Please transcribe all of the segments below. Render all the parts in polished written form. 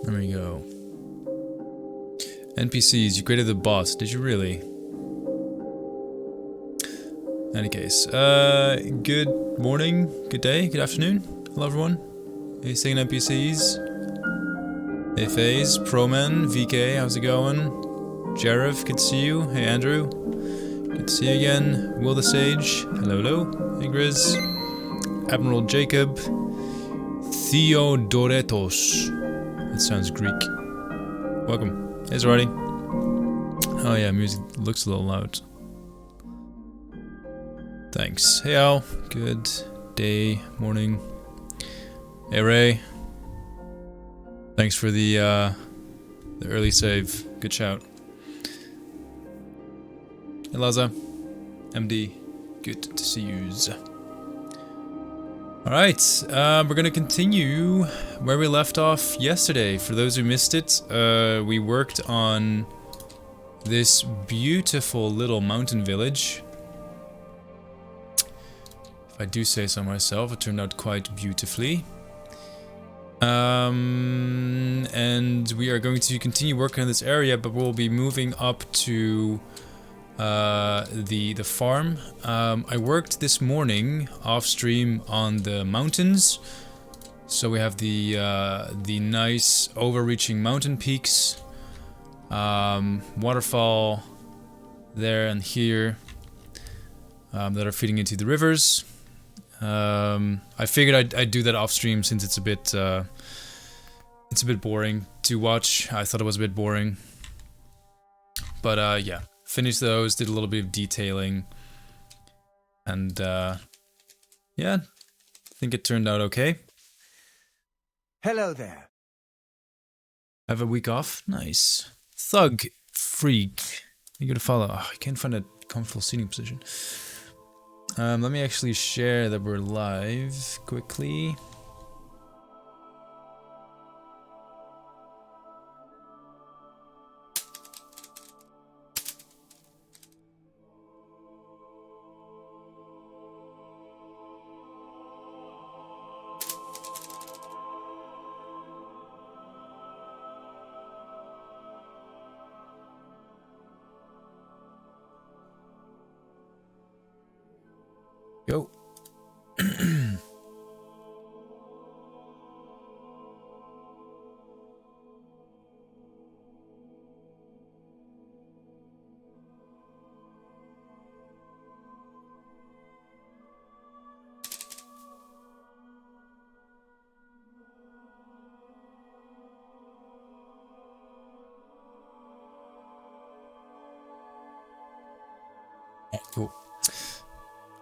There we go. NPCs, you created the boss. Did you really? In any case, good morning, good day, good afternoon. Hello everyone. Hey, saying NPCs. Hey FaZe, Proman, VK, how's it going? Jareth, good to see you. Hey Andrew. Good to see you again. Will the Sage. Hello, hello. Hey Grizz. Admiral Jacob. Theodoretos. That sounds Greek. Welcome. Hey Zarati. Oh yeah, music looks a little loud. Thanks. Hey Al. Good day, morning. Hey Ray. Thanks for the early save. Good shout. Hey Laza. MD. Good to see yous. Alright, we're gonna continue where we left off yesterday. For those who missed it, we worked on this beautiful little mountain village. If I do say so myself, it turned out quite beautifully. And we are going to continue working on this area, but we'll be moving up to the farm. I worked this morning off stream on the mountains, so we have the nice overreaching mountain peaks, waterfall there and here that are feeding into the rivers. I figured I'd do that off stream since it's a bit boring to watch. I thought it was a bit boring, but yeah. Finished those, did a little bit of detailing, and yeah, I think it turned out okay. Hello there. Have a week off? Nice. Thug Freak. You gotta follow. Oh, I can't find a comfortable seating position. Let me actually share that we're live quickly. Go. Cool.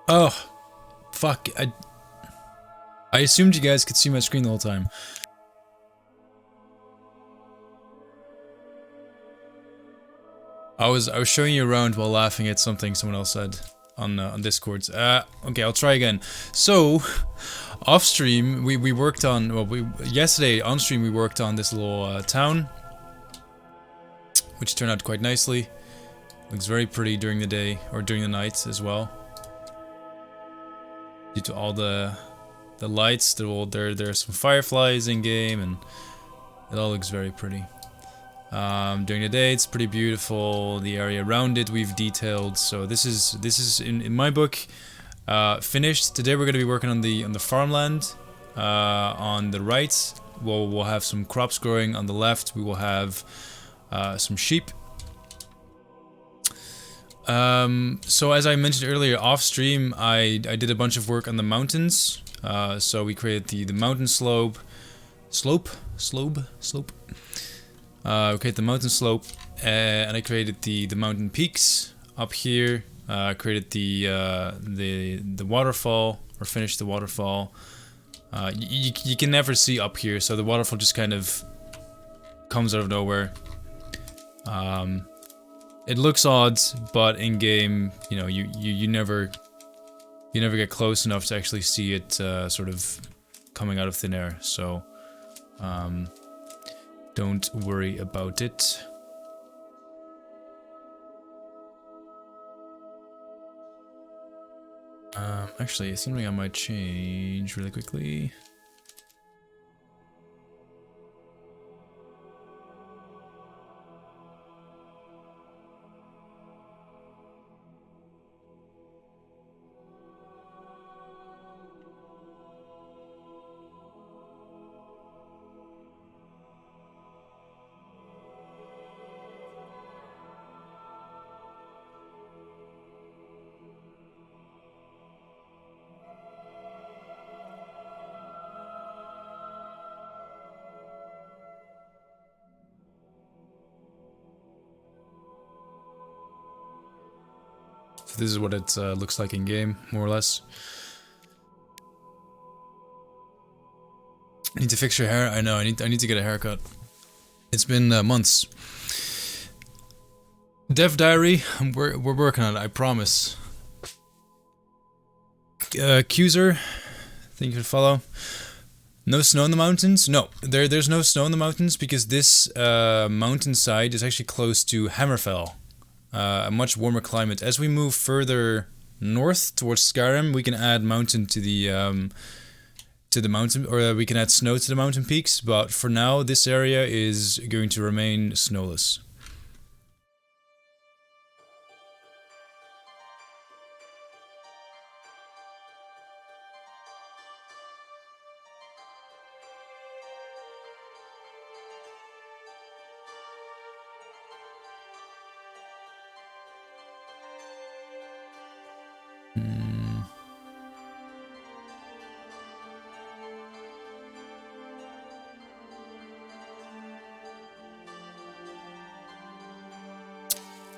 Oh. Fuck, I assumed you guys could see my screen the whole time. I was showing you around while laughing at something someone else said on Discord. Okay, I'll try again. So, off stream we worked on, well, yesterday on stream we worked on this little town, which turned out quite nicely. Looks very pretty during the day or during the night as well. Due to all the lights, there's some fireflies in game, and it all looks very pretty. During the day, it's pretty beautiful. The area around it we've detailed. So this is in my book finished. Today we're going to be working on the farmland. On the right, we'll have some crops growing. On the left, we will have some sheep. So as I mentioned earlier, off stream, I did a bunch of work on the mountains. So we created the mountain slope. We created the mountain slope, and I created the mountain peaks up here. Created the waterfall, or finished the waterfall. You can never see up here, so the waterfall just kind of comes out of nowhere. It looks odd, but in game, you know, you never get close enough to actually see it sort of coming out of thin air. So don't worry about it. Actually, it's something I might change really quickly. So this is what it looks like in game, more or less. Need to fix your hair? I know, I need to get a haircut. It's been months. Dev Diary, we're working on it, I promise. Cuser, thank you for the follow. No snow in the mountains? No, there's no snow in the mountains because this mountainside is actually close to Hammerfell. A much warmer climate. As we move further north towards Skyrim, we can add mountain to the mountain, or we can add snow to the mountain peaks, but for now this area is going to remain snowless.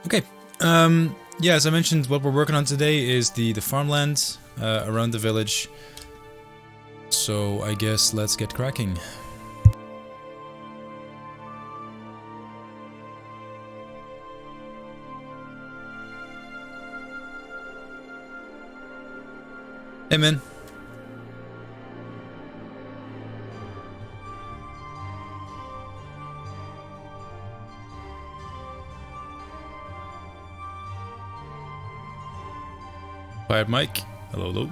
Okay, yeah, as I mentioned, what we're working on today is the farmland around the village. So I guess let's get cracking. Hey man. Fired Mike. Hello, hello.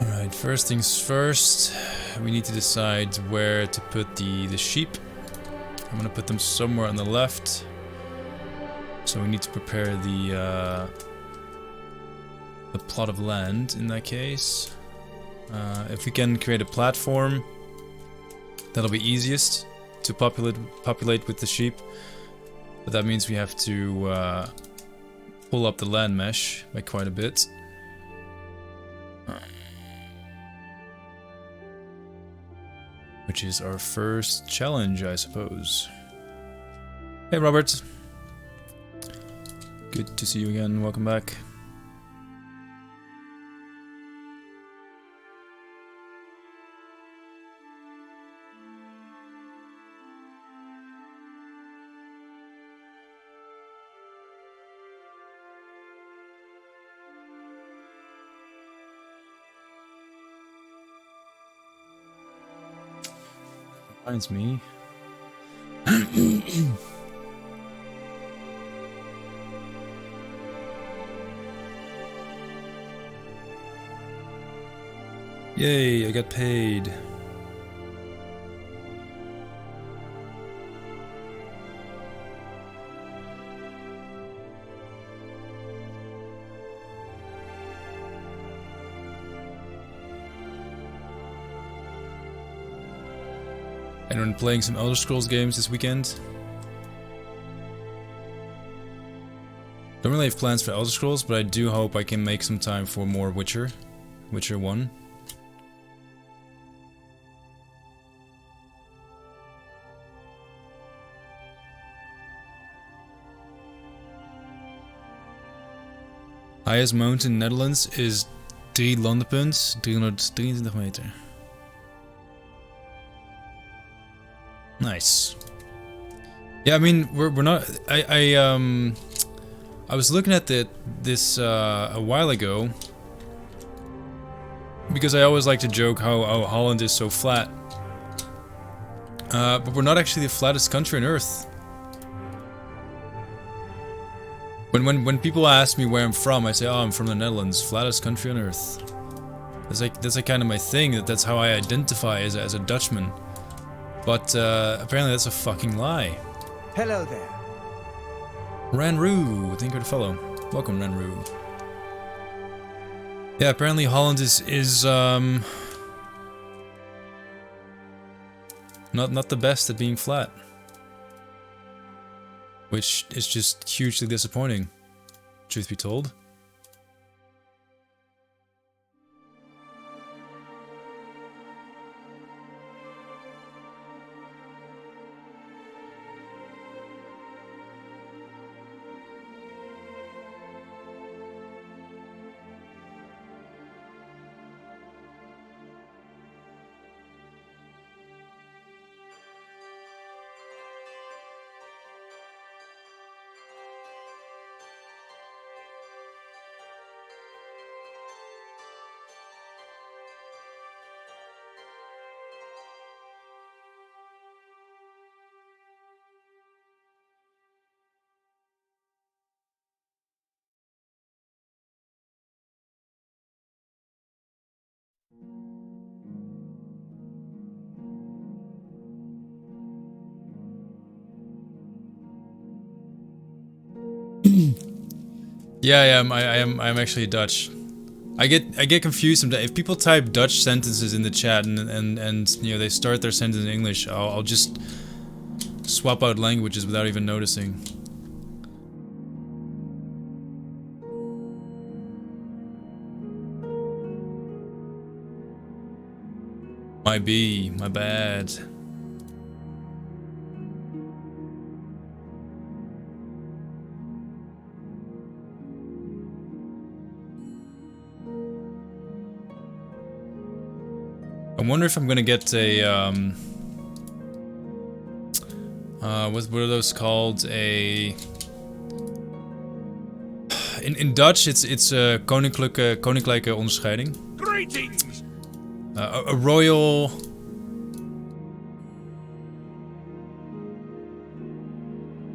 Alright, first things first, we need to decide where to put the sheep. I'm gonna put them somewhere on the left. So we need to prepare the plot of land in that case. If we can create a platform, that'll be easiest to populate with the sheep. But that means we have to pull up the land mesh by quite a bit. Which is our first challenge, I suppose. Hey Robert. Good to see you again, welcome back. Reminds me. Yay, I got paid. Anyone playing some Elder Scrolls games this weekend? Don't really have plans for Elder Scrolls, but I do hope I can make some time for more Witcher 1. Highest mountain in Netherlands is 3 landenpunt, 323 meter. Nice. Yeah, I mean, we're not. I was looking at this a while ago because I always like to joke how Holland is so flat. But we're not actually the flattest country on Earth. When people ask me where I'm from, I say, "Oh, I'm from the Netherlands, flattest country on Earth." That's like kind of my thing. That's how I identify as a Dutchman. But apparently that's a fucking lie. Hello there. Ranru, thank you for the follow. Welcome, Ranru. Yeah, apparently Holland is not the best at being flat, which is just hugely disappointing, truth be told. Yeah, I'm actually Dutch. I get confused sometimes. If people type Dutch sentences in the chat and you know they start their sentence in English, I'll just swap out languages without even noticing. Might be, my bad. I wonder if I'm gonna get a what are those called? In Dutch it's koninklijke onderscheiding. Greetings! A royal.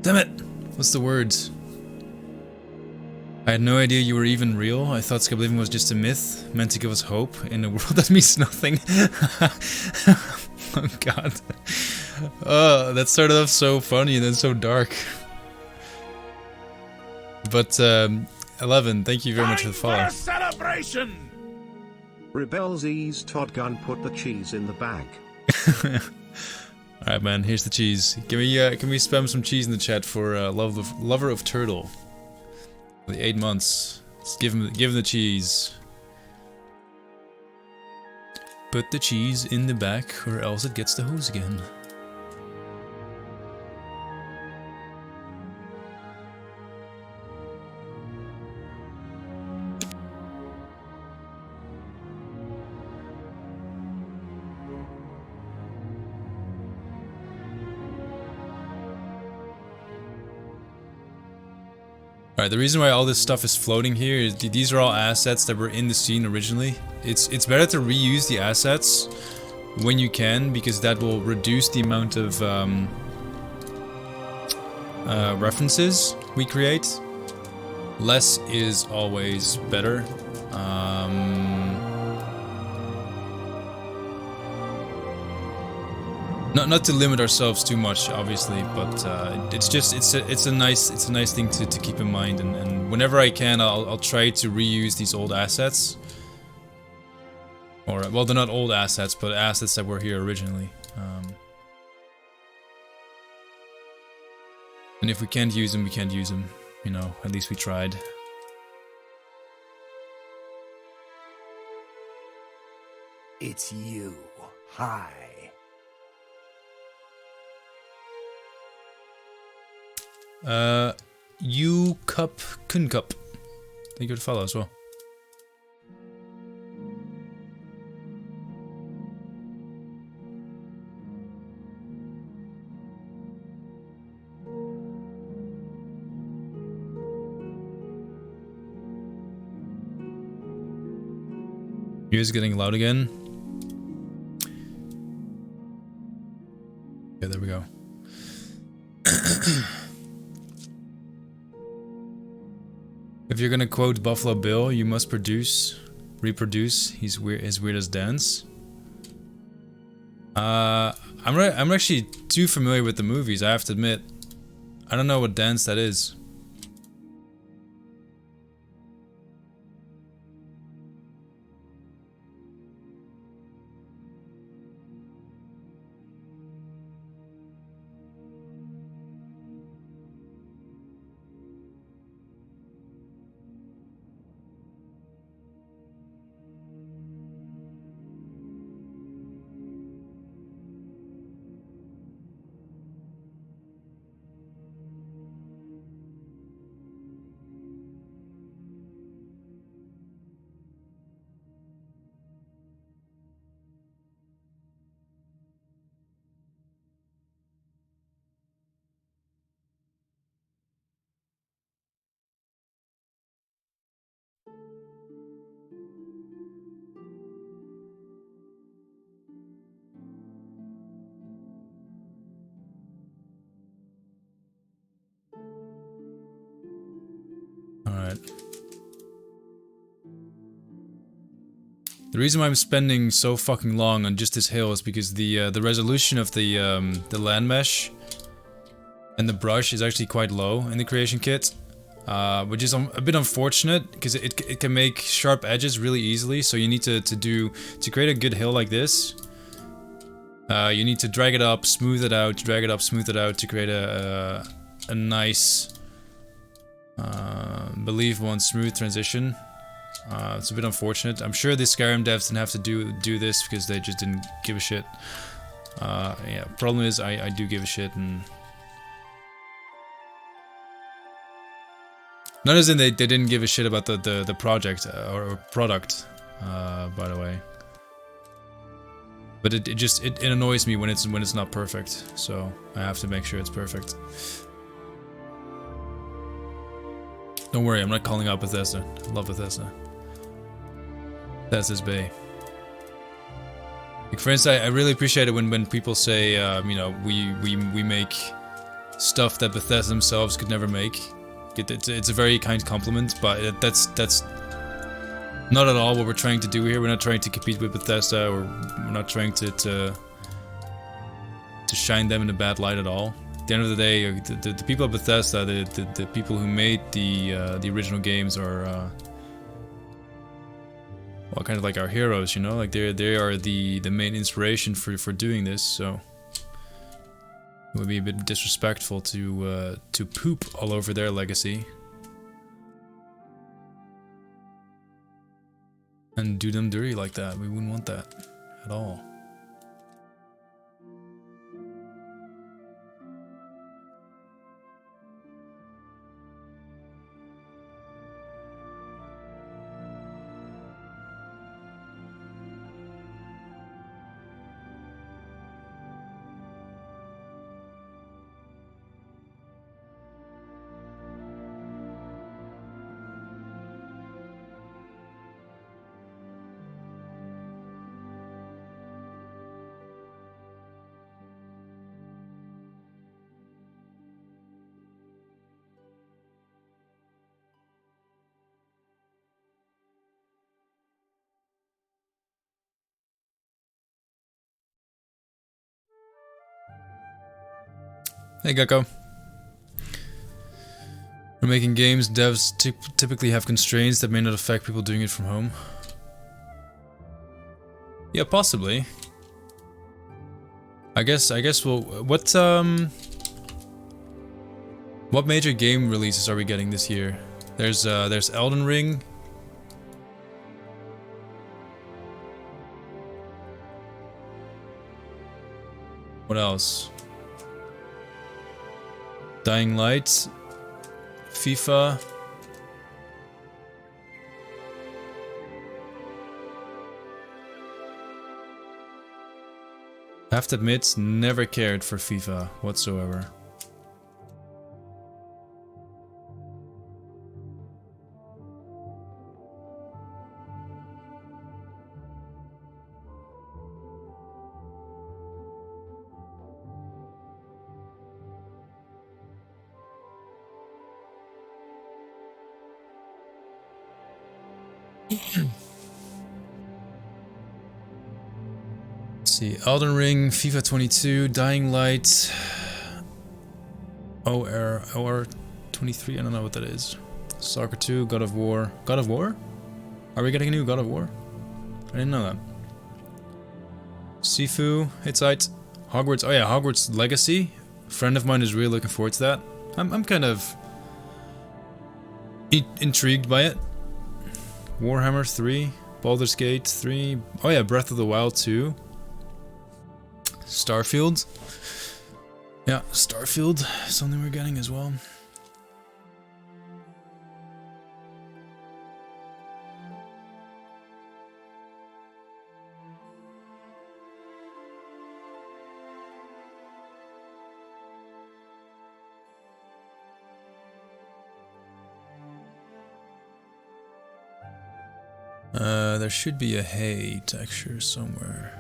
Damn it! What's the words? I had no idea you were even real. I thought Skyblivion was just a myth, meant to give us hope in a world that means nothing. Oh god. Oh, that started off so funny and then so dark. But 11, thank you very much for the follow. Celebration! Rebelsies Todd Gunn put the cheese in the bag. Alright man, here's the cheese. Can we spam some cheese in the chat for Lover of Turtle? For the 8 months. Let's give him the cheese. Put the cheese in the back or else it gets the hose again. Alright, the reason why all this stuff is floating here is these are all assets that were in the scene originally. It's better to reuse the assets when you can, because that will reduce the amount of references we create. Less is always better. Not to limit ourselves too much, obviously, but it's a nice thing to keep in mind, and whenever I can, I'll try to reuse these old assets, or well, they're not old assets, but assets that were here originally. And if we can't use them, we can't use them. You know, at least we tried. It's you. Hi. You Cup Kun Cup. Thank you for the follow as well. Yours getting loud again. Okay, there we go. If you're gonna quote Buffalo Bill, you must reproduce his weirdest dance. I'm actually too familiar with the movies, I have to admit. I don't know what dance that is. Alright. The reason why I'm spending so fucking long on just this hill is because the resolution of the land mesh and the brush is actually quite low in the creation kit. which is a bit unfortunate because it can make sharp edges really easily. So you need to create a good hill like this. You need to drag it up, smooth it out, drag it up, smooth it out to create a nice, believable and smooth transition. It's a bit unfortunate. I'm sure the Skyrim devs didn't have to do this because they just didn't give a shit. Yeah, problem is I do give a shit, and not as in they didn't give a shit about the project or product, by the way. But it annoys me when it's not perfect, so I have to make sure it's perfect. Don't worry, I'm not calling out Bethesda. I love Bethesda. Bethesda's Bay. Like, for instance, I really appreciate it when people say, you know, we make stuff that Bethesda themselves could never make. It's a very kind compliment, but that's not at all what we're trying to do here. We're not trying to compete with Bethesda, or we're not trying to shine them in a bad light at all. At the end of the day, the people at Bethesda, the people who made the original games are well, kind of like our heroes, you know. Like they are the main inspiration for doing this. So it would be a bit disrespectful to poop all over their legacy and do them dirty like that. We wouldn't want that at all. Hey Gecko. When making games, devs typically have constraints that may not affect people doing it from home. Yeah, possibly. I guess we'll what major game releases are we getting this year? There's Elden Ring. What else? Dying Light, FIFA. I have to admit, never cared for FIFA whatsoever. Let's see, Elden Ring, FIFA 22, Dying Light, OR 23, I don't know what that is. Soccer 2, God of War. God of War? Are we getting a new God of War? I didn't know that. Sifu, Hittite, Hogwarts. Oh yeah, Hogwarts Legacy. A friend of mine is really looking forward to that. I'm kind of intrigued by it. Warhammer 3, Baldur's Gate 3. Oh yeah, Breath of the Wild 2. Starfield. Yeah, Starfield, something we're getting as well. There should be a hay texture somewhere.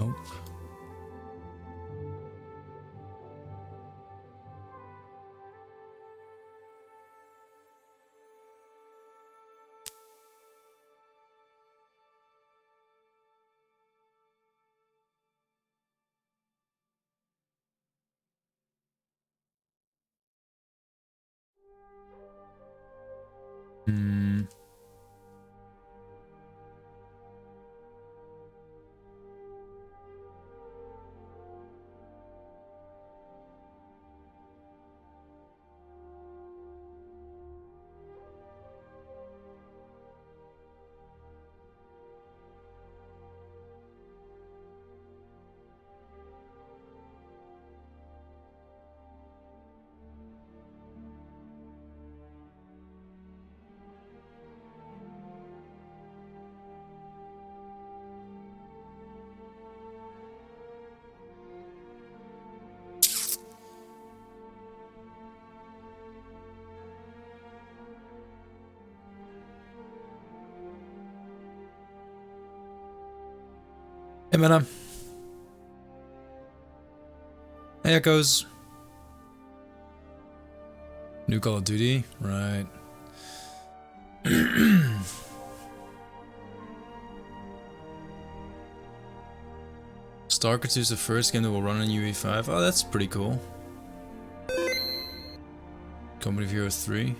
Nope. Hmm. Hey, Mena. Hey, Echoes. New Call of Duty, right. Stalker 2 is the first game that will run on UE5. Oh, that's pretty cool. Company of Heroes 3.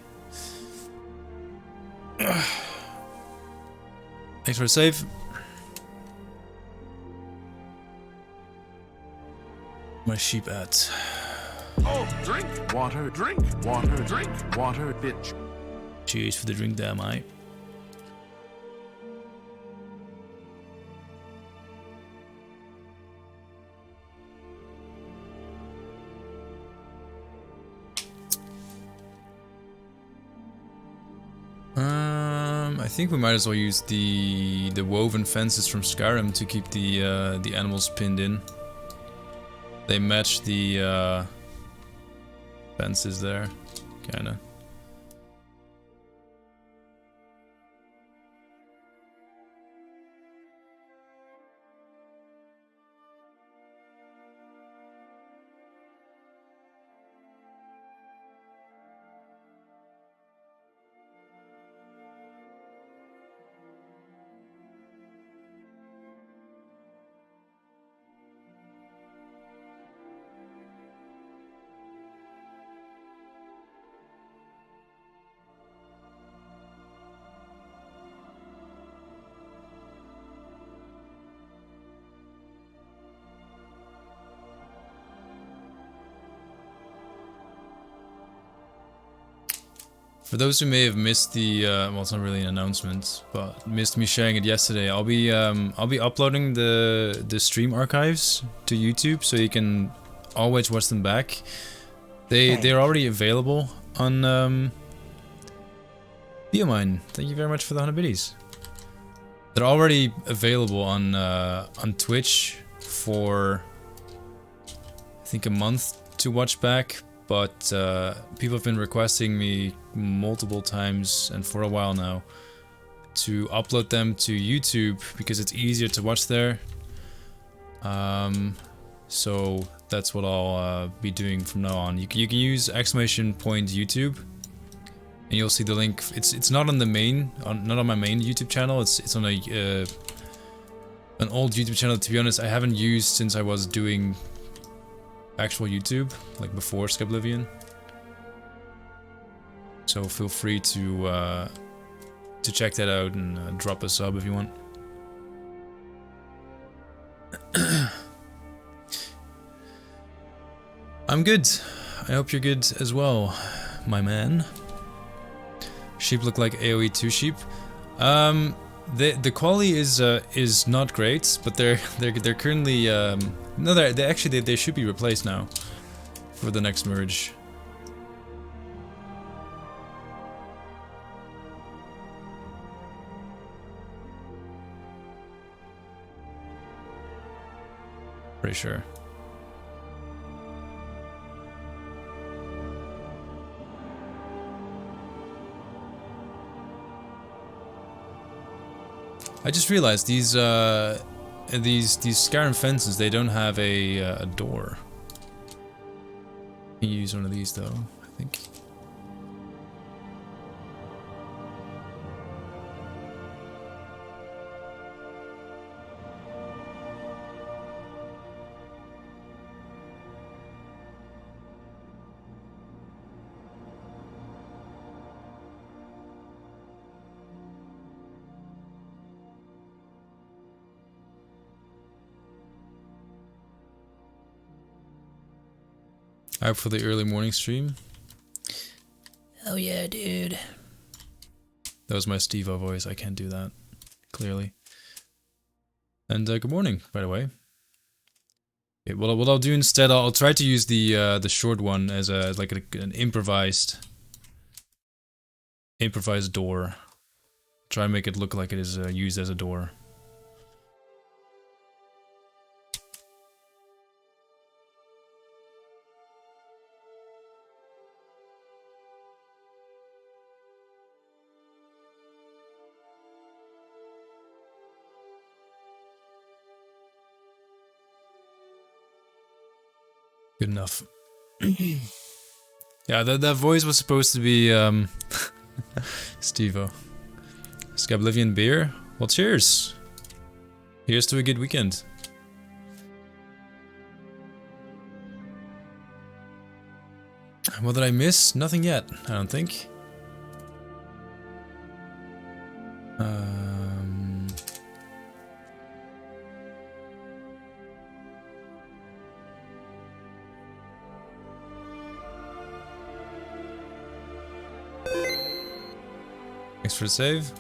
Thanks for the save. My sheep at. Oh, drink water, drink water, drink water, bitch. Cheers for the drink there, mate. I think we might as well use the woven fences from Skyrim to keep the animals pinned in. They match the fences there, kinda. For those who may have missed the, well, it's not really an announcement, but missed me sharing it yesterday. I'll be uploading the stream archives to YouTube, so you can always watch them back. They're already available on Biomine. Thank you very much for the 100 biddies. They're already available on Twitch for I think a month to watch back. But people have been requesting me multiple times and for a while now to upload them to YouTube because it's easier to watch there. So that's what I'll be doing from now on. You can use !YouTube and you'll see the link. It's not on the main, not on my main YouTube channel. It's on an old YouTube channel. To be honest, I haven't used since I was doing actual YouTube, like before Skyblivion. So feel free to check that out and drop a sub if you want. I'm good. I hope you're good as well, my man. Sheep look like AoE 2 sheep. The quality is not great, but they're currently no, they should be replaced now for the next merge. Pretty sure. I just realized these these Skyrim fences, they don't have a door. You can use one of these though, I think. Out for the early morning stream. Oh yeah, dude. That was my Steve-O voice. I can't do that, clearly. And good morning, by the way. Okay, well, what I'll do instead, I'll try to use the short one as an improvised door. Try and make it look like it is used as a door. Good enough. Yeah, that voice was supposed to be Steve-O. Skyblivion beer? Well, cheers. Here's to a good weekend. What did I miss? Nothing yet, I don't think. Thanks for the save.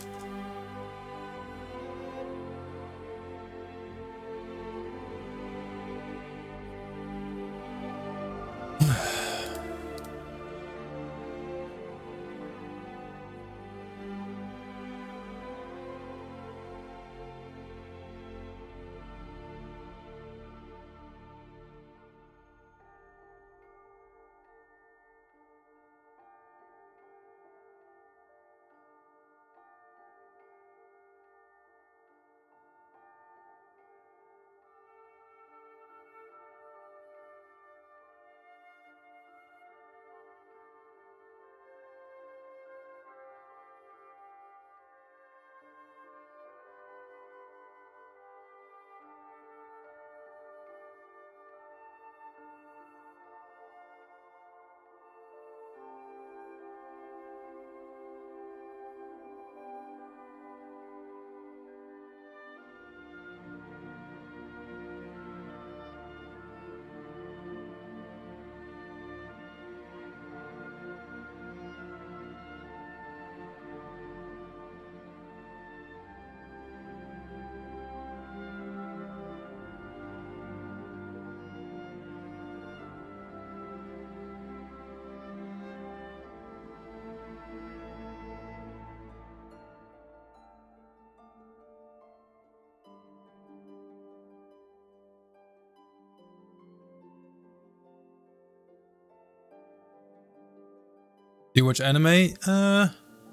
Do you watch anime?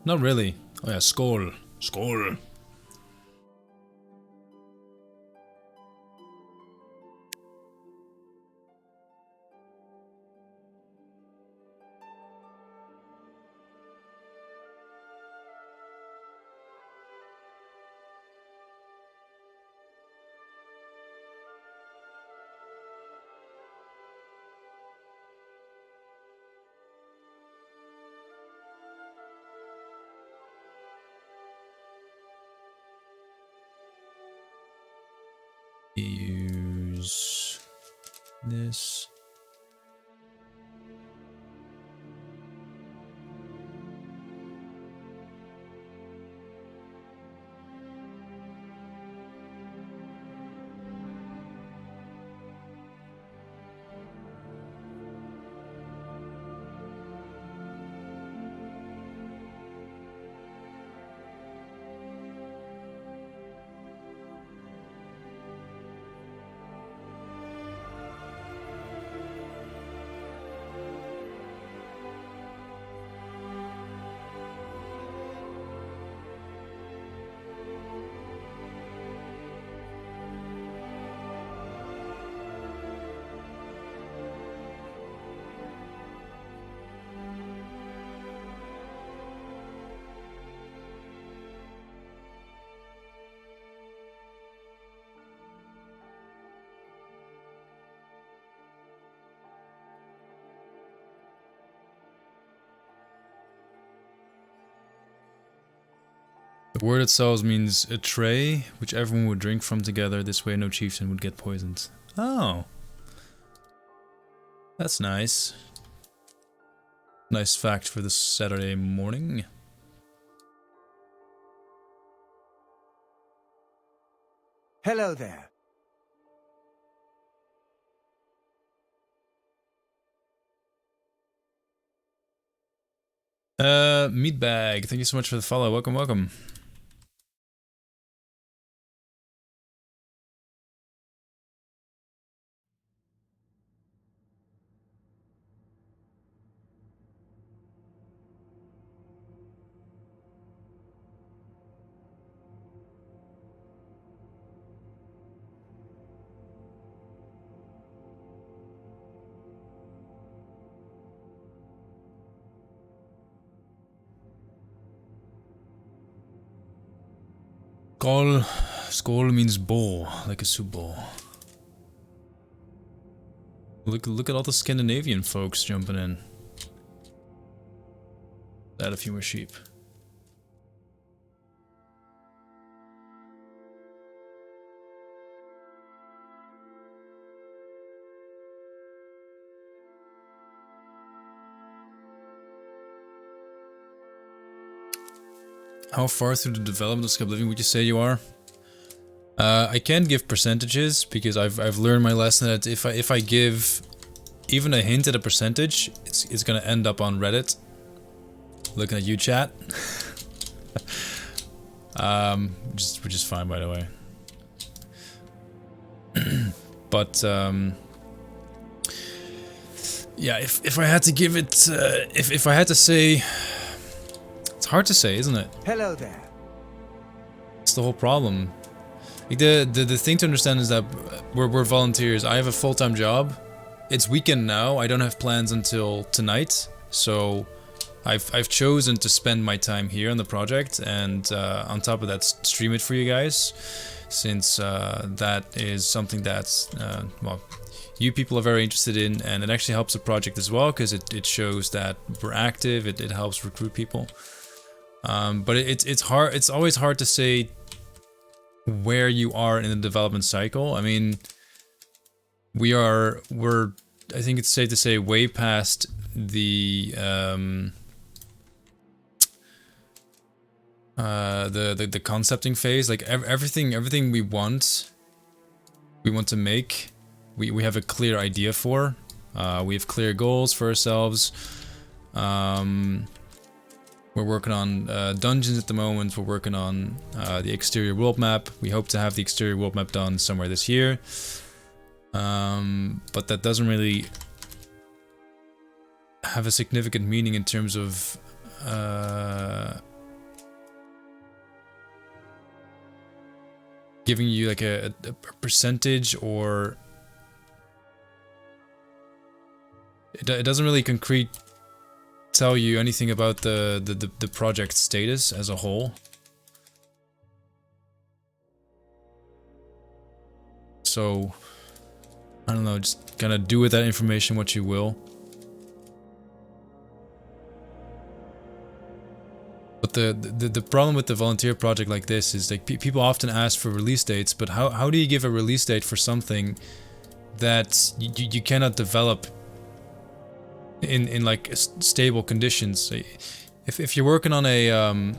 Not really. Oh yeah, Skål. Skål. Use this. The word itself means a tray, which everyone would drink from together. This way no chieftain would get poisoned. Oh. That's nice. Nice fact for this Saturday morning. Hello there. Meatbag, thank you so much for the follow. Welcome, welcome. Skål means bowl, like a soup bowl. Look at all the Scandinavian folks jumping in. Add a few more sheep. How far through the development of Skyblivion would you say you are? I can't give percentages because I've learned my lesson that if I give even a hint at a percentage, it's gonna end up on Reddit. Looking at you, chat. Which is fine, by the way. But yeah, if I had to give it, if I had to say. It's hard to say, isn't it? Hello there. It's the whole problem. Like the thing to understand is that we're volunteers. I have a full-time job. It's weekend now. I don't have plans until tonight. So I've chosen to spend my time here on the project, and on top of that, stream it for you guys, since that is something that's well, you people are very interested in, and it actually helps the project as well because it shows that we're active. It helps recruit people. But it's hard. It's always hard to say where you are in the development cycle. I mean, we're I think it's safe to say way past the concepting phase. Like everything we want to make, we have a clear idea for. We have clear goals for ourselves. We're working on dungeons at the moment. We're working on the exterior world map. We hope to have the exterior world map done somewhere this year. But that doesn't really have a significant meaning in terms of giving you like a percentage, or it doesn't really concrete tell you anything about the project status as a whole. So I don't know, just kind of do with that information what you will. But the problem with the volunteer project like this is like people often ask for release dates, but how do you give a release date for something that you cannot develop in like stable conditions? If you're working on a on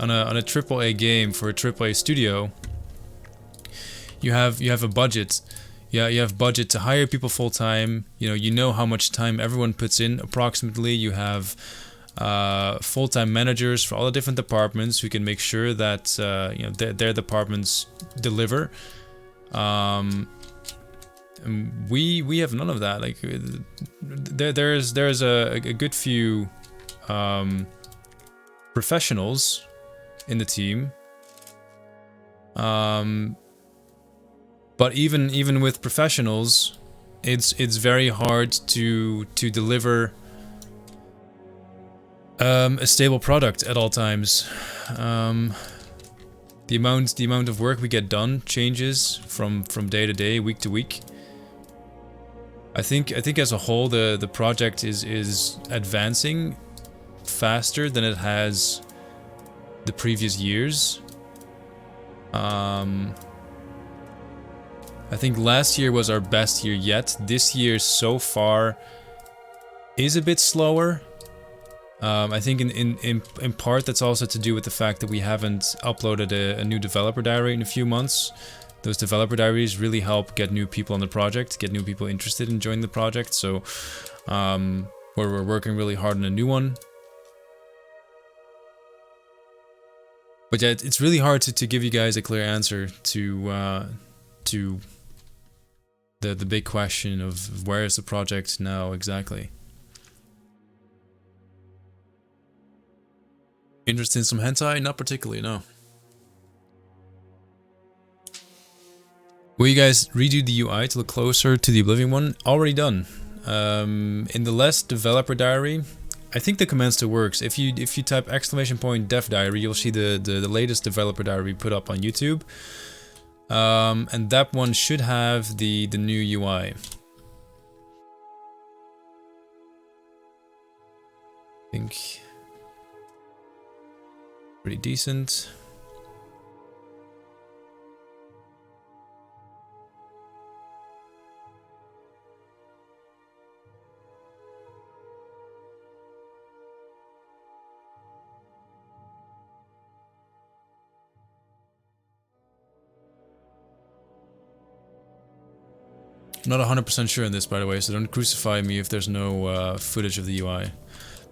a AAA game for a AAA studio, you have a budget. Yeah, you have budget to hire people full time. You know how much time everyone puts in approximately. You have full-time managers for all the different departments who can make sure that their departments deliver. And we have none of that. Like there's a good few professionals in the team. But even with professionals, it's very hard to deliver a stable product at all times. The amount of work we get done changes from day to day, week to week. I think as a whole the project is advancing faster than it has the previous years. I think last year was our best year yet. This year so far is a bit slower. I think in part that's also to do with the fact that we haven't uploaded a new developer diary in a few months. Those developer diaries really help get new people on the project, get new people interested in joining the project. So we're working really hard on a new one. But yeah, it's really hard to give you guys a clear answer to the big question of where is the project now exactly. Interested in some hentai? Not particularly, no. Will you guys redo the UI to look closer to the Oblivion one? Already done. In the last developer diary, I think the command still works. If you type !dev diary, you'll see the latest developer diary we put up on YouTube. And that one should have the new UI. I think pretty decent. I'm not 100% sure on this, by the way, so don't crucify me if there's no footage of the UI.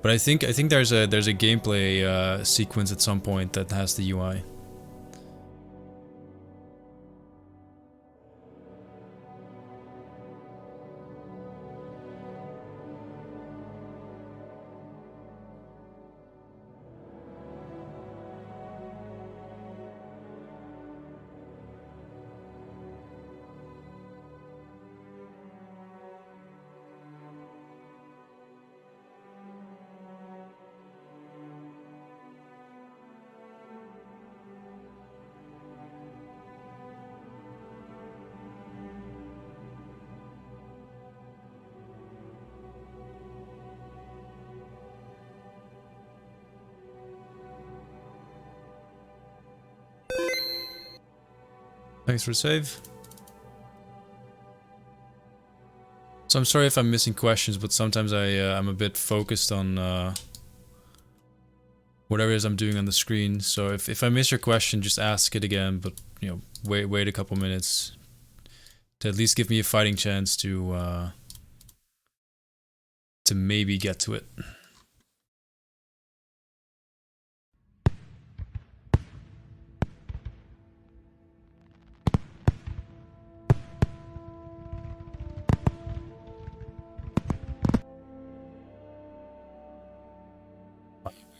But I think there's a gameplay sequence at some point that has the UI. Thanks for the save. So I'm sorry if I'm missing questions, but sometimes I'm a bit focused on whatever it is I'm doing on the screen. So if I miss your question, just ask it again. But you know, wait a couple minutes to at least give me a fighting chance to maybe get to it.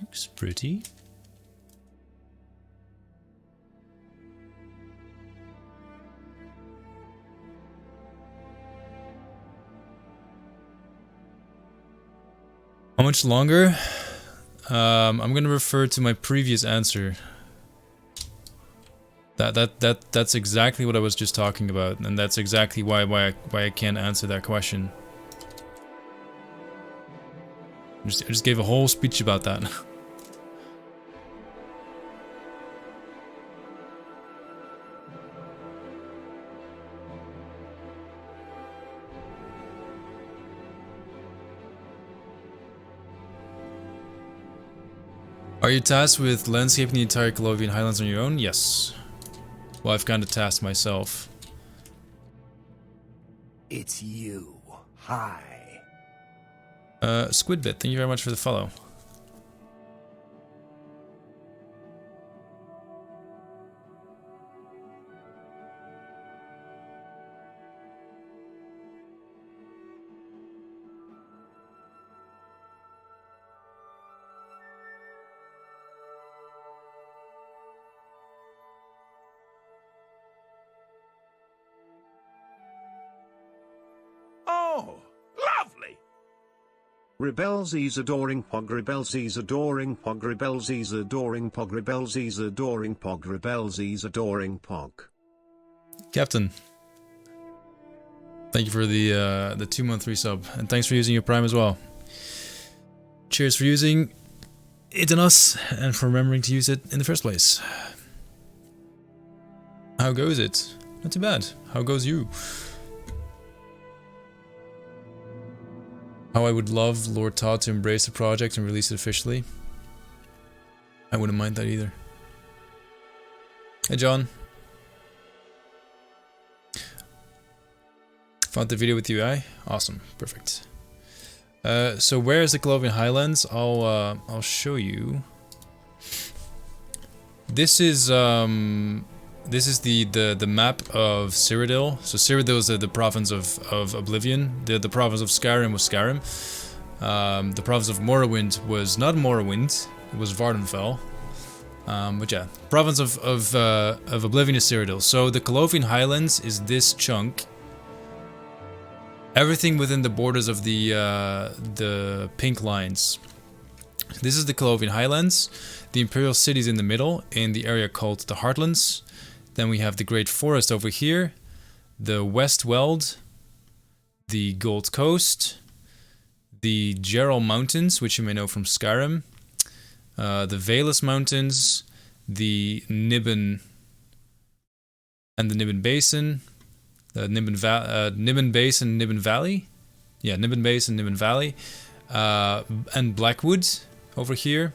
Looks pretty. How much longer? I'm gonna refer to my previous answer. That's exactly what I was just talking about, and that's exactly why I can't answer that question. I just gave a whole speech about that. Are you tasked with landscaping the entire Colovian Highlands on your own? Yes. Well, I've kind of tasked myself. It's you. Hi. Squidbit, thank you very much for the follow. Oh, lovely! Rebelsies adoring pog, rebelsies adoring pog, rebelsies adoring pog, rebelsies adoring pog, rebelsies adoring pog. Captain, thank you for the 2-month resub, and thanks for using your Prime as well. Cheers for using. it on us and for remembering to use it in the first place. How goes it? Not too bad. How goes you? How I would love Lord Todd to embrace the project and release it officially. I wouldn't mind that either. Hey John. Found the video with you, eh? Awesome, perfect. So where is the Colovian Highlands? I'll show you. This is the map of Cyrodiil. So Cyrodiil is the province of Oblivion. The province of Skyrim was Skyrim. The province of Morrowind was not Morrowind. It was Vardenfell. But yeah, province of Oblivion is Cyrodiil. So the Colovian Highlands is this chunk. Everything within the borders of the pink lines. This is the Colovian Highlands. The Imperial City is in the middle, in the area called the Heartlands. Then we have the Great Forest over here, the West Weald, the Gold Coast, the Gerald Mountains, which you may know from Skyrim, the Valus Mountains, the Niben and the Niben Basin, the Niben Basin, Niben Valley, yeah, Niben Basin, Niben Valley, and Blackwood over here.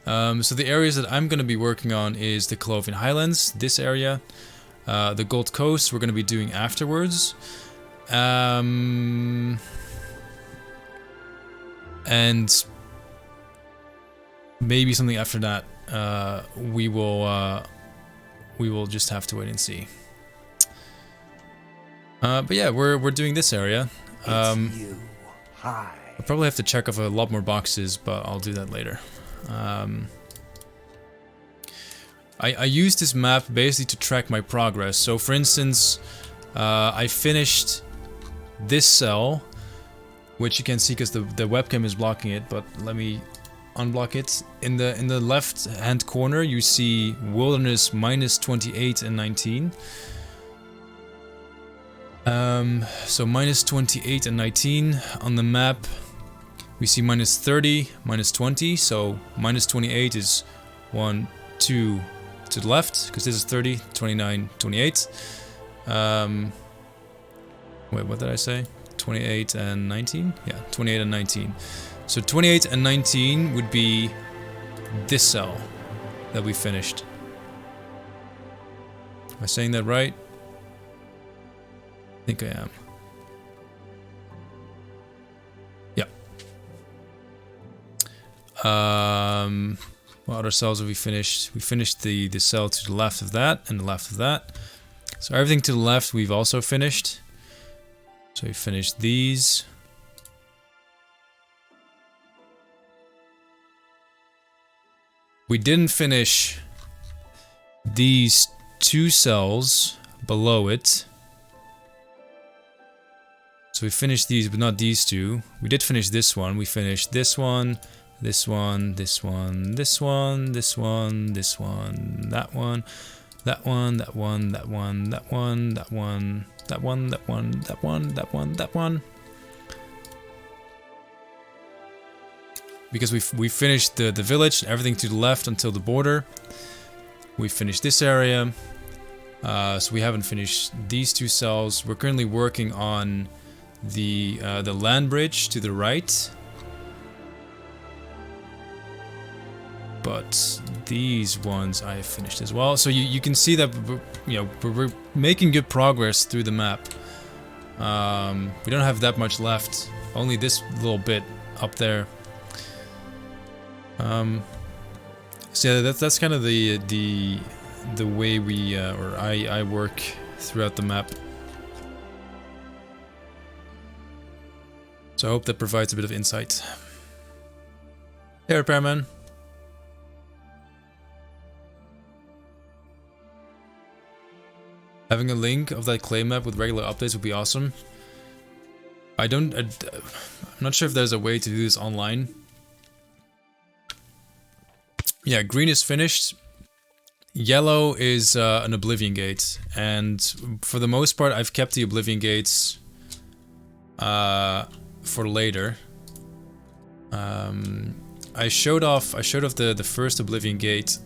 So the areas that I'm going to be working on is the Colovian Highlands, this area, the Gold Coast we're going to be doing afterwards, and maybe something after that. We will just have to wait and see. But yeah, we're doing this area. It's you. Hi. I'll probably have to check off a lot more boxes, but I'll do that later. I use this map basically to track my progress. So for instance, I finished this cell, which you can see because the webcam is blocking it, but let me unblock it. In the left hand corner you see wilderness minus 28 and 19. So minus 28 and 19 on the map. We see minus 30, minus 20, so minus 28 is 1, 2 to the left, because this is 30, 29, 28. Wait, what did I say? 28 and 19? Yeah, 28 and 19. So 28 and 19 would be this cell that we finished. Am I saying that right? I think I am. What other cells have we finished? We finished the cell to the left of that and the left of that. So everything to the left we've also finished. So we finished these. We didn't finish these two cells below it. So we finished these, but not these two. We did finish this one. We finished this one. This one, this one, this one, this one, this one, that one, that one, that one, that one, that one, that one, that one, that one, that one, that one, that one. Because we finished the village, everything to the left until the border. We finished this area. So we haven't finished these two cells. We're currently working on the land bridge to the right. But these ones I finished as well. So you can see that we're making good progress through the map. We don't have that much left. Only this little bit up there. So yeah, that's kind of the way we or I work throughout the map. So I hope that provides a bit of insight. Hey, Repairman. Having a link of that clay map with regular updates would be awesome. I'm not sure if there's a way to do this online. Yeah, green is finished. Yellow is an Oblivion gate, and for the most part I've kept the Oblivion gates for later. I showed off the first Oblivion gate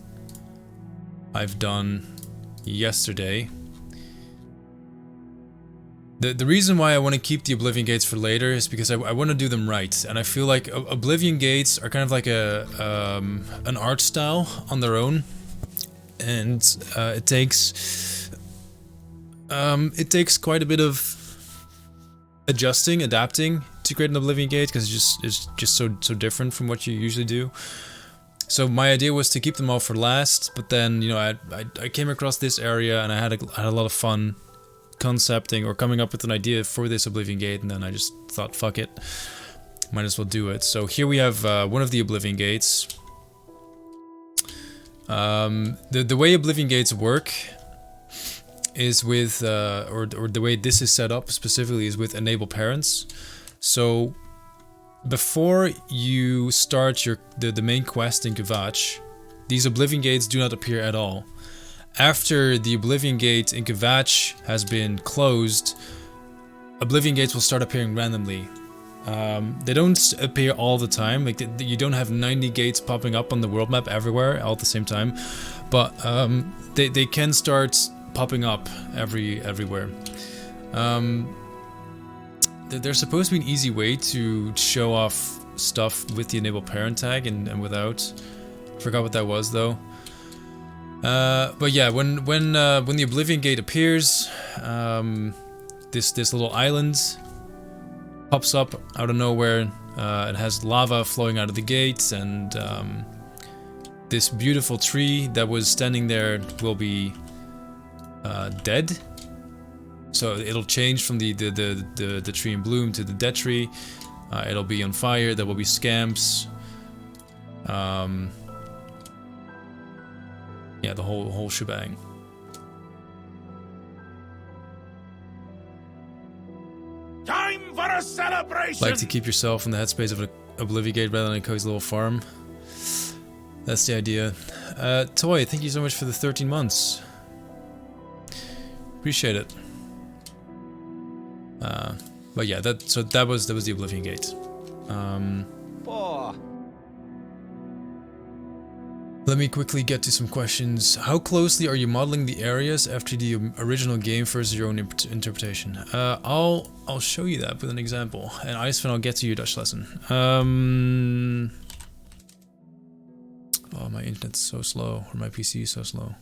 I've done yesterday. The reason why I want to keep the Oblivion gates for later is because I want to do them right, and I feel like Oblivion gates are kind of like an art style on their own, and it takes quite a bit of adapting to create an Oblivion gate, because it's just so different from what you usually do. So my idea was to keep them all for last, but then, you know, I came across this area and I had a lot of fun concepting or coming up with an idea for this Oblivion gate, and then I just thought, fuck it, might as well do it. So here we have one of the Oblivion gates. The way Oblivion gates work is with, or the way this is set up specifically is with enable parents. So before you start the main quest in Kvatch, these Oblivion gates do not appear at all. After the Oblivion gate in Kvatch has been closed, Oblivion gates will start appearing randomly. They don't appear all the time, like you don't have 90 gates popping up on the world map everywhere all at the same time, but they can start popping up everywhere. There's supposed to be an easy way to show off stuff with the enable parent tag and without. I forgot what that was though. But yeah, when the Oblivion gate appears, this little island pops up out of nowhere. It has lava flowing out of the gates, and this beautiful tree that was standing there will be dead. So it'll change from the tree in bloom to the dead tree. It'll be on fire. There will be scamps. Yeah, the whole shebang. Time for a celebration! Like to keep yourself in the headspace of an Oblivion gate rather than a cozy little farm. That's the idea. Toy, thank you so much for the 13 months. Appreciate it. But yeah, that was the Oblivion gate. Let me quickly get to some questions. How closely are you modeling the areas after the original game versus your own interpretation? I'll show you that with an example. And Iceman, I'll get to your Dutch lesson. Oh, my internet's so slow, or my PC is so slow.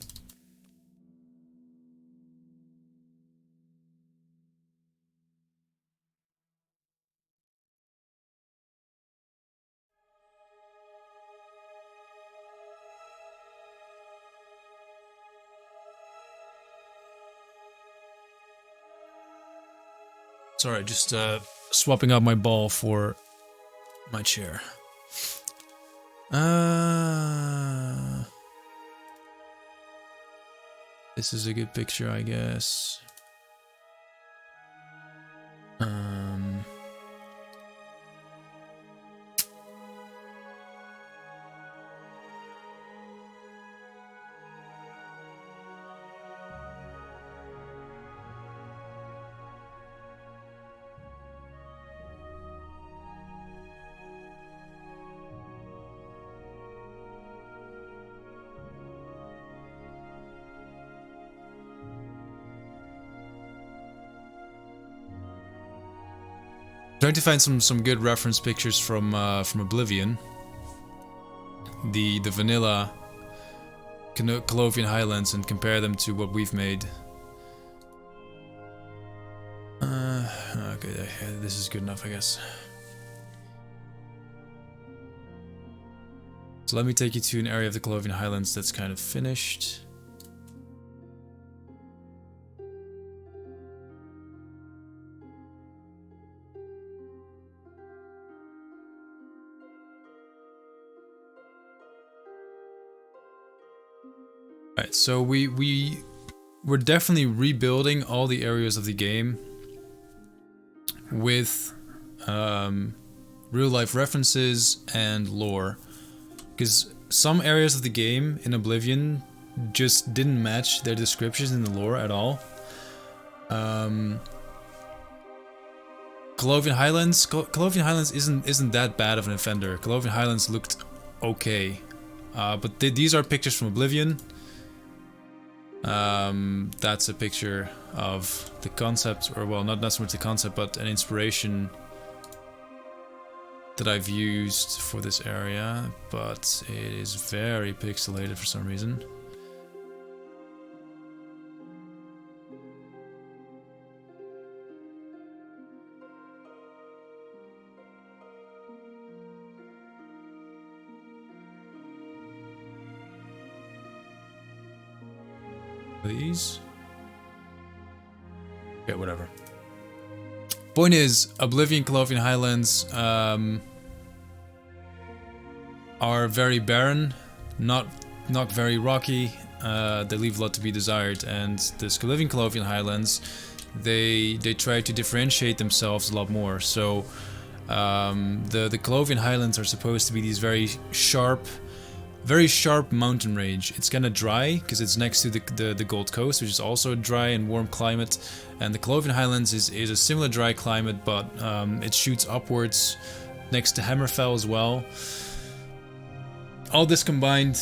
Sorry, just swapping out my ball for my chair. This is a good picture, I guess. Trying to find some good reference pictures from Oblivion. The vanilla Colovian Highlands, and compare them to what we've made. Okay, this is good enough, I guess. So let me take you to an area of the Colovian Highlands that's kind of finished. Right, so we're definitely rebuilding all the areas of the game with real life references and lore, because some areas of the game in Oblivion just didn't match their descriptions in the lore at all. Colovian Highlands. Colovian Highlands isn't that bad of an offender. Colovian Highlands looked okay, but these are pictures from Oblivion. That's a picture of the concept, or well, not so much the concept, but an inspiration that I've used for this area, but it is very pixelated for some reason. Please. Okay, whatever. Point is, Oblivion, Colovian Highlands are very barren, not very rocky. They leave a lot to be desired, and the Skyblivion Colovian Highlands, they try to differentiate themselves a lot more. So the Colovian Highlands are supposed to be these very sharp mountain range. It's kind of dry because it's next to the Gold Coast, which is also a dry and warm climate, and the Colovian Highlands is a similar dry climate, but it shoots upwards next to Hammerfell as well. All this combined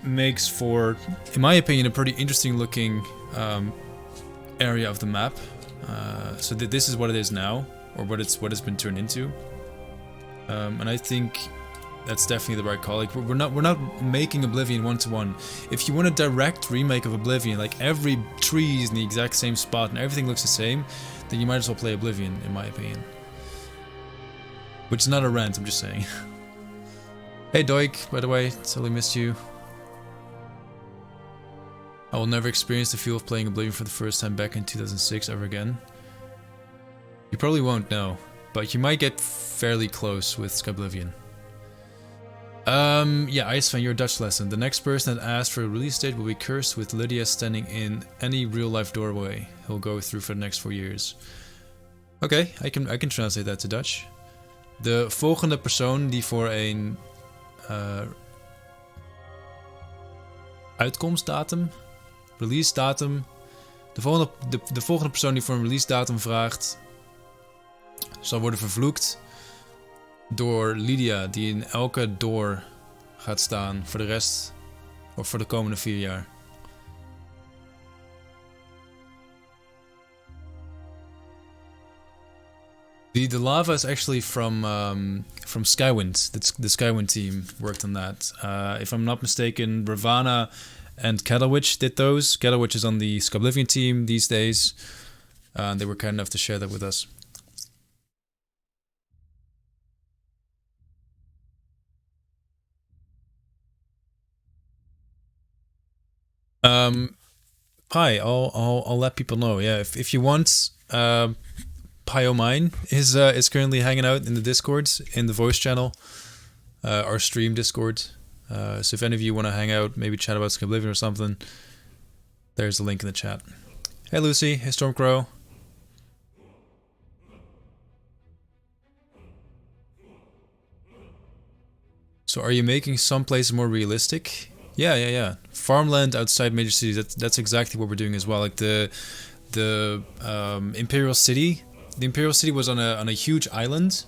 makes for, in my opinion, a pretty interesting looking area of the map. So this is what it is now, or what it's been turned into, and I think that's definitely the right call. Like, we're not making Oblivion one-to-one. If you want a direct remake of Oblivion, like every tree is in the exact same spot and everything looks the same, then you might as well play Oblivion, in my opinion. Which is not a rant, I'm just saying. Hey Doik, by the way, totally missed you. I will never experience the feel of playing Oblivion for the first time back in 2006 ever again. You probably won't know, but you might get fairly close with Skyblivion. Yeah, Icefan, your Dutch lesson. The next person that asks for a release date will be cursed with Lydia standing in any real-life doorway he'll go through for the next 4 years. Okay, I can translate that to Dutch. De volgende persoon die voor een uitkomstdatum, release datum, de volgende persoon die voor een release datum vraagt, zal worden vervloekt door Lydia, die in elke door gaat staan voor de rest, of voor de komende 4 jaar. The lava is actually from Skywind. The Skywind team worked on that. If I'm not mistaken, Ravana and Kettlewitch did those. Kettlewitch is on the Skyblivion team these days. They were kind enough to share that with us. Hi, I'll let people know. Yeah, if you want, Pyomine is currently hanging out in the Discord, in the voice channel, our stream Discord. So if any of you want to hang out, maybe chat about Skyblivion or something, there's a link in the chat. Hey Lucy, hey Stormcrow. So are you making some places more realistic? Yeah. Farmland outside major cities. That's exactly what we're doing as well. Like the Imperial City. The Imperial City was on a huge island,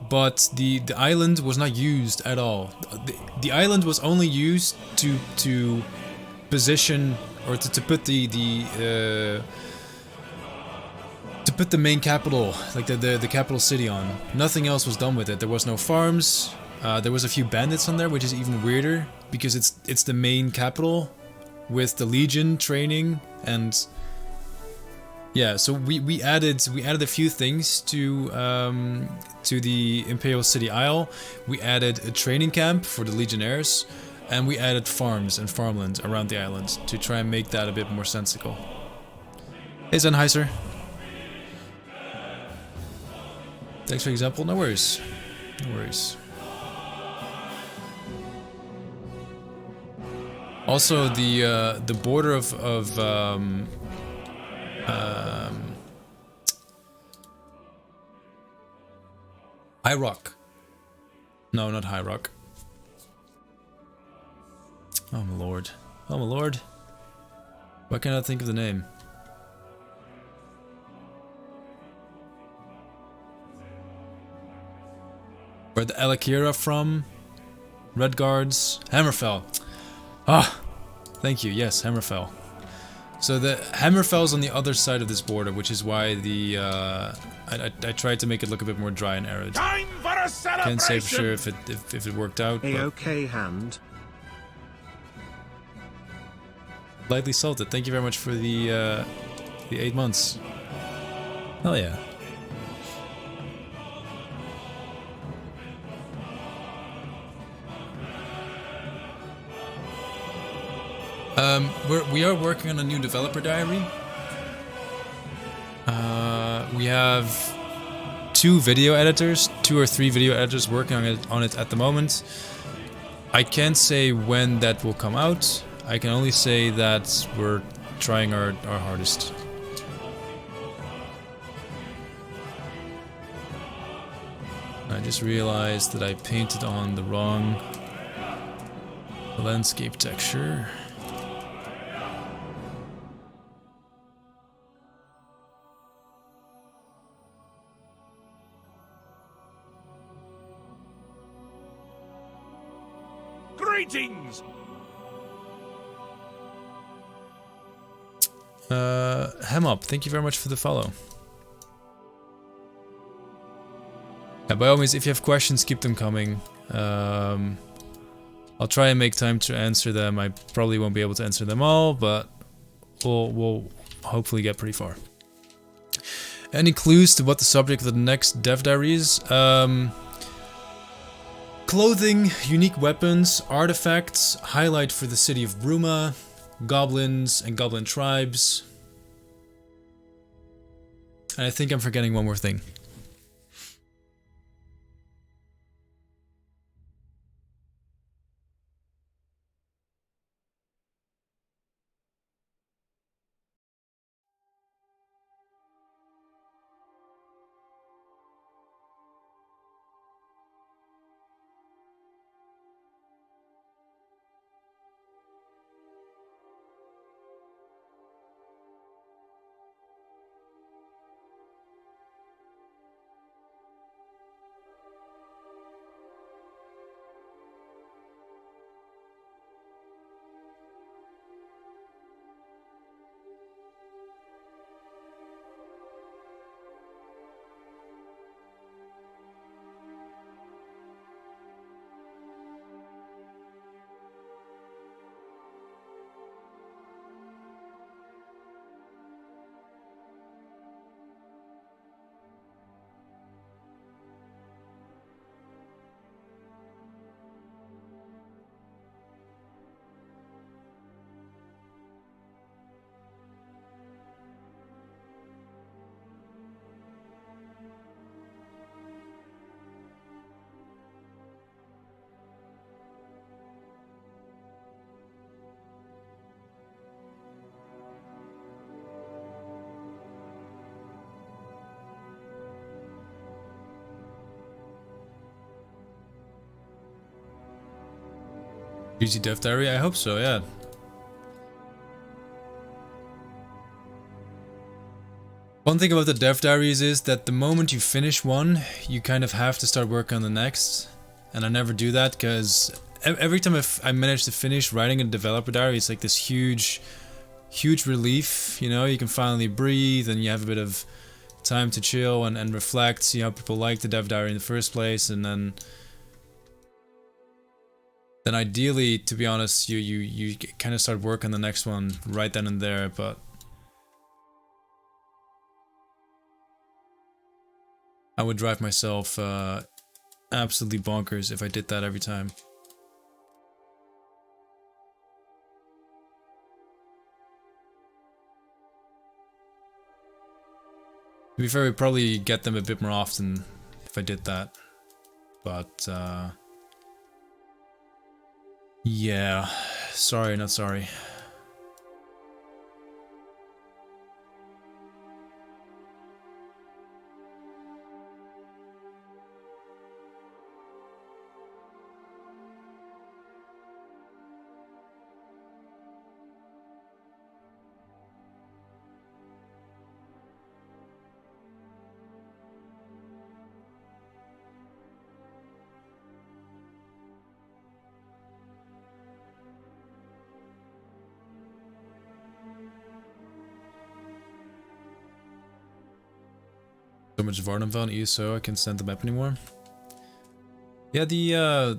but the island was not used at all. The island was only used to position, or to put the main capital, like the capital city on. Nothing else was done with it. There was no farms. There was a few bandits on there, which is even weirder because it's the main capital with the Legion training, and yeah. So we added a few things to the Imperial City Isle. We added a training camp for the Legionnaires, and we added farms and farmland around the island to try and make that a bit more sensical. Hey Zenheiser. Thanks for the example. No worries. No worries. Also, the border of High Rock. No, not High Rock. Oh my lord. Oh my lord. Why can't I think of the name? Where the Alakira from? Redguards? Hammerfell. Ah, thank you. Yes, Hammerfell. So the Hammerfell's on the other side of this border, which is why the I tried to make it look a bit more dry and arid. Time for a celebration! Can't say for sure if it worked out. But A-OK hand. lightly salted. Thank you very much for the 8 months. Hell yeah. We are working on a new developer diary. We have 2 or 3 video editors working on it at the moment. I can't say when that will come out. I can only say that we're trying our hardest. I just realized that I painted on the wrong landscape texture. Greetings! Hem up, thank you very much for the follow. Yeah, by all means, if you have questions, keep them coming. I'll try and make time to answer them. I probably won't be able to answer them all, but we'll hopefully get pretty far. Any clues to what the subject of the next dev diary is? Clothing, unique weapons, artifacts, highlight for the city of Bruma, goblins and goblin tribes. And I think I'm forgetting one more thing. GT Dev Diary? I hope so, yeah. One thing about the Dev Diaries is that the moment you finish one, you kind of have to start working on the next. And I never do that because every time I manage to finish writing a developer diary, it's like this huge relief, you know? You can finally breathe and you have a bit of time to chill and reflect, see how people like the Dev Diary in the first place, and then ideally, to be honest, you kind of start work on the next one right then and there, but I would drive myself absolutely bonkers if I did that every time. To be fair, we'd probably get them a bit more often if I did that, but yeah, sorry, not sorry. So much Varnamval and ESO, I can't stand the map anymore. Yeah, the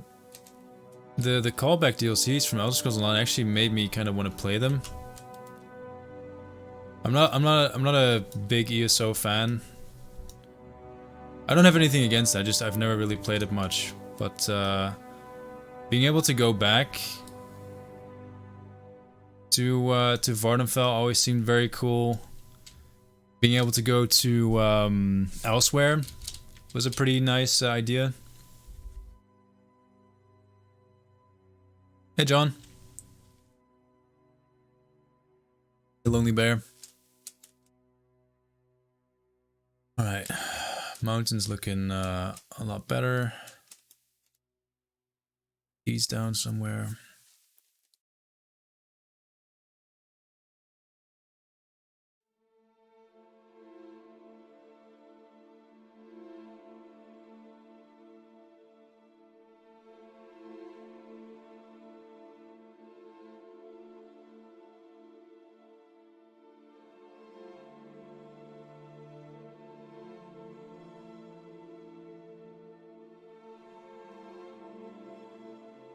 callback DLCs from Elder Scrolls Online actually made me kind of want to play them. I'm not a big ESO fan. I don't have anything against that, I've never really played it much. But being able to go back to Varnamval always seemed very cool. Being able to go to elsewhere was a pretty nice idea. Hey, John. The Lonely Bear. Alright. Mountains looking a lot better. He's down somewhere.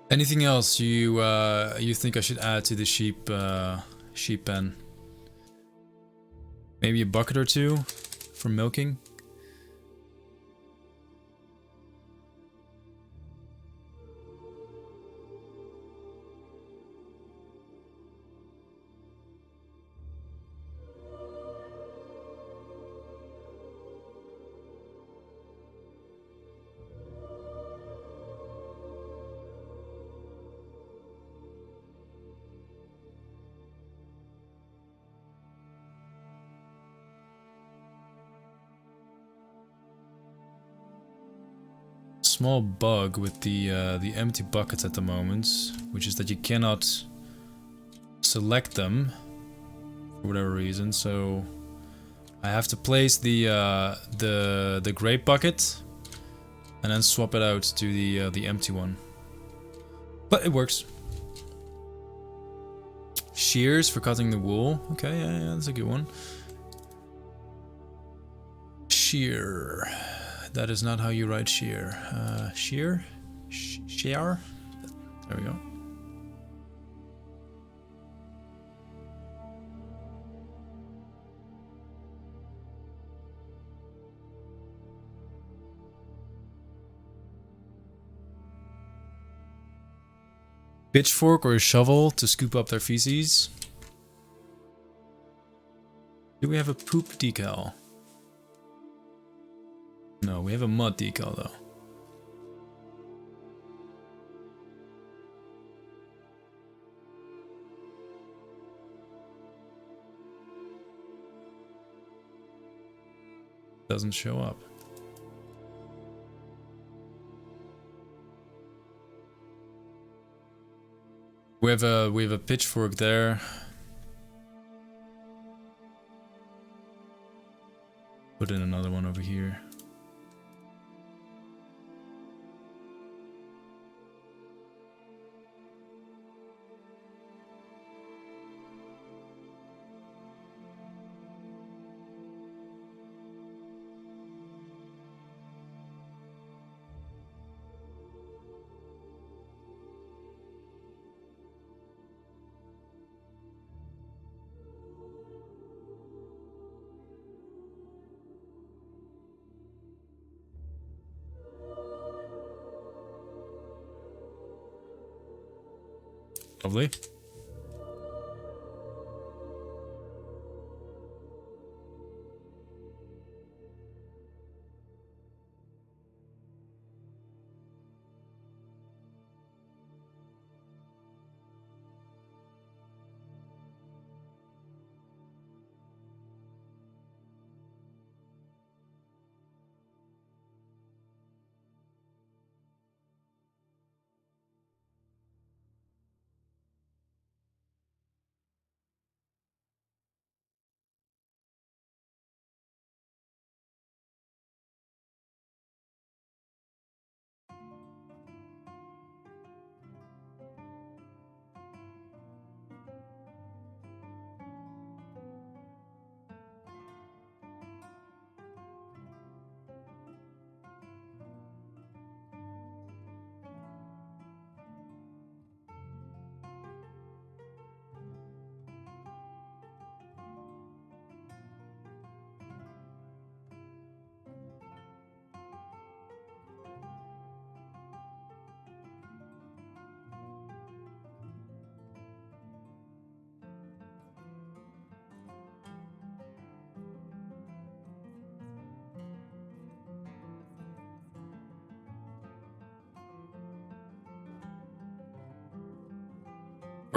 Anything else you think I should add to the sheep pen? Maybe a bucket or two for milking? Small bug with the empty buckets at the moment, which is that you cannot select them for whatever reason. So I have to place the grape bucket and then swap it out to the empty one. But it works. Shears for cutting the wool. Okay, yeah, that's a good one. Shear. That is not how you write shear. Shear? Shear? There we go. Pitchfork or a shovel to scoop up their feces. Do we have a poop decal? No, we have a mud decal though. Doesn't show up. We have a pitchfork there. Put in another one over here. Lovely.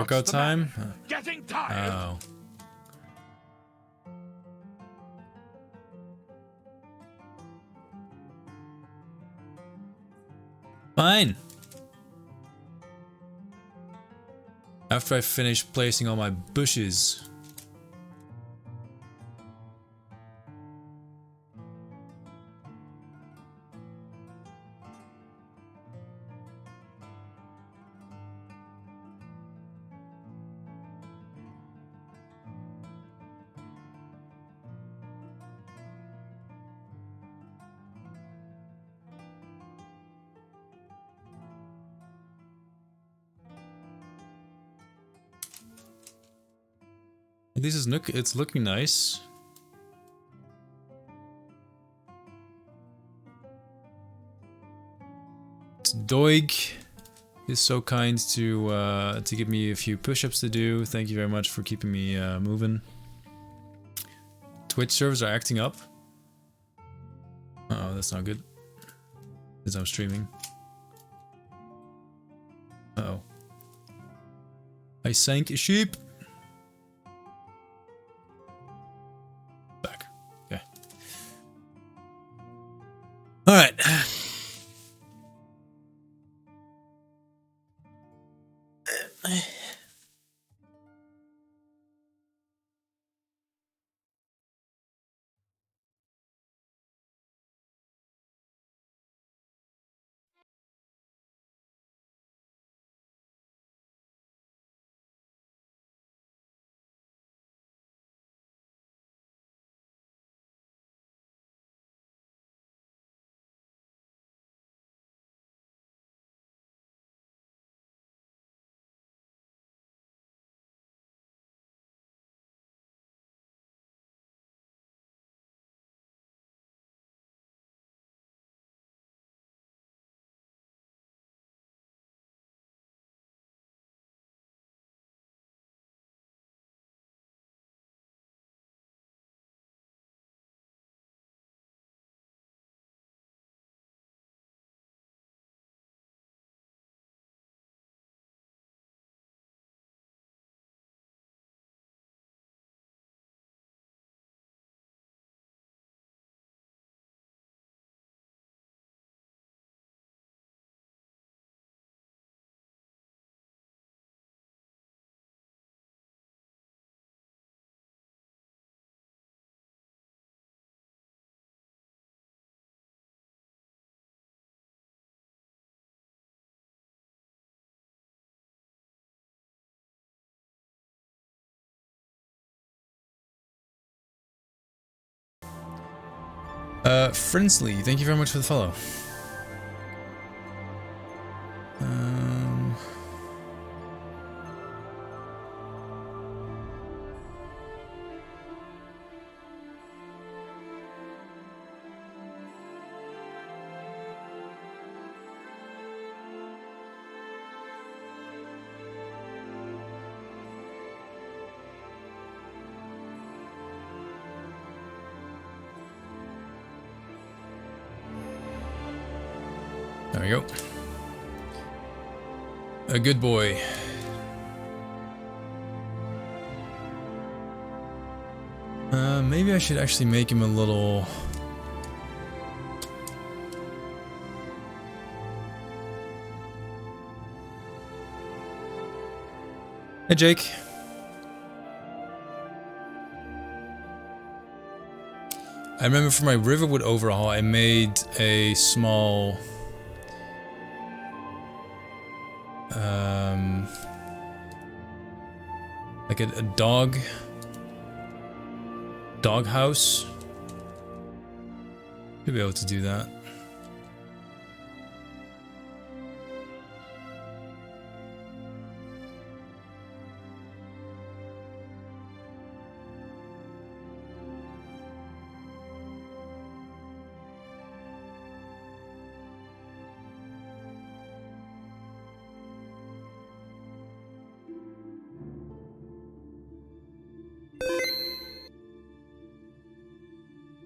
Workout the matter? time? Getting tired. Oh. Fine. After I finish placing all my bushes. It's looking nice. Doig is so kind to give me a few push-ups to do. Thank you very much for keeping me moving. Twitch servers are acting up. Oh, that's not good. Because I'm streaming. Uh-oh. I sank a sheep. Back. Okay. Alright. Friendsley, thank you very much for the follow. There we go. A good boy. Maybe I should actually make him a little... Hey, Jake. I remember for my Riverwood overhaul, I made a small... like a dog house. Should be able to do that.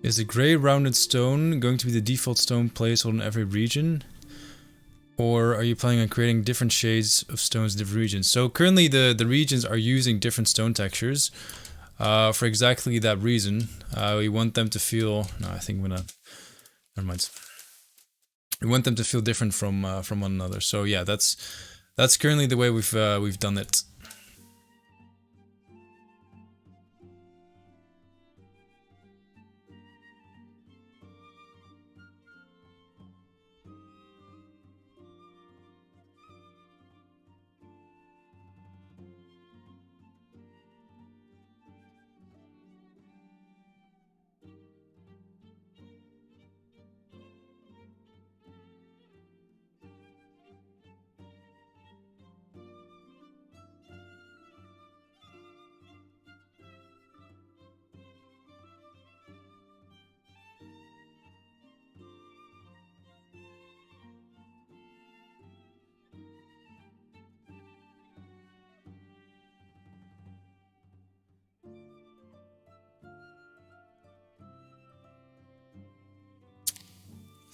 Is a grey rounded stone going to be the default stone placeholder in every region? Or are you planning on creating different shades of stones in different regions? So currently the regions are using different stone textures for exactly that reason. We want them to feel... No, I think I'm gonna... Never mind. We want them to feel different from one another. So yeah, that's currently the way we've done it.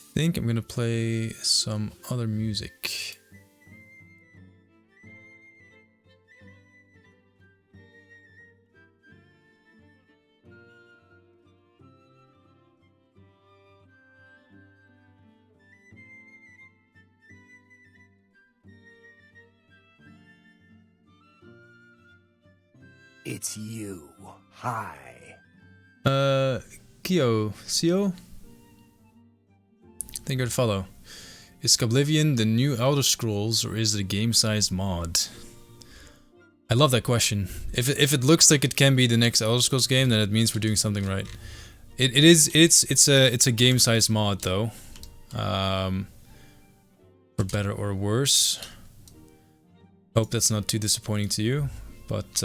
I think I'm gonna play some other music. It's you. Hi. Sio? Thank you for the follow. Is Skyblivion the new Elder Scrolls or is it a game-sized mod? I love that question. If it looks like it can be the next Elder Scrolls game, then it means we're doing something right. It's a game-sized mod though. For better or worse. Hope that's not too disappointing to you, but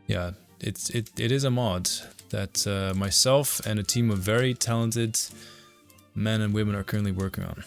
yeah, it is a mod that myself and a team of very talented men and women are currently working on.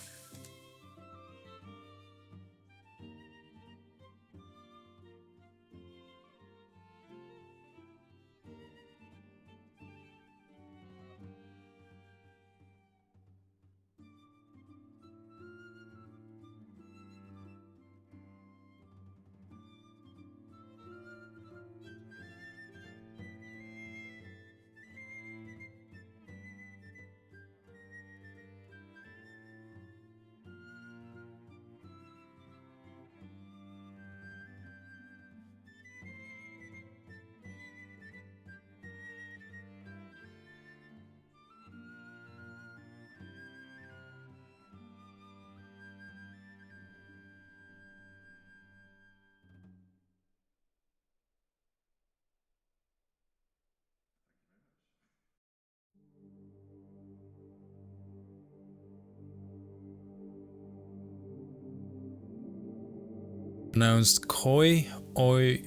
Pronounced Koi Oi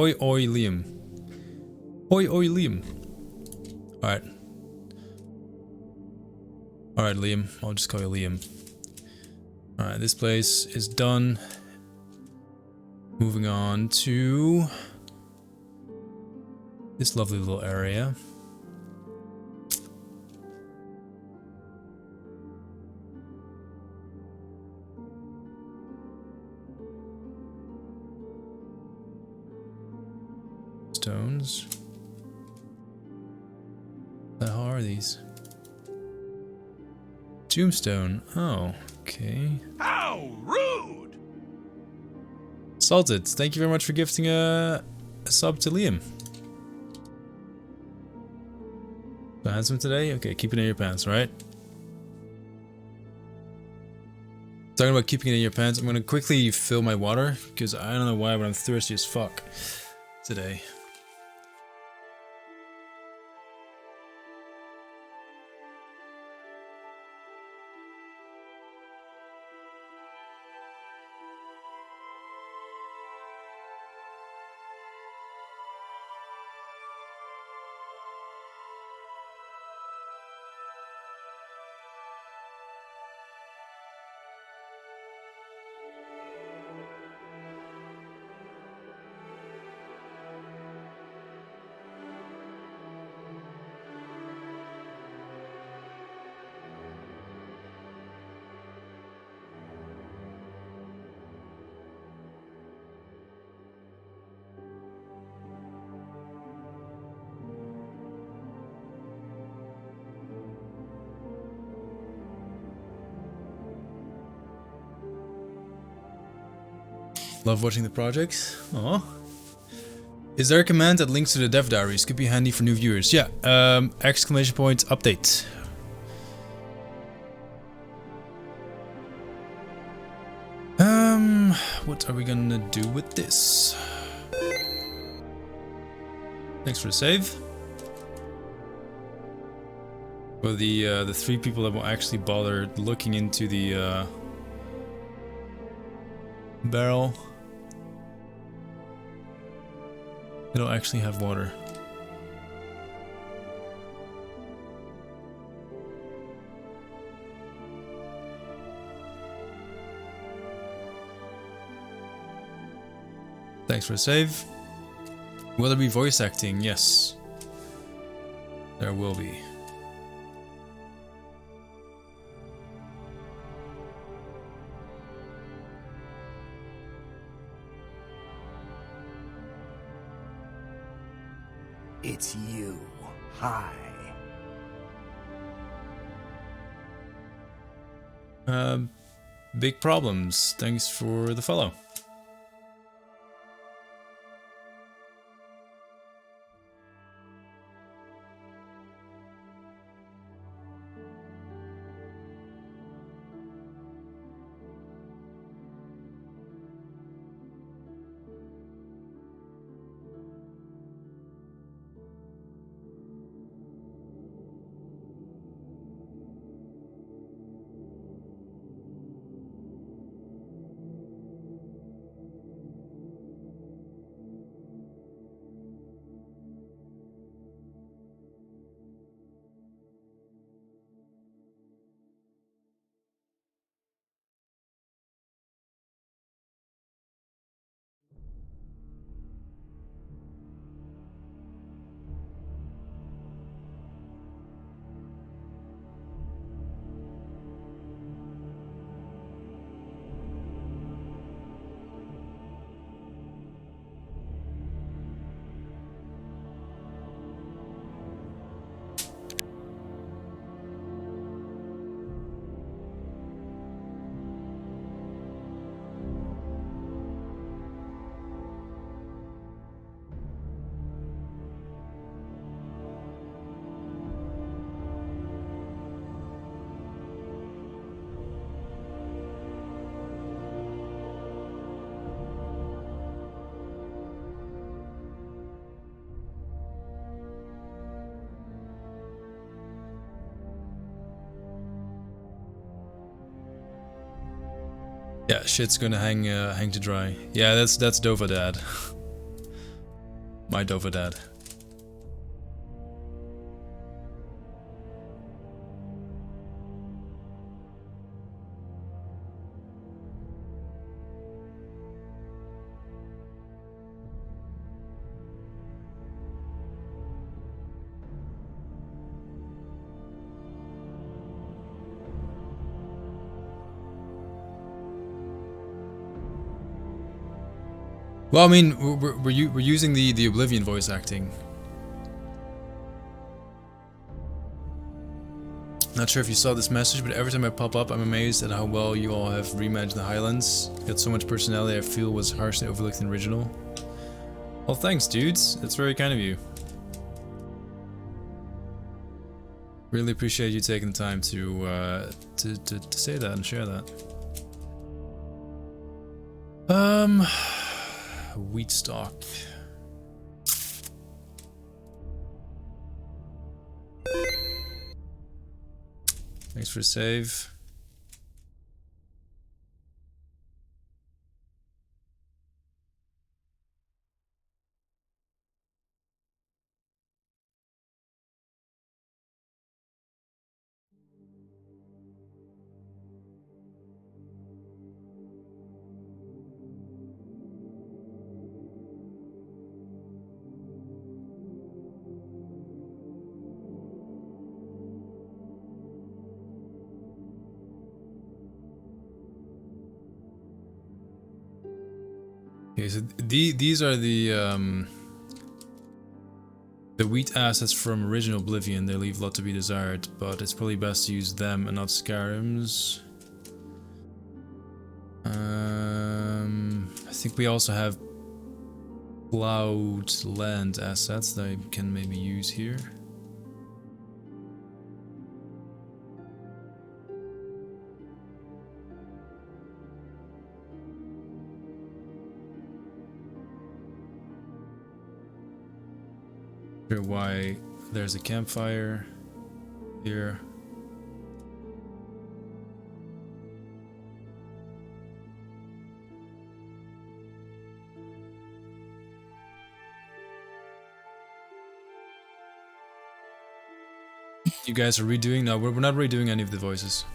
Liam. Koi Oi Liam. Alright. Alright, Liam. I'll just call you Liam. Alright, this place is done. Moving on to this lovely little area. Stones. How are these? Tombstone. Oh, okay. How rude! Salted. Thank you very much for gifting a sub to Liam. So handsome today? Okay, keep it in your pants, right? Talking about keeping it in your pants, I'm gonna quickly fill my water because I don't know why, but I'm thirsty as fuck today. Love watching the projects. Aw. Is there a command that links to the dev diaries? Could be handy for new viewers. Yeah, exclamation point update. What are we gonna do with this? Thanks for the save. For the 3 people that won't actually bother looking into the barrel. They don't actually have water. Thanks for the save. Will there be voice acting? Yes. There will be. It's you. Hi. Big problems. Thanks for the follow. Yeah, shit's gonna hang to dry. Yeah, that's Dova Dad. My Dova Dad. Well, I mean, we're using the Oblivion voice acting. Not sure if you saw this message, but every time I pop up, I'm amazed at how well you all have reimagined the Highlands. Got so much personality I feel was harshly overlooked in the original. Well, thanks, dudes. That's very kind of you. Really appreciate you taking the time to say that and share that. Wheat stock. Thanks for the save. Okay, so these are the wheat assets from original Oblivion. They leave a lot to be desired, but it's probably best to use them and not Skyrim's. I think we also have cloud land assets that I can maybe use here. Sure why there's a campfire here. You guys are redoing? No, we're not redoing any of the voices.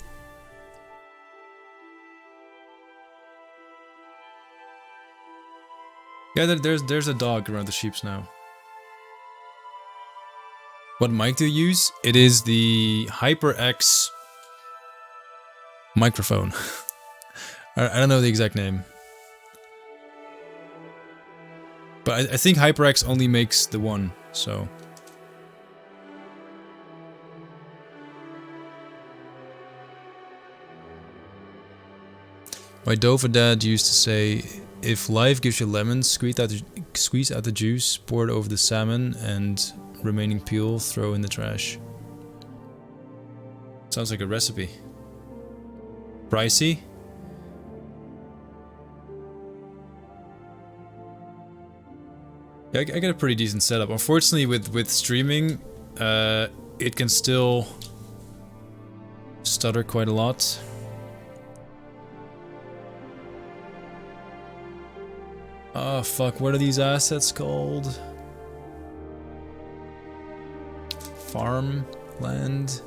Yeah, there's a dog around the sheeps now. What mic do you use? It is the HyperX microphone. I don't know the exact name. But I think HyperX only makes the one, so... My Dova dad used to say, if life gives you lemons, squeeze out the juice, pour it over the salmon, and remaining peel, throw in the trash. Sounds like a recipe. Pricey? Yeah, I got a pretty decent setup. Unfortunately, with streaming, it can still stutter quite a lot. Oh fuck, what are these assets called? Farmland?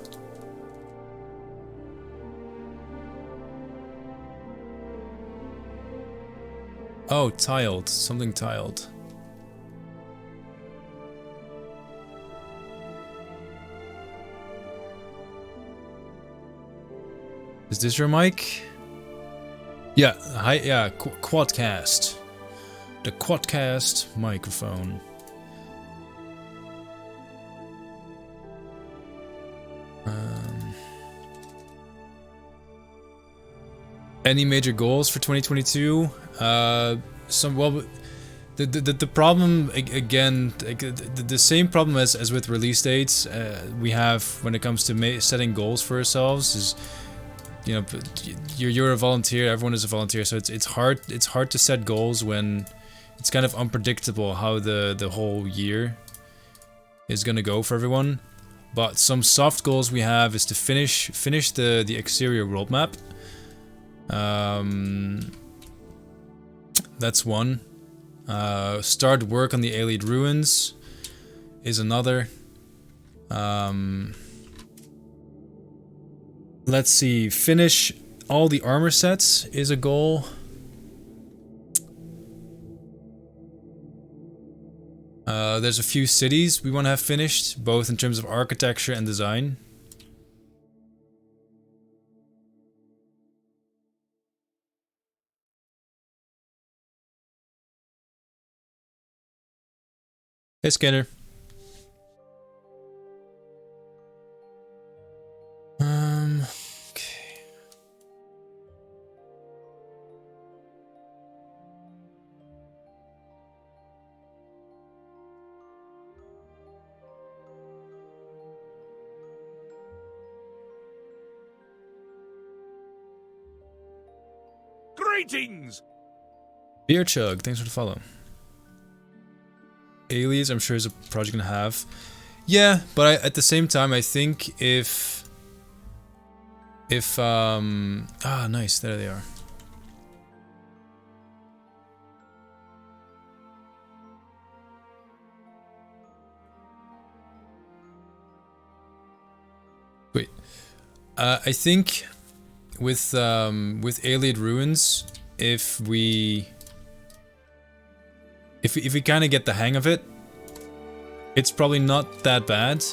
Oh, tiled. Something tiled. Is this your mic? Yeah, hi, yeah, Quadcast. The Quadcast microphone. Any major goals for 2022? The problem again, the same problem as with release dates we have when it comes to setting goals for ourselves is, you know, you're a volunteer, everyone is a volunteer, so it's hard to set goals when it's kind of unpredictable how the whole year is gonna go for everyone. But some soft goals we have is to finish the exterior world map. That's one. Start work on the Alien Ruins is another. Let's see, finish all the armor sets is a goal. There's a few cities we want to have finished, both in terms of architecture and design. Hey, Skinner. Okay. Greetings! Beer Chug, thanks for the follow. Alias, I'm sure is a project gonna have. Yeah, but at the same time, I think if nice, there they are. Wait, I think with Alien Ruins, if we kind of get the hang of it, it's probably not that bad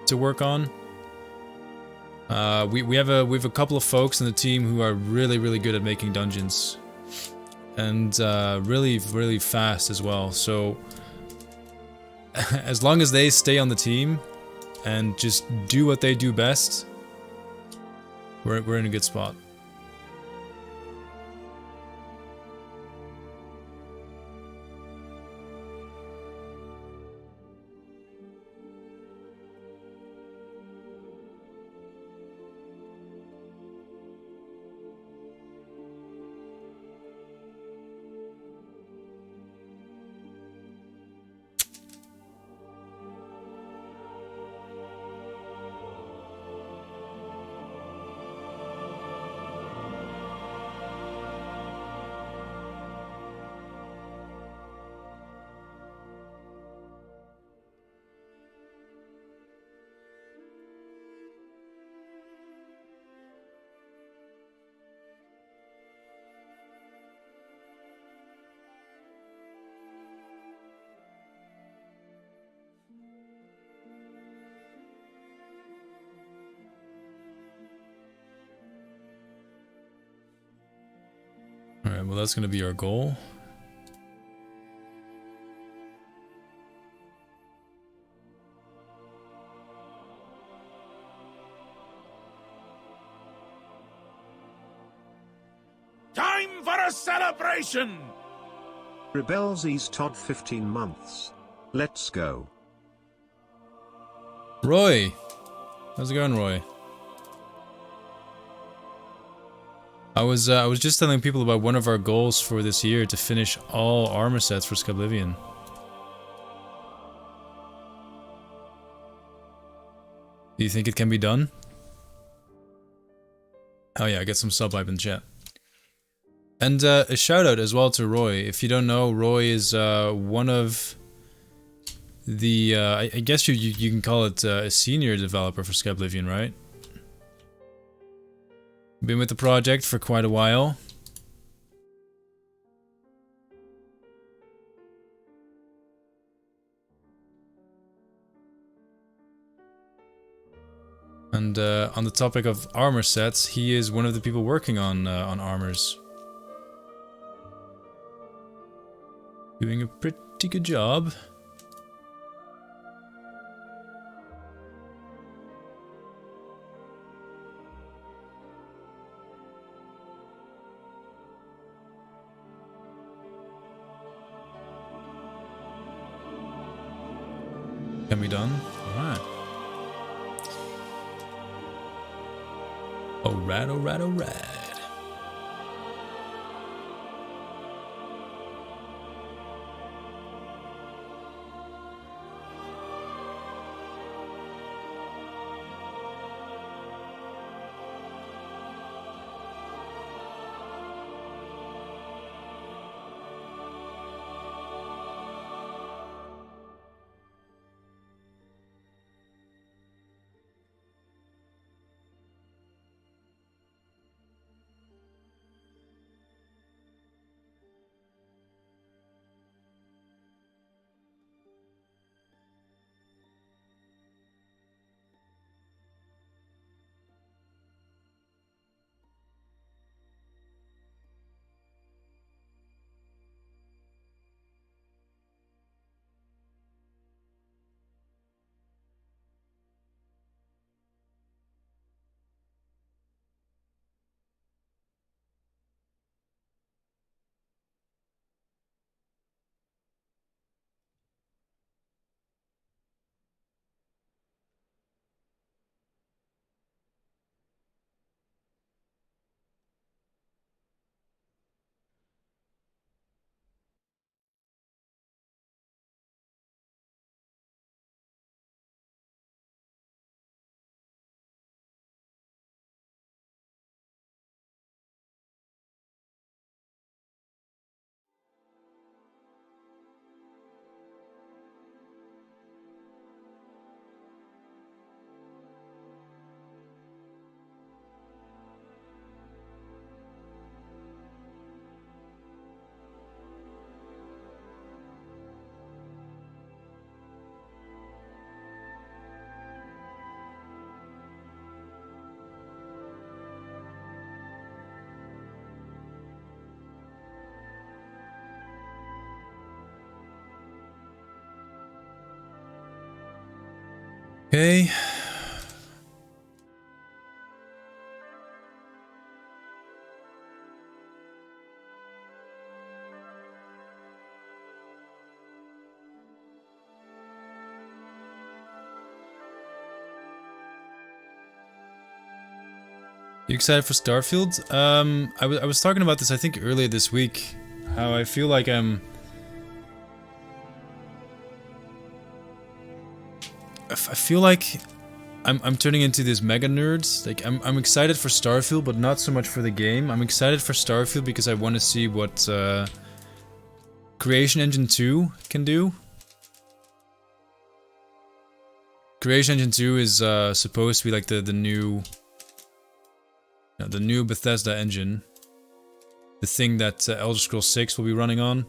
to work on. We have a couple of folks in the team who are really good at making dungeons, and really fast as well. So as long as they stay on the team and just do what they do best, we're in a good spot. Alright, well that's gonna be our goal. Time for a celebration! Rebelsies Todd 15 months. Let's go. Roy! How's it going, Roy? I was just telling people about one of our goals for this year to finish all armor sets for Skyblivion. Do you think it can be done? Oh yeah, get some sub hype in chat. And a shout out as well to Roy. If you don't know, Roy is one of the I guess you can call it a senior developer for Skyblivion, right? Been with the project for quite a while. And on the topic of armor sets, he is one of the people working on armors. Doing a pretty good job. Can be done. Alright. Alright, alright, alright. Okay. You excited for Starfield? I was talking about this I think earlier this week. How I feel like I feel like I'm turning into this mega nerd. Like I'm excited for Starfield, but not so much for the game. I'm excited for Starfield because I want to see what Creation Engine 2 can do. Creation Engine 2 is supposed to be like the new Bethesda engine. The thing that Elder Scrolls 6 will be running on.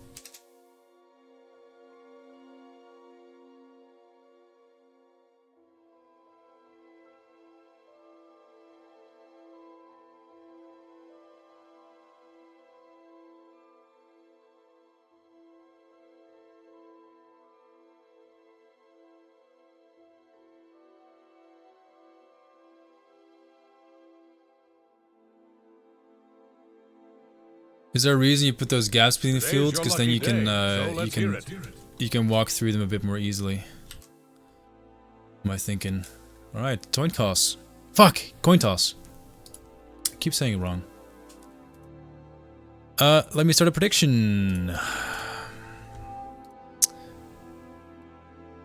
Is there a reason you put those gaps between the Today's fields? your Because then lucky you can day, so let's hear it. you can walk through them a bit more easily. Am I thinking? All right, coin toss. Fuck, coin toss. I keep saying it wrong. Let me start a prediction.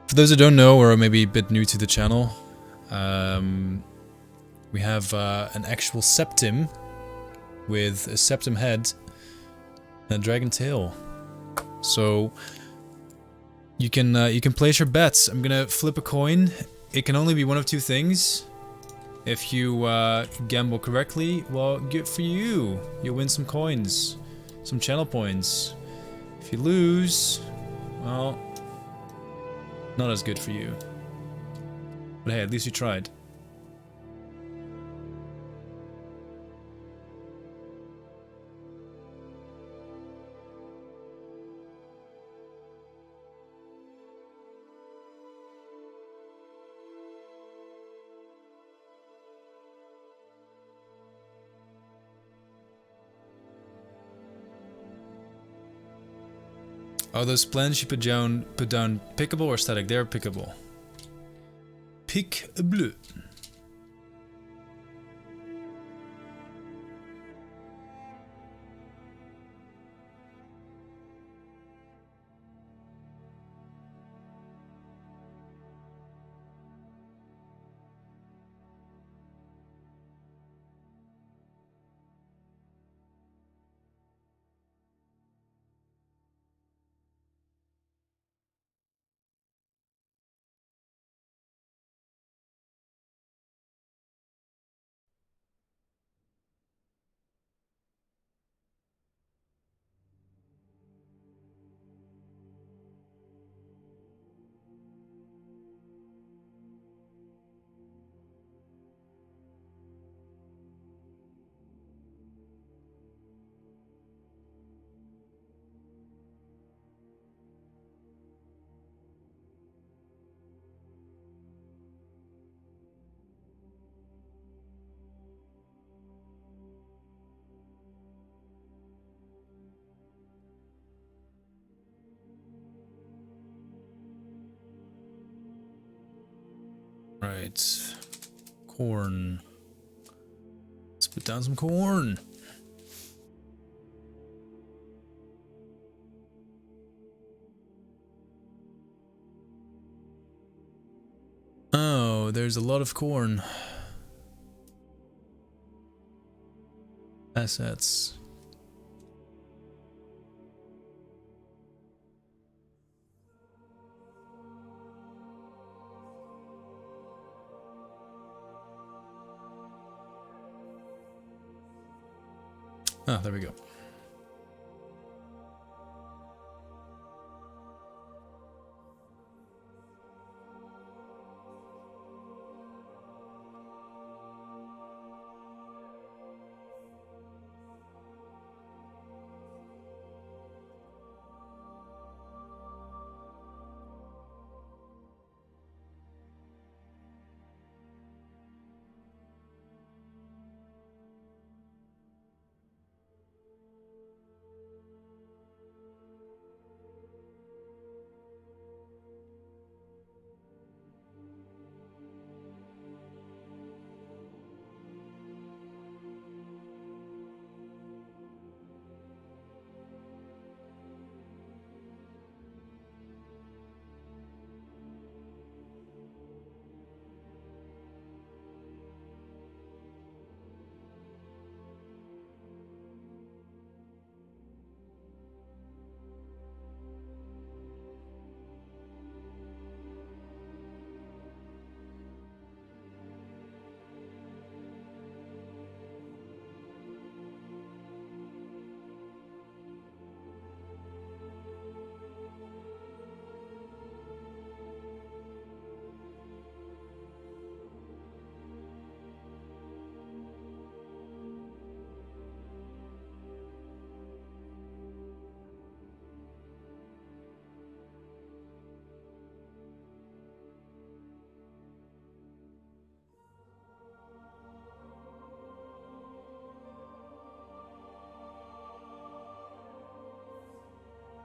For those who don't know or are maybe a bit new to the channel, we have an actual septim with a septim head and a dragon tail. So you can place your bets. I'm gonna flip a coin. It can only be one of two things. If you gamble correctly, well, good for you. You'll win some coins, some channel points. If you lose, well, not as good for you. But hey, at least you tried. Oh, those plans you put down pickable or static? They're pickable. Pick bleu. Right. Corn. Let's put down some corn. Oh, there's a lot of corn. Assets. Ah, there we go.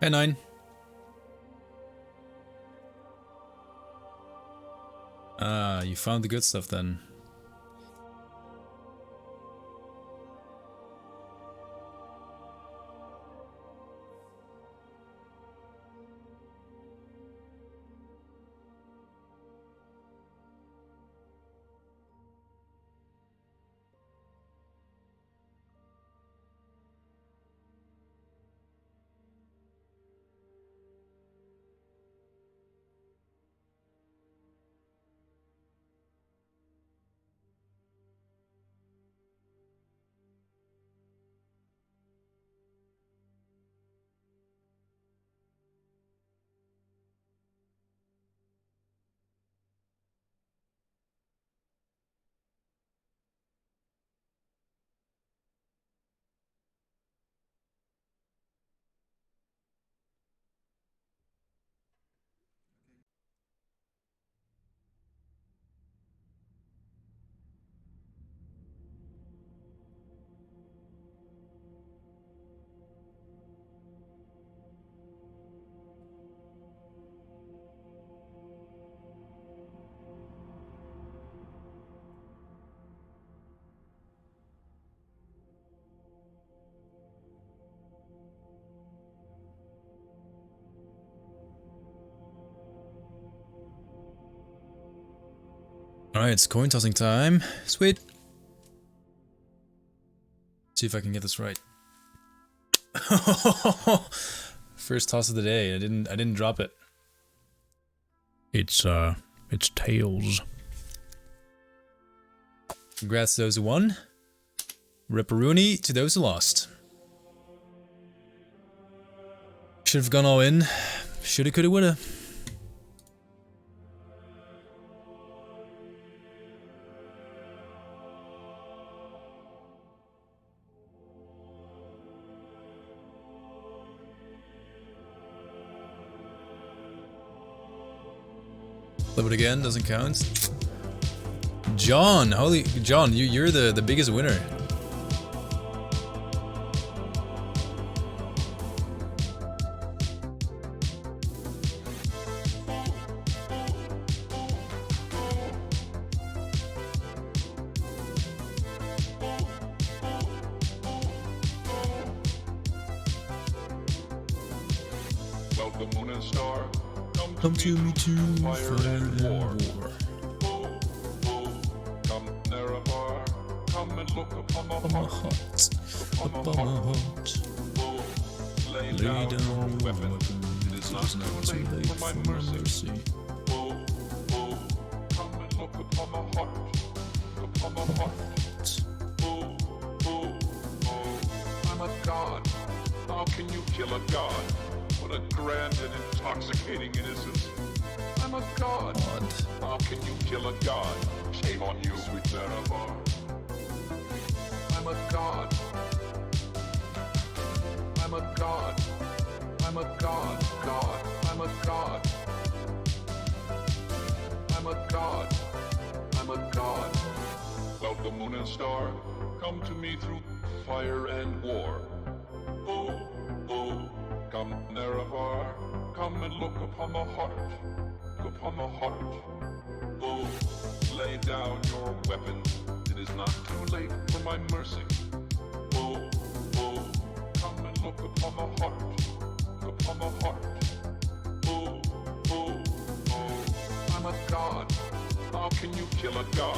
Hey, 9. Ah, you found the good stuff then. Alright, it's coin tossing time. Sweet. See if I can get this right. First toss of the day. I didn't drop it. It's tails. Congrats to those who won. Ripperoonie to those who lost. Should have gone all in. Shoulda, coulda, woulda. Flip it again, doesn't count. John, holy John, you're the biggest winner. Well, the moon and star Come to me to fire and war. war. Come near a bar, come and look upon my Upon my heart. heart, Upon upon my my heart. heart. Lay Lay down down your your weapon. weapon. It is not too late for my mercy. Come and look upon my heart. Upon my heart. I'm a god. How can you kill a god? What a grand and intoxicating innocence. I'm a god. How can you kill a god? Shame on you, sweet Marabar. I'm a god. I'm a god. I'm a god. God. I'm a god. I'm a god. I'm a god. Well, the moon and star come to me through fire and war. Come, Nerevar, come and look upon my heart, upon my heart. Lay down your weapons, it is not too late for my mercy. Come and look upon my heart, upon my heart. I'm a god, how can you kill a god?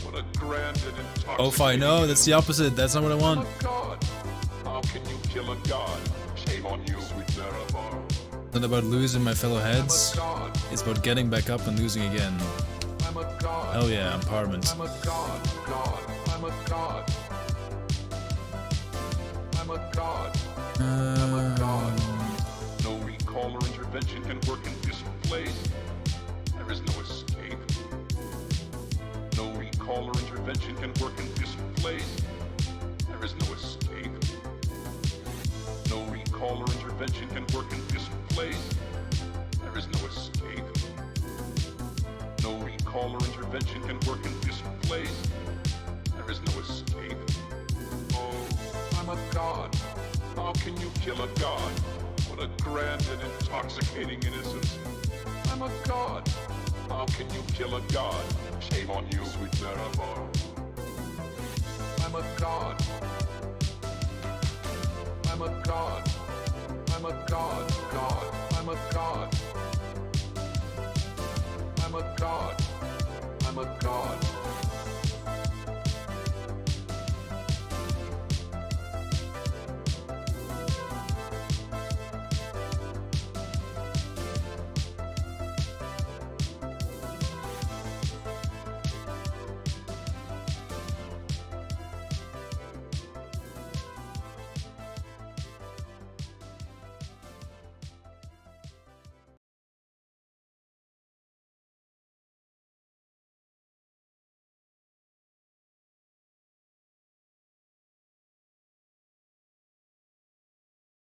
What a grand and intoxicating... Oh, fine, no, that's the opposite. That's not what I I'm want. a god, how can you kill a god? Shame on you, sweet Nerevar. It's not about losing my fellow I'm heads. a god, It's about getting back up and losing again. I'm a god. Hell yeah, empowerment. I'm a god, god, I'm a god. I'm a god, I'm a god. No recall or intervention can work in this place. There is no escape. No recall or intervention can work in this place. There is no escape. No recall or intervention can work in this place. There is no escape. No recall or intervention can work in this place. There is no escape. Oh, I'm a god. How can you kill a god? What the grand and intoxicating innocence. I'm a god. How can you kill a god? Shame on you, sweet Nerevar. I'm a god. I'm a god. I'm a god. God. I'm a god. I'm a god. I'm a god.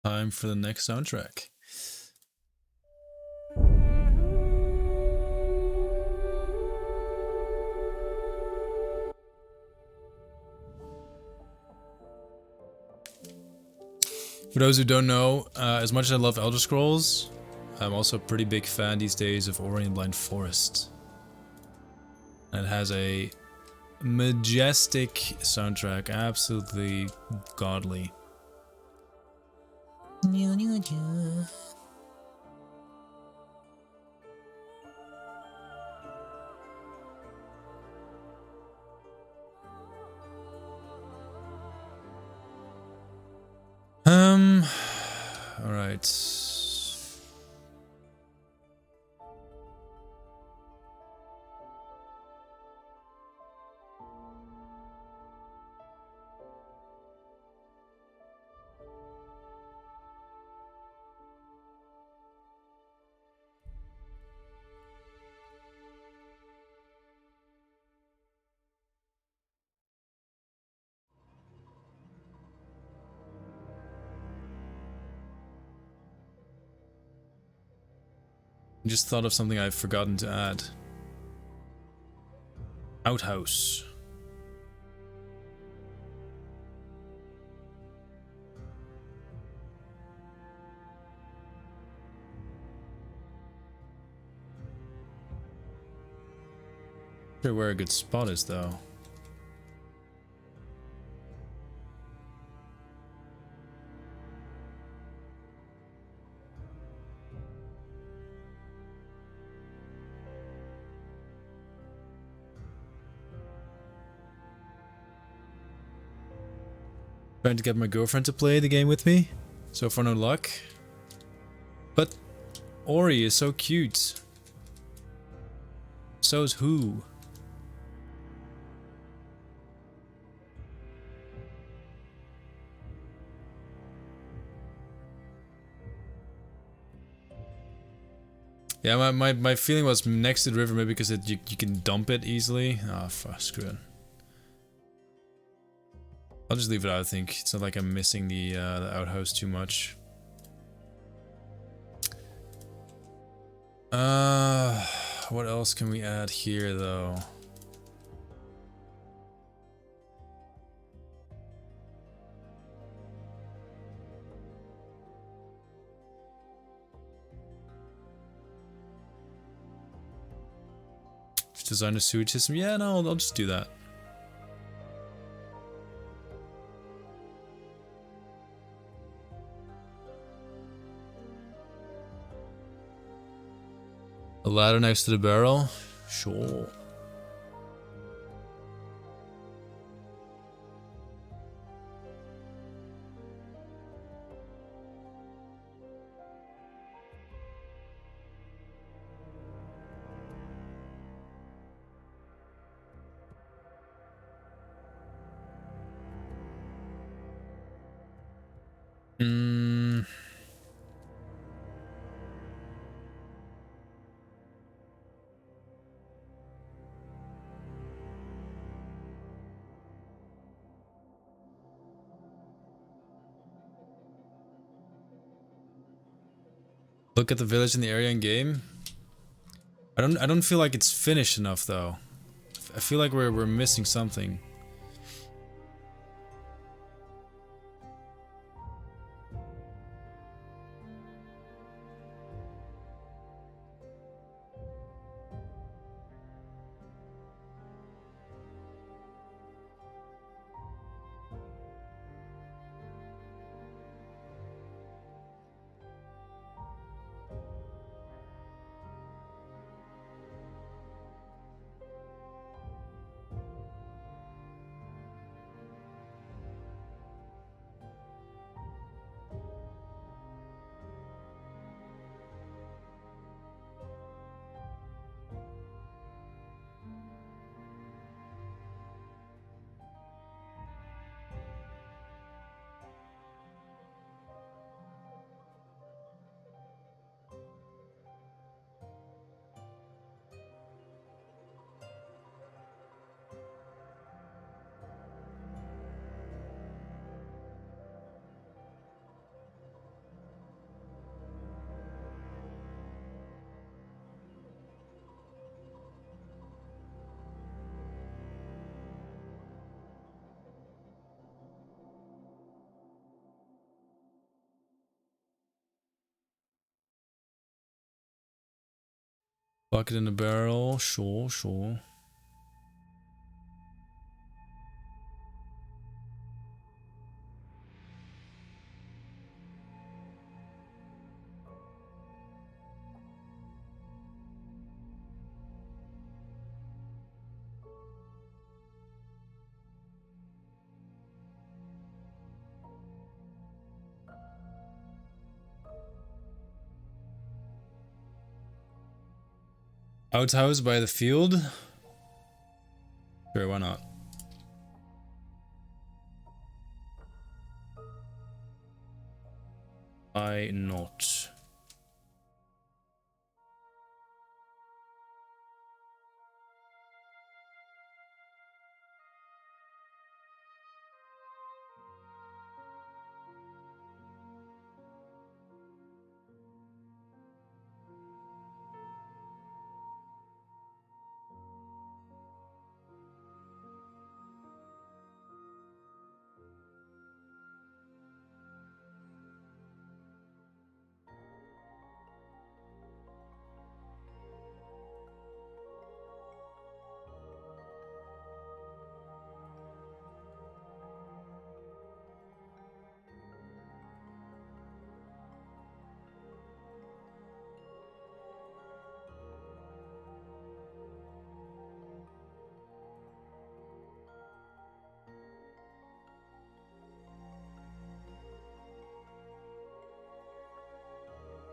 Time for the next soundtrack. For those who don't know, as much as I love Elder Scrolls, I'm also a pretty big fan these days of Ori and Blind Forest. And it has a majestic soundtrack, absolutely godly. All right. I just thought of something I've forgotten to add. Outhouse. Not sure where a good spot is though. Trying to get my girlfriend to play the game with me. So far no luck. But Ori is so cute. So is who? Yeah, my feeling was next to the river, maybe because you can dump it easily. Ah, fuck, screw it. I'll just leave it out, I think. It's not like I'm missing the outhouse too much. What else can we add here, though? Just design a sewage system? Yeah, no, I'll just do that. A ladder next to the barrel? Sure. Look at the village in the area in game. I don't feel like it's finished enough though. I feel like we're missing something. Bucket in a barrel, sure, sure. Outhouse by the field? Sure, why not? Why not?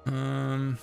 Um...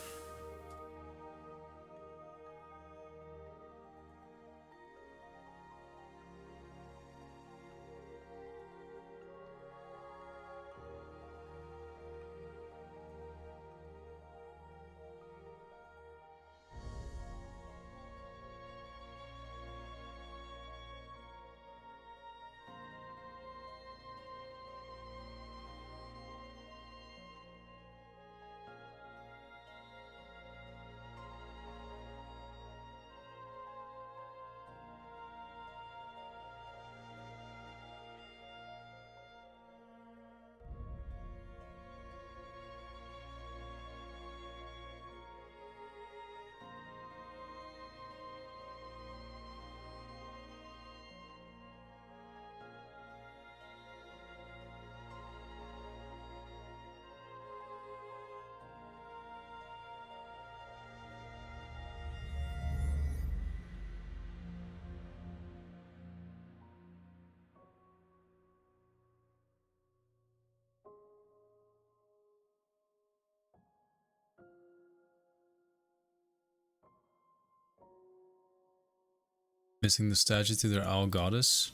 Missing the statue to their owl goddess?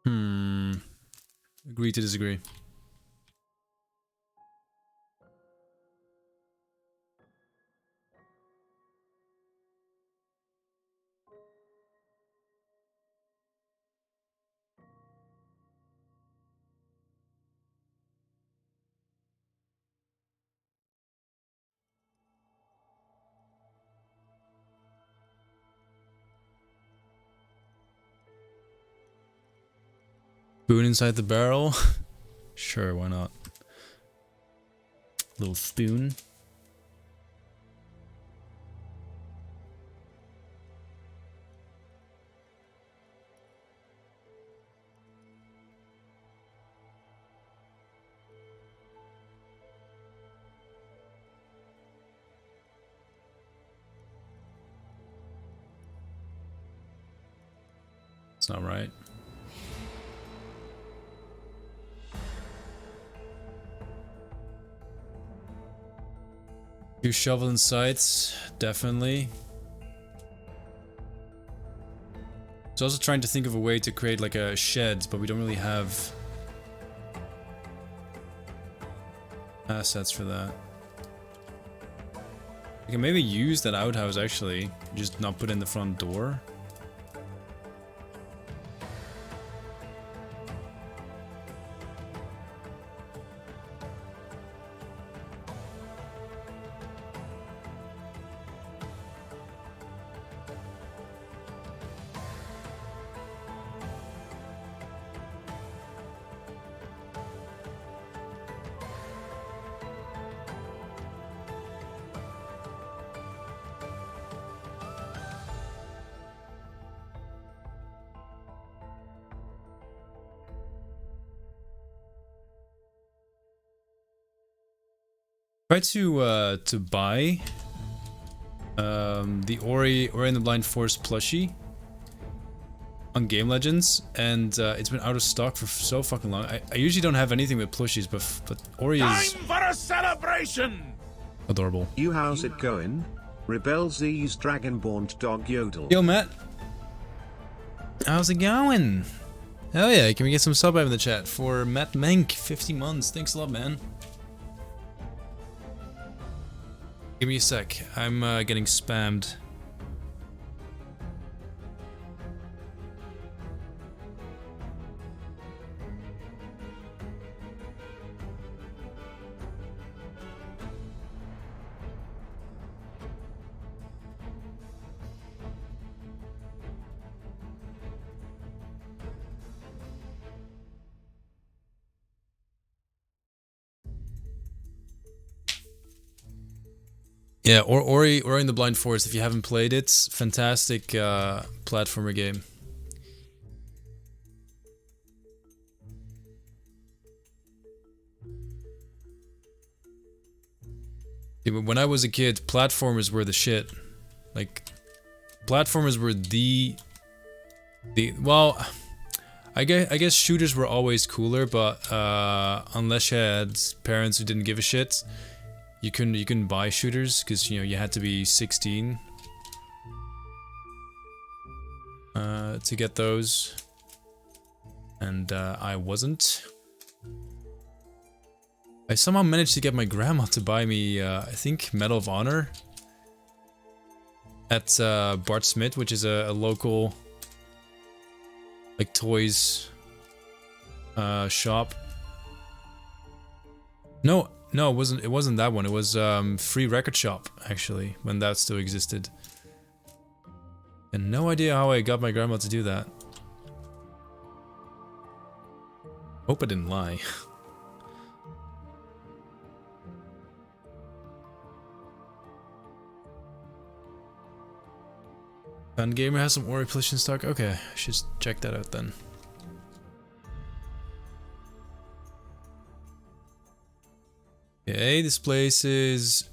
Agree to disagree. Spoon inside the barrel? Sure, why not? Little spoon. It's not right. Two shovel and sights, definitely. So I was also trying to think of a way to create like a shed, but we don't really have assets for that. We can maybe use that outhouse actually, just not put in the front door. Try to buy the Ori and the Blind Forest plushie on Game Legends, and it's been out of stock for so fucking long. I usually don't have anything with plushies, but Ori is Time for a celebration! adorable. You how's it going? Rebel Z's Dragonborn dog yodel. Yo, Matt. How's it going? Hell yeah, can we get some sub in the chat for Matt Menk, 50 months. Thanks a lot, man. Give me a sec. I'm getting spammed. Yeah, Ori in the Blind Forest, if you haven't played it, fantastic platformer game. Yeah, when I was a kid, platformers were the shit. Like, platformers were the well, I guess shooters were always cooler, but unless you had parents who didn't give a shit, you couldn't buy shooters because you had to be 16 to get those, and I wasn't. I somehow managed to get my grandma to buy me I think Medal of Honor at Bart Smith, which is a local like toys shop. No, it wasn't that one. It was Free Record Shop, actually, when that still existed. And no idea how I got my grandma to do that. Hope I didn't lie. Fun Gamer has some Ori plush in stock. Okay, I should check that out then. Okay, this place is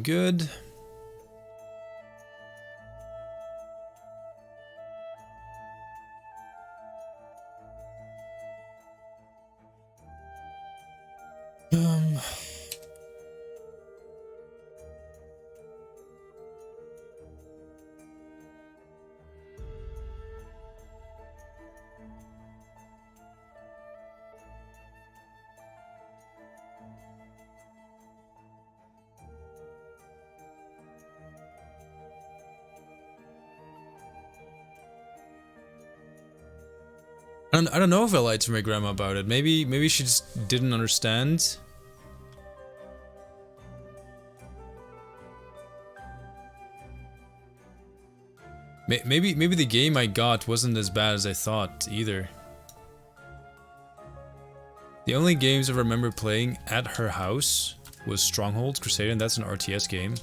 good. I don't know if I lied to my grandma about it. Maybe she just didn't understand. Maybe the game I got wasn't as bad as I thought either. The only games I remember playing at her house was Stronghold Crusader, and that's an RTS game.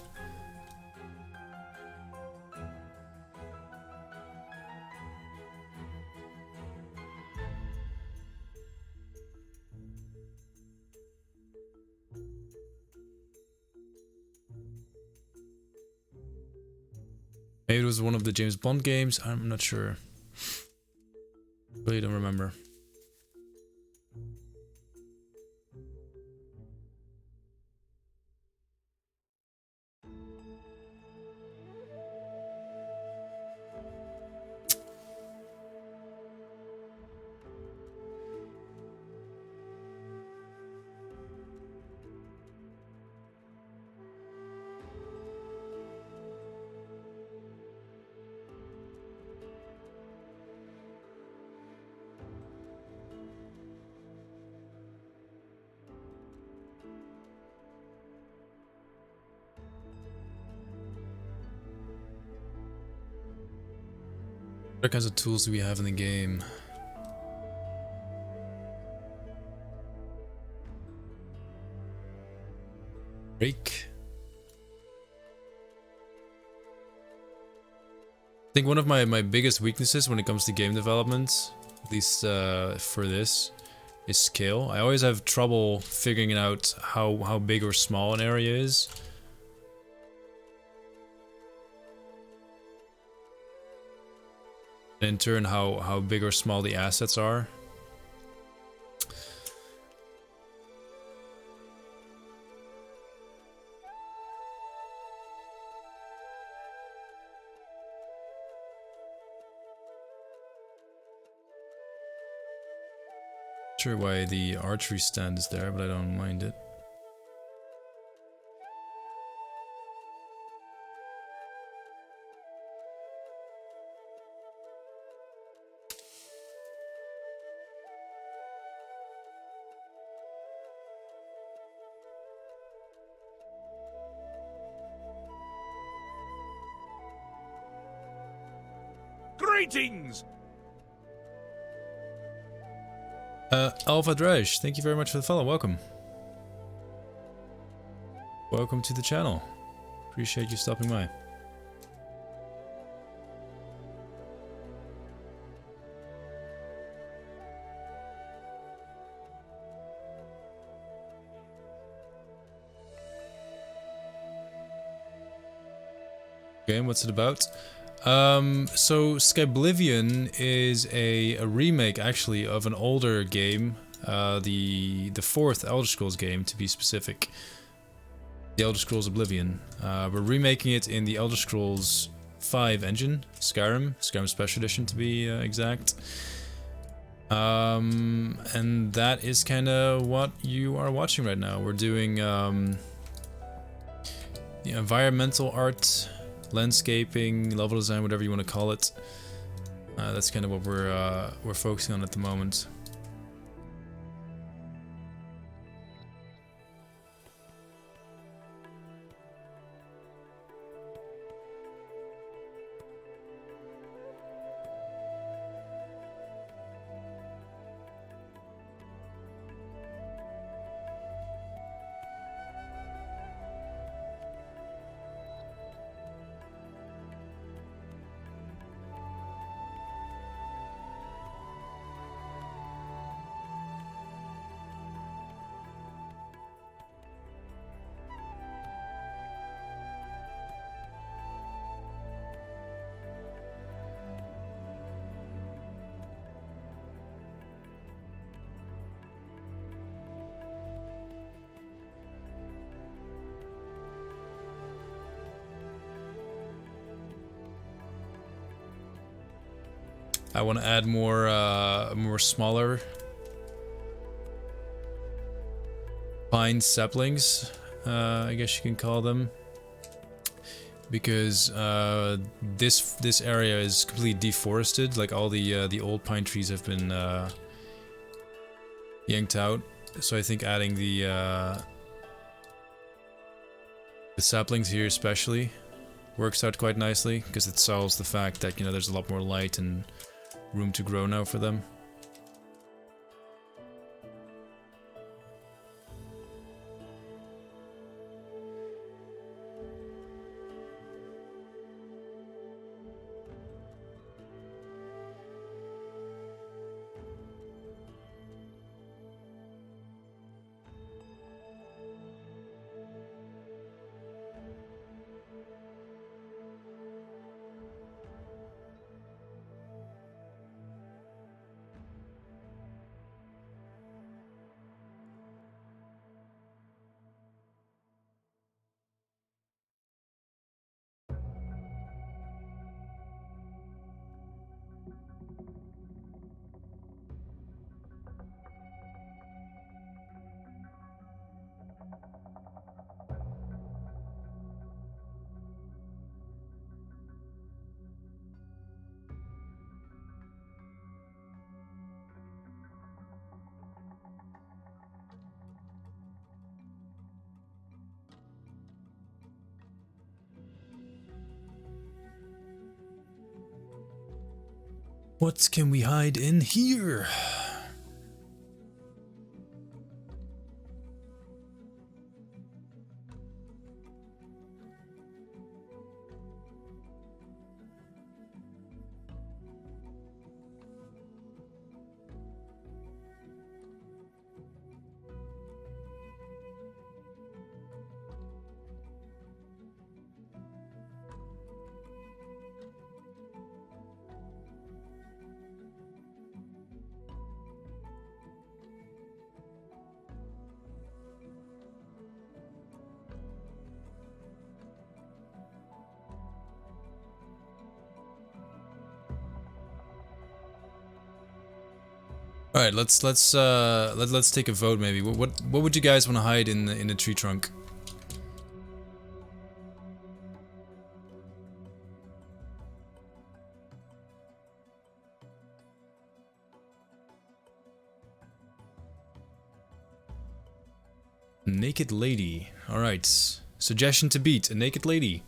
Maybe it was one of the James Bond games, I'm not sure. Really don't remember. What kinds of tools do we have in the game? Rake. I think one of my biggest weaknesses when it comes to game development, at least for this, scale. I always have trouble figuring out how big or small an area is. And in turn, how big or small the assets are. Not sure why the archery stand is there, but I don't mind it. Greetings! Alpha Dresh, thank you very much for the follow. Welcome. Welcome to the channel. Appreciate you stopping by. Okay, what's it about? So Skyblivion is a remake, actually, of an older game, the fourth Elder Scrolls game, to be specific. The Elder Scrolls Oblivion. We're remaking it in the Elder Scrolls 5 engine, Skyrim Special Edition to be exact. And that is kind of what you are watching right now. We're doing the environmental art, landscaping, level design, whatever you want to call it. That's kind of what we're focusing on at the moment. I want to add more smaller pine saplings, I guess you can call them, because this area is completely deforested. Like all the old pine trees have been yanked out. So I think adding the saplings here especially works out quite nicely, because it solves the fact that, you know, there's a lot more light and room to grow now for them. What can we hide in here? All right, let's take a vote maybe. What would you guys want to hide in the tree trunk? Naked lady. All right. Suggestion to beat a naked lady.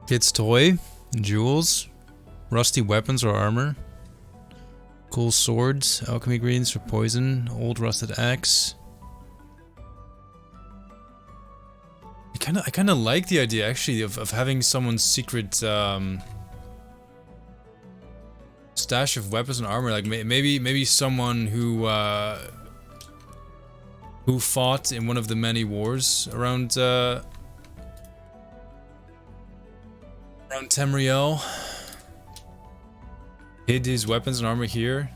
Kid's toy, jewels, rusty weapons or armor, cool swords, alchemy ingredients for poison, old rusted axe. I kind of like the idea actually of having someone's secret stash of weapons and armor. Like maybe someone who fought in one of the many wars around Tamriel, hid his weapons and armor here.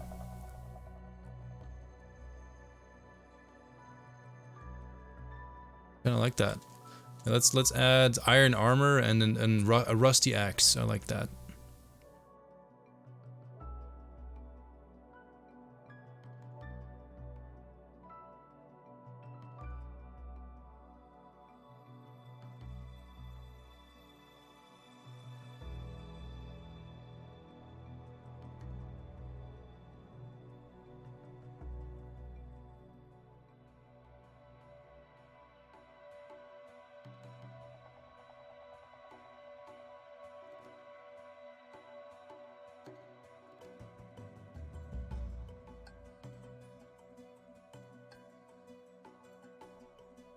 Kind of like that. Let's add iron armor and a rusty axe. I like that.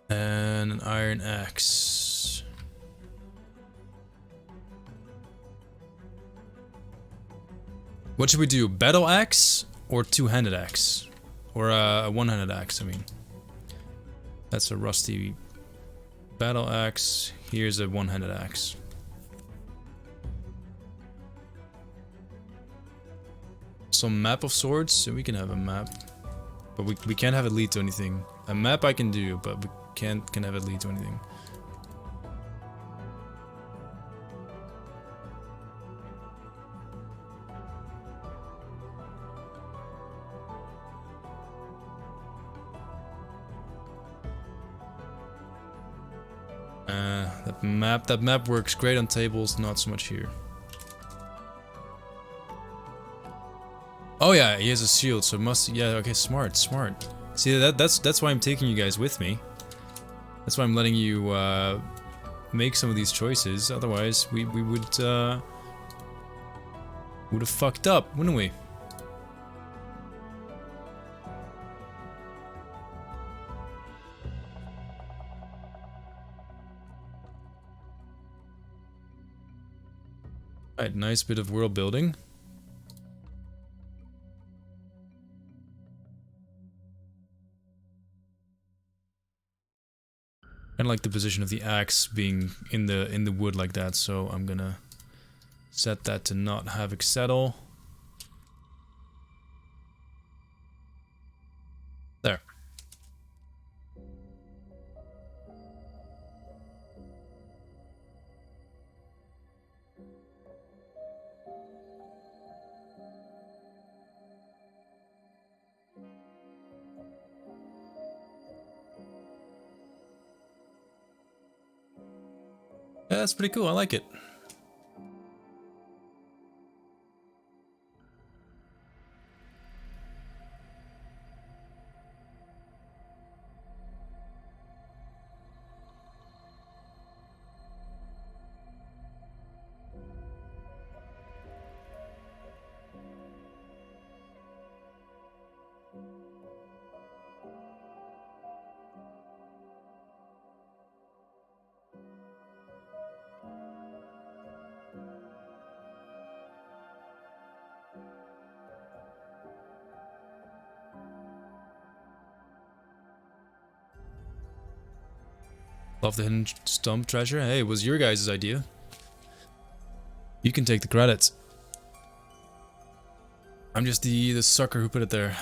And an iron axe. What should we do? Battle axe or two-handed axe? Or a one-handed axe, I mean. That's a rusty battle axe. Here's a one-handed axe. Some map of swords, so we can have a map. But we can't have it lead to anything. A map I can do, but we can have it lead to anything. That map works great on tables, not so much here. Oh yeah, he has a shield, so it must. Yeah, okay, smart. See, that's why I'm taking you guys with me. That's why I'm letting you make some of these choices. Otherwise, we would have fucked up, wouldn't we? Alright, nice bit of world building. Kind of like the position of the axe being in the wood like that, so I'm gonna set that to not havoc settle. There. Yeah, that's pretty cool. I like it. Love the hidden stump treasure. Hey, it was your guys' idea. You can take the credits. I'm just the sucker who put it there.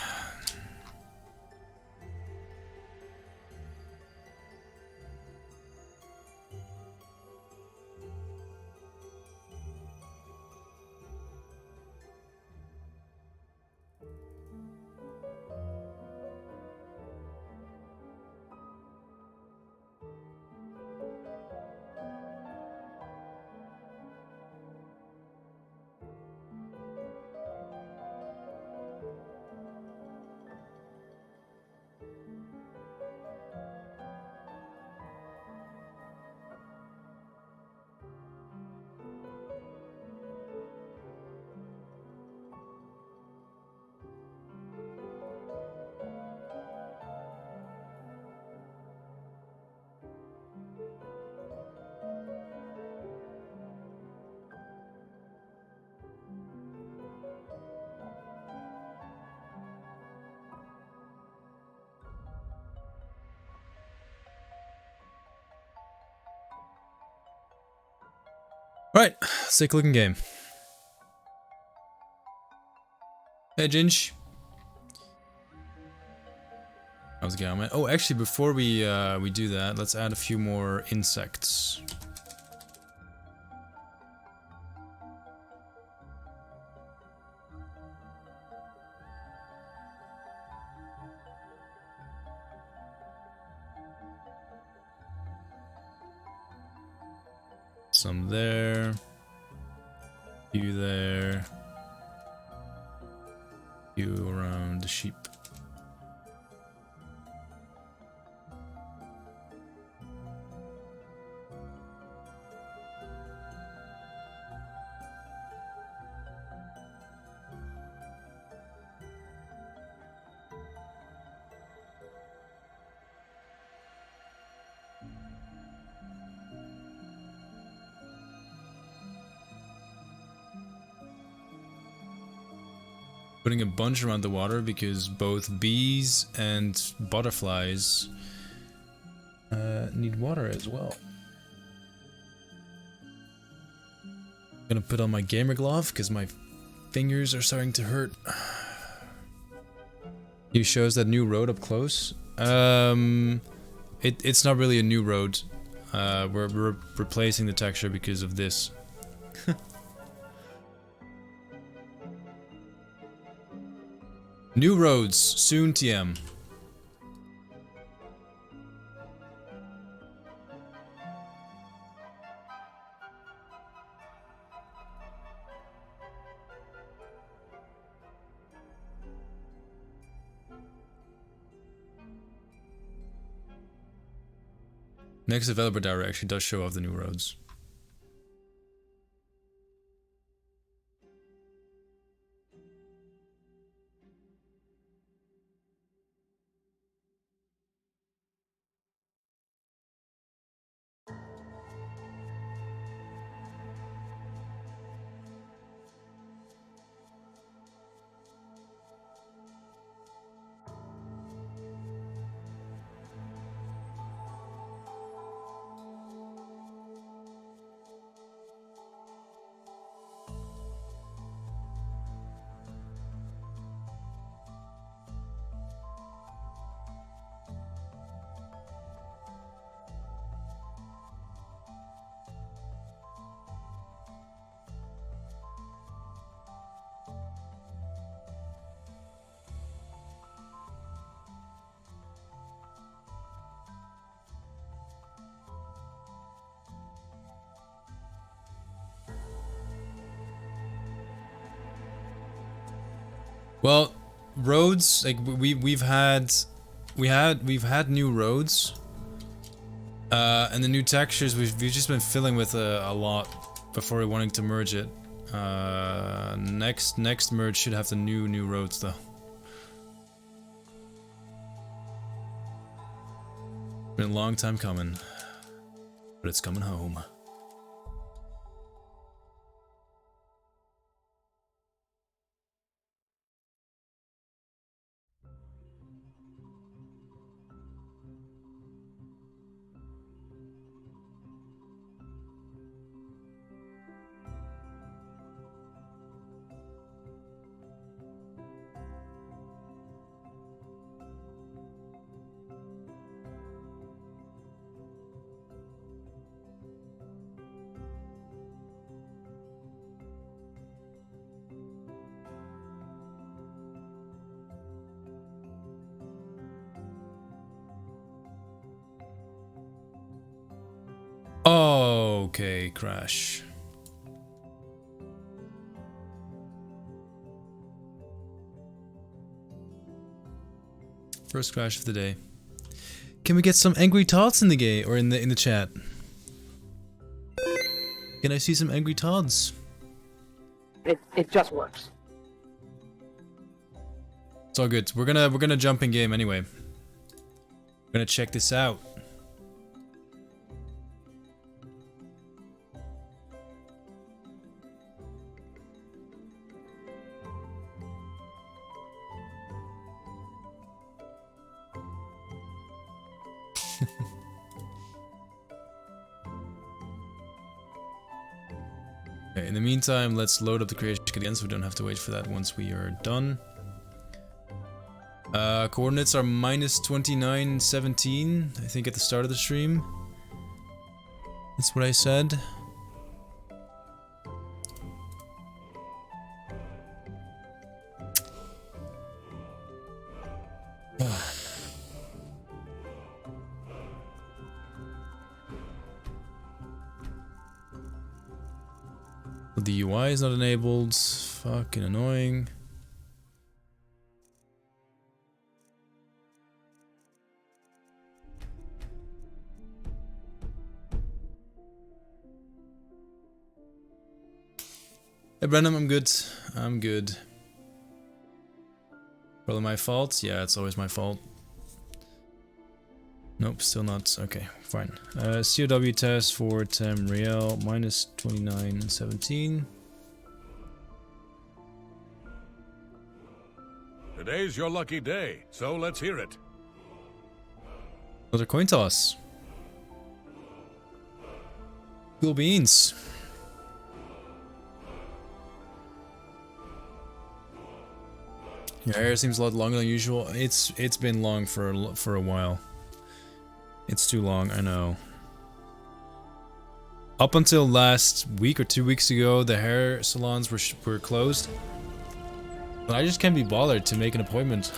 Right, sick looking game. Hey Ginge. How's it going, man? Oh, actually, before we do that, let's add a few more insects. Some there. Few there. Few around the sheep. Putting a bunch around the water because both bees and butterflies need water as well. Gonna put on my gamer glove because my fingers are starting to hurt. You shows that new road up close. It's not really a new road. We're replacing the texture because of this. New roads, soon TM. Next developer diary actually does show off the new roads. Well, roads, like we've had new roads, and the new textures we've just been filling with a lot before we wanting to merge it. Next merge should have the new roads though. Been a long time coming, but it's coming home. Okay, crash. First crash of the day. Can we get some angry Tods in the game or in the chat? Can I see some angry Tods? It just works. It's all good. We're gonna jump in game anyway. We're gonna check this out. Okay, in the meantime, let's load up the creation again so we don't have to wait for that once we are done. Coordinates are -2917, I think at the start of the stream. That's what I said. The UI is not enabled. Fucking annoying. Hey Brennan, I'm good. I'm good. Probably my fault? Yeah, it's always my fault. Nope, still not. Okay, fine. COW test for Tem Real -2917. Today's your lucky day, so let's hear it. Another coin toss. Cool beans. Your hair seems a lot longer than usual. It's been long for a while. It's too long, I know. Up until last week or 2 weeks ago, the hair salons were closed. But I just can't be bothered to make an appointment.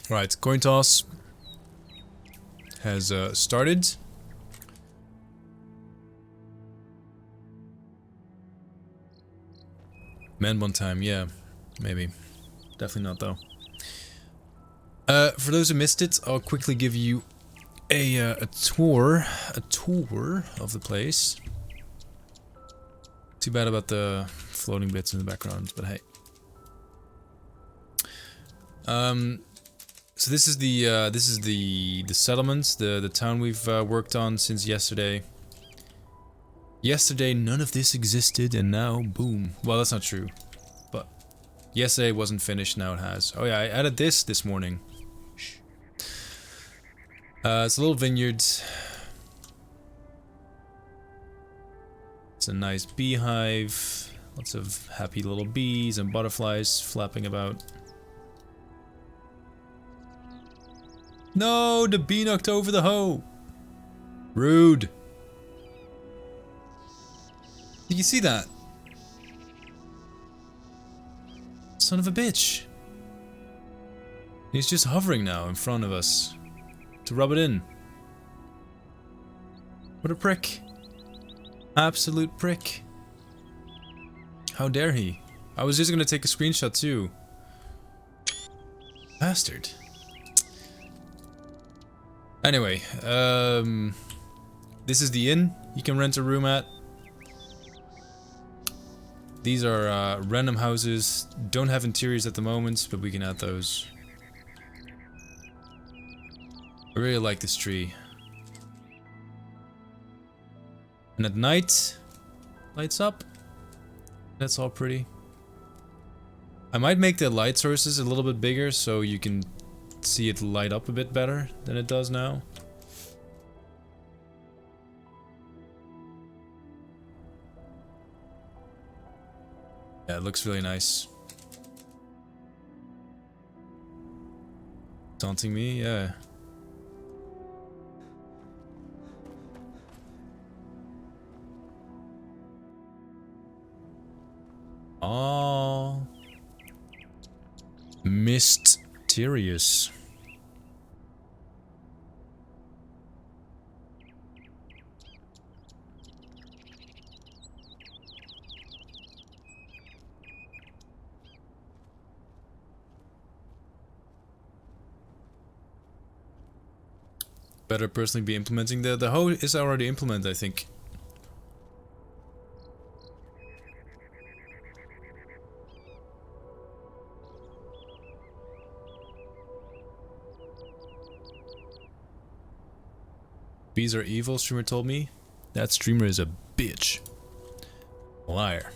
Right, coin toss has started. Man one time, yeah, maybe. Definitely not though. For those who missed it, I'll quickly give you a tour of the place. Too bad about the floating bits in the background, but hey. So this is the settlement, the town we've worked on since yesterday. Yesterday none of this existed, and now boom. Well, that's not true, but yesterday it wasn't finished. Now it has. Oh yeah, I added this morning. It's a little vineyard. It's a nice beehive. Lots of happy little bees and butterflies flapping about. No, the bee knocked over the hoe. Rude. Did you see that? Son of a bitch. He's just hovering now in front of us to rub it in. What a prick. Absolute prick. How dare he? I was just gonna take a screenshot too. Bastard. Anyway, this is the inn you can rent a room at. These are random houses. Don't have interiors at the moment, but we can add those. I really like this tree. And at night, lights up. That's all pretty. I might make the light sources a little bit bigger so you can see it light up a bit better than it does now. Yeah, it looks really nice. Taunting me? Yeah. Oh. Mysterious. Better personally be implementing the hoe is already implemented, I think. Bees are evil, streamer told me. That streamer is a bitch. Liar.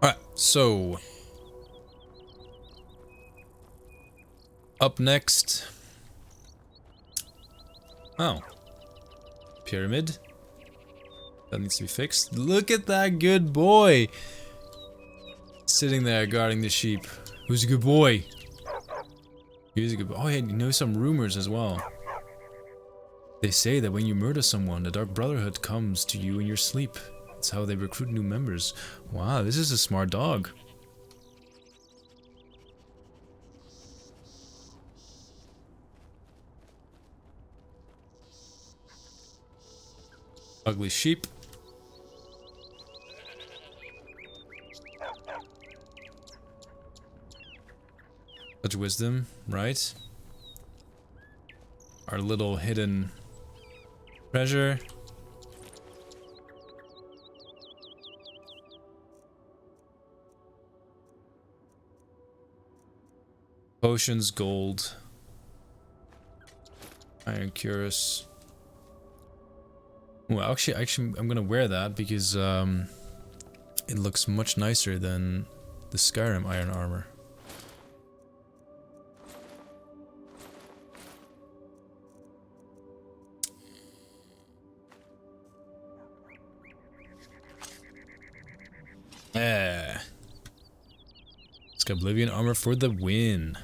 Alright, so up next. Oh. Pyramid. That needs to be fixed. Look at that good boy! Sitting there guarding the sheep. Who's a good boy? He's a good boy. Oh, yeah, you know some rumors as well. They say that when you murder someone, the Dark Brotherhood comes to you in your sleep. That's how they recruit new members. Wow, this is a smart dog. Ugly sheep. Such wisdom, right? Our little hidden treasure. Potions, gold. Iron cuirass. Well, actually, I'm gonna wear that because it looks much nicer than the Skyrim iron armor. Yeah. Skyblivion armor for the win.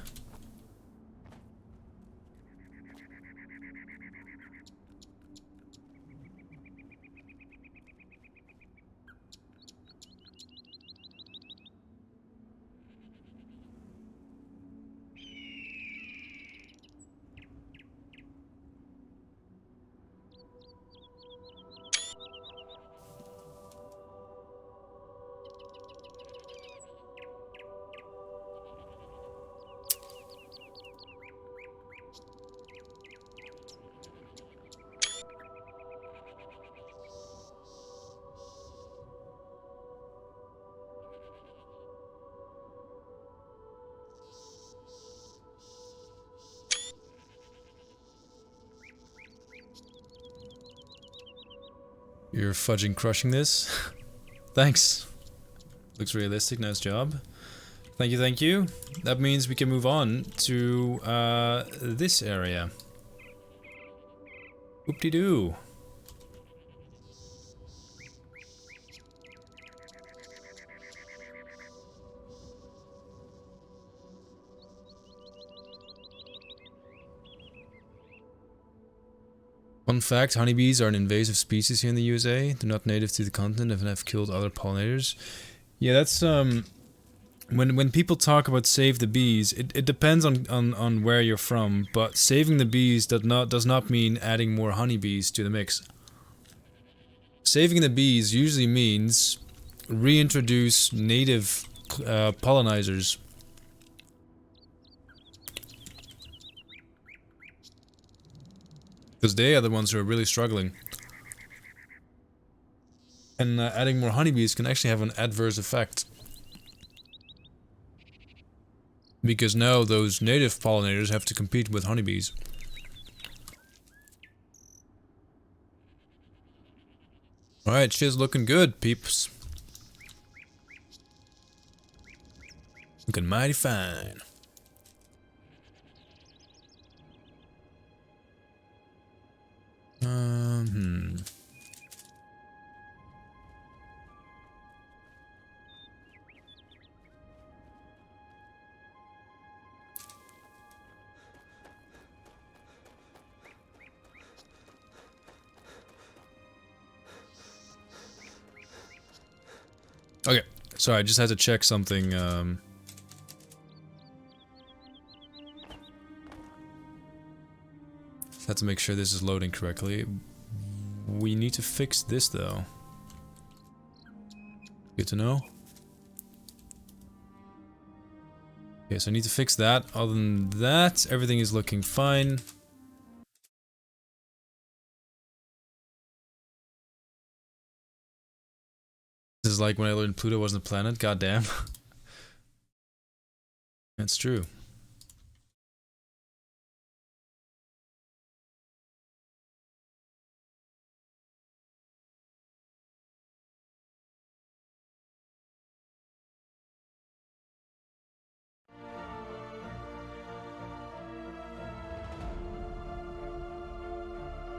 You're fudging crushing this. Thanks. Looks realistic, nice job. Thank you, thank you. That means we can move on to this area. Whoop-de-doo. Fun fact, honeybees are an invasive species here in the USA. They're not native to the continent and have killed other pollinators. Yeah, that's when people talk about save the bees, it depends on where you're from, but saving the bees does not mean adding more honeybees to the mix. Saving the bees usually means reintroduce native pollinizers. Because they are the ones who are really struggling. And adding more honeybees can actually have an adverse effect. Because now those native pollinators have to compete with honeybees. Alright, shit's looking good, peeps. Looking mighty fine. Okay, sorry, I just had to check something. Had to make sure this is loading correctly. We need to fix this though. Good to know. Okay, so I need to fix that. Other than that, everything is looking fine. This is like when I learned Pluto wasn't a planet. Goddamn. That's true.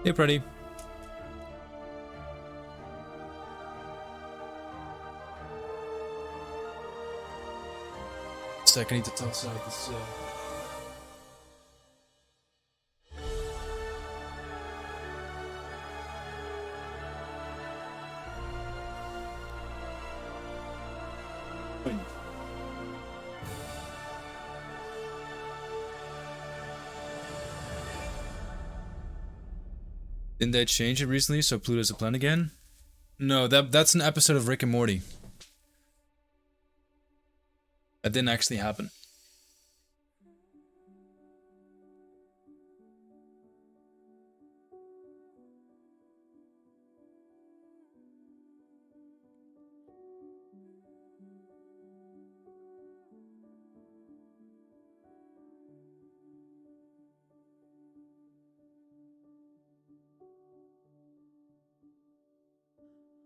Hey, pretty. Sec, I need to toss out this. Didn't they change it recently so Pluto's a planet again? No, that's an episode of Rick and Morty. That didn't actually happen.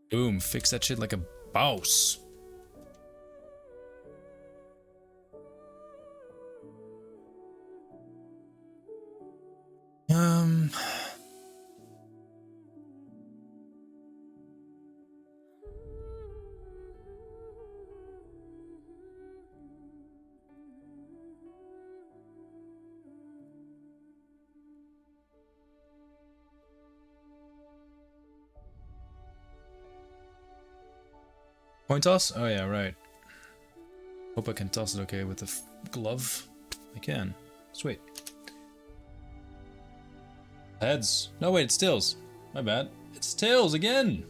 Boom, fix that shit like a boss. Point toss? Oh yeah, right. Hope I can toss it okay with the glove. I can. Sweet. Heads. No, wait, it's tails. My bad. It's tails again!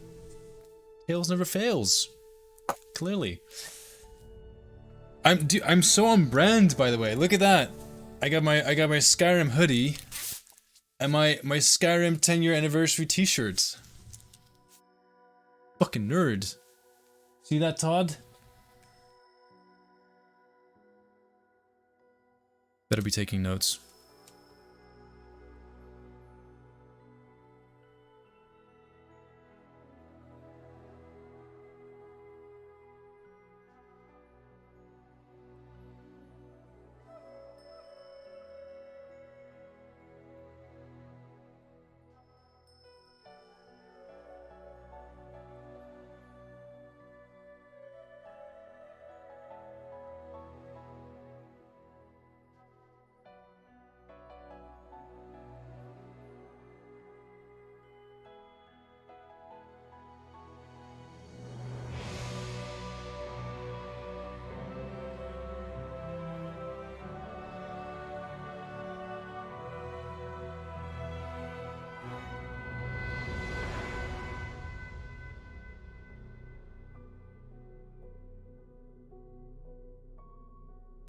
Tails never fails. Clearly. I'm so on brand, by the way. Look at that. I got my Skyrim hoodie and my Skyrim 10-year anniversary t-shirt. Fucking nerd. See that, Todd? Better be taking notes.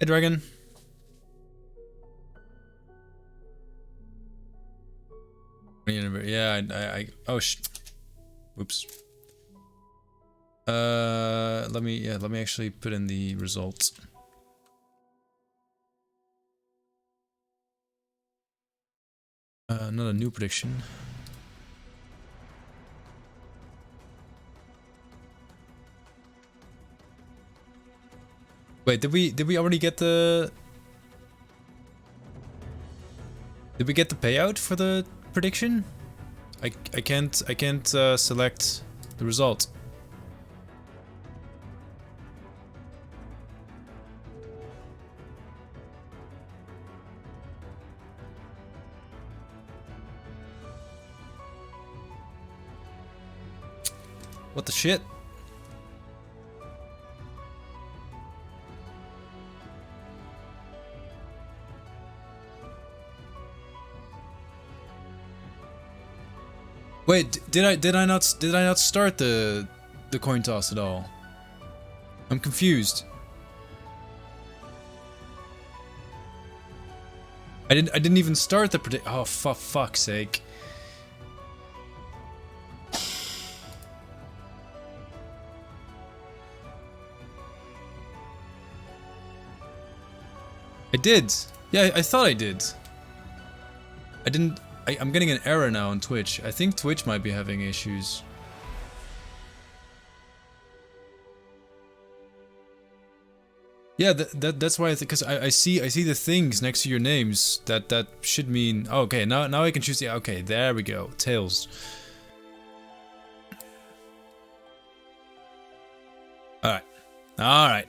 Hey, Dragon. Yeah, oh whoops. Let me actually put in the results. Not a new prediction. Wait, did we already get the... Did we get the payout for the prediction? I can't select the result. What the shit? Wait, did I not start the coin toss at all? I'm confused. I didn't even start the predict. Oh, for fuck's sake. I did. Yeah, I thought I did. I didn't. I'm getting an error now on Twitch. I think Twitch might be having issues. Yeah, that's why I think, because I see the things next to your names that should mean. Oh, okay, now I can choose. Yeah, okay, there we go. Tails. All right, all right.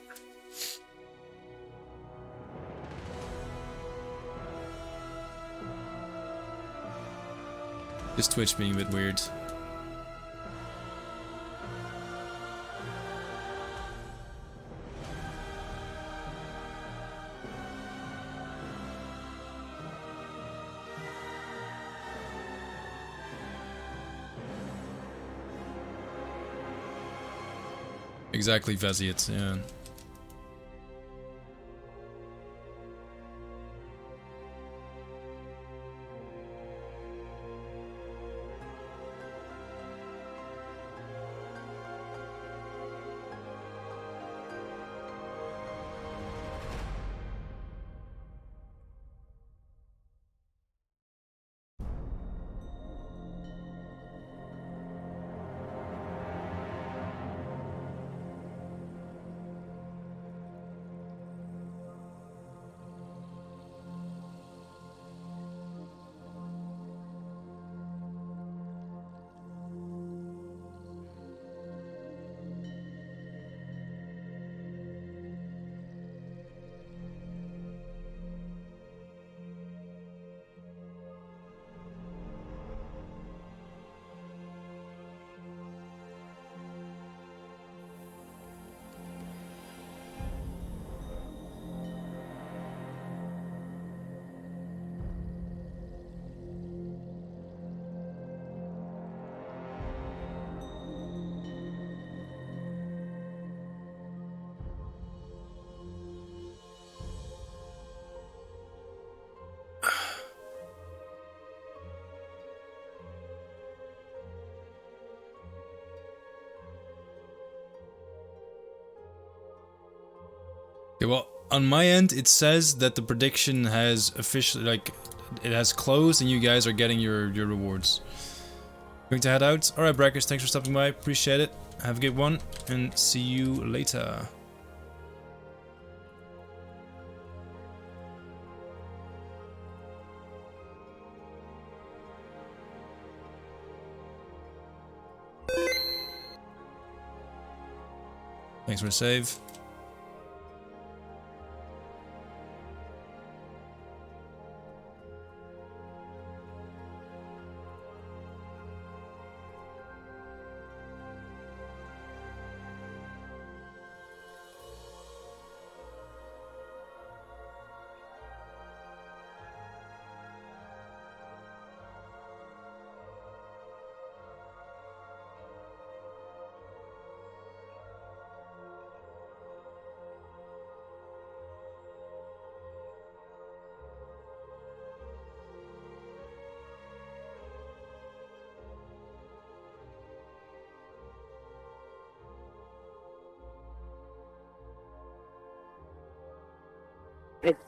Just Twitch being a bit weird. Exactly, Veziet, yeah. Okay, well, on my end, it says that the prediction has officially, like, it has closed and you guys are getting your rewards. Going to head out? Alright, Brackers, thanks for stopping by. Appreciate it. Have a good one, and see you later. Thanks for the save.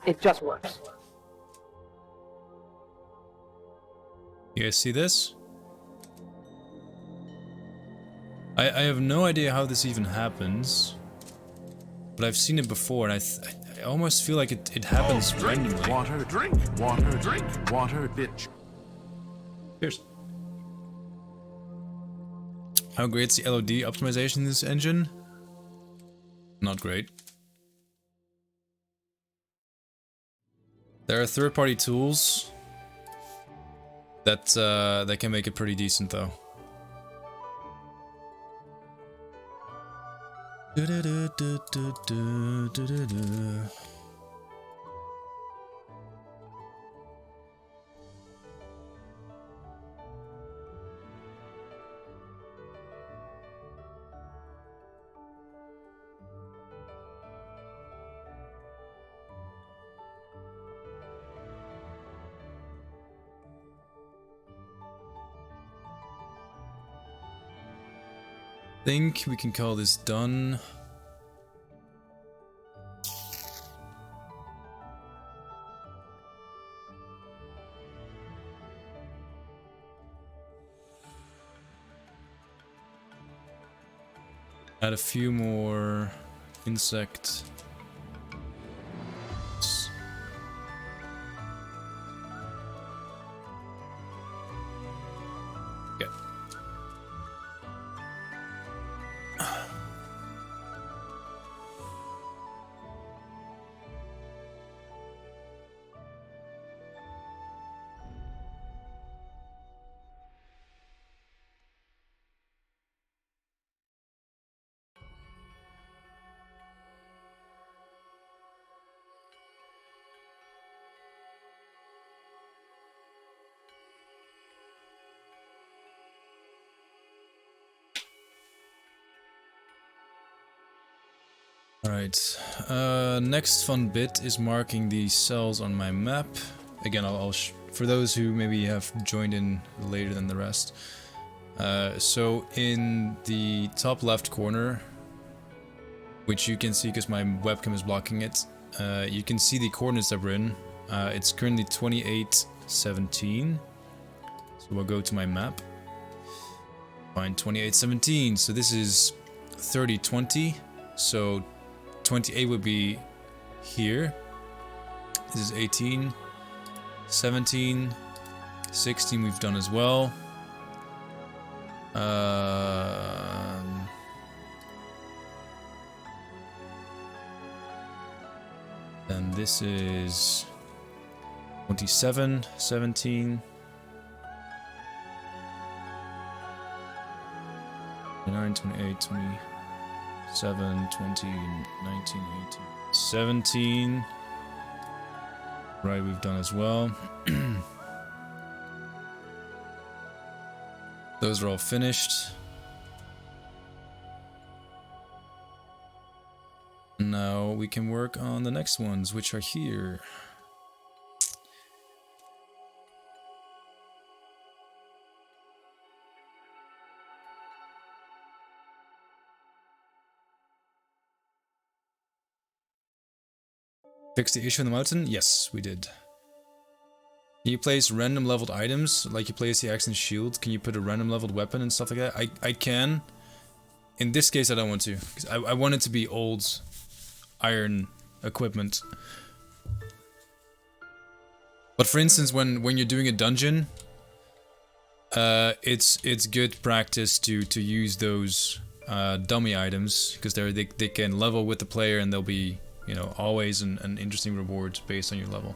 It just works. You guys see this? I have no idea how this even happens. but I've seen it before, and I almost feel like it happens randomly. Water, drink, water, drink, water, bitch. Cheers. How great's the LOD optimization in this engine? Not great. There are third-party tools that that can make it pretty decent, though. Think we can call this done. Add a few more insect. Okay. Alright, next fun bit is marking the cells on my map. Again, for those who maybe have joined in later than the rest. So in the top left corner, which you can see because my webcam is blocking it, you can see the coordinates that we're in. It's currently 2817. So we'll go to my map. Find 2817. So this is 3020. So 28 would be here. This is 18, 17, 16 we've done as well. Then this is 27, 17, 29, 28, 20. 7, 20, 19, 18, 17. Right, we've done as well. Those are all finished. Now we can work on the next ones, which are here. Fix the issue in the mountain? Yes, we did. Can you place random leveled items, like you place the axe and shield? Can you put a random leveled weapon and stuff like that? I can. In this case, I don't want to, because I want it to be old iron equipment. But for instance, when you're doing a dungeon, it's good practice to use those dummy items, because they can level with the player and they'll be, you know, always an interesting reward based on your level.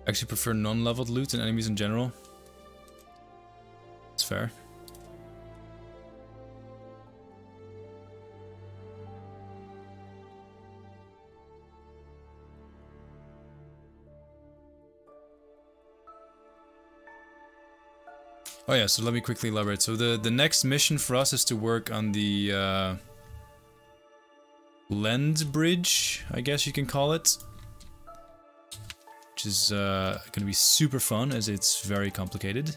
Actually prefer non-leveled loot and enemies in general. fair. Oh yeah, so let me quickly elaborate. So the next mission for us is to work on the Lend Bridge, I guess you can call it. Which is gonna be super fun as it's very complicated.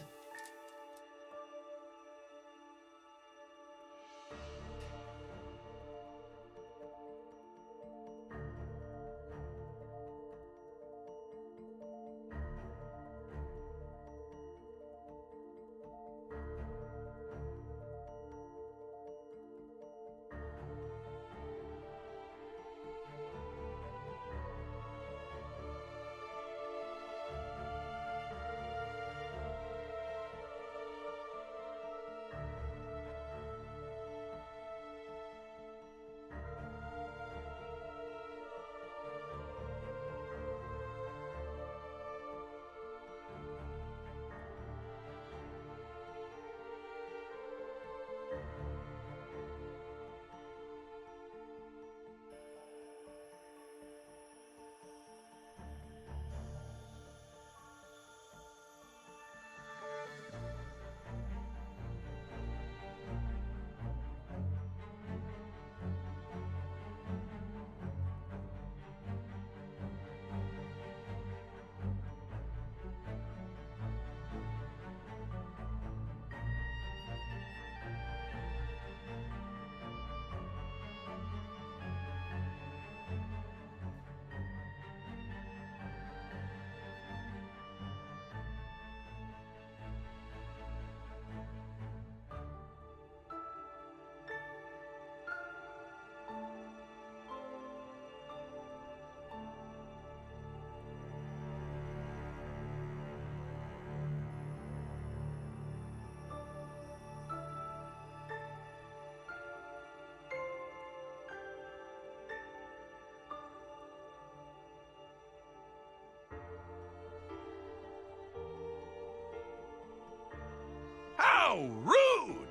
How rude!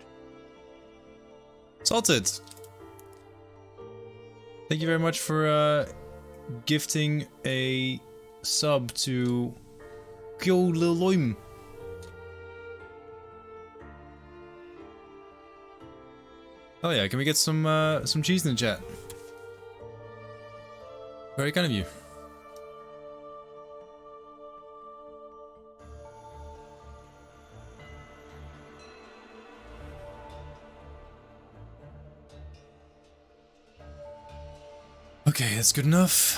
Salted! Thank you very much for gifting a sub to Kyoloim. Oh yeah, can we get some cheese in the chat? Very kind of you. Okay, that's good enough.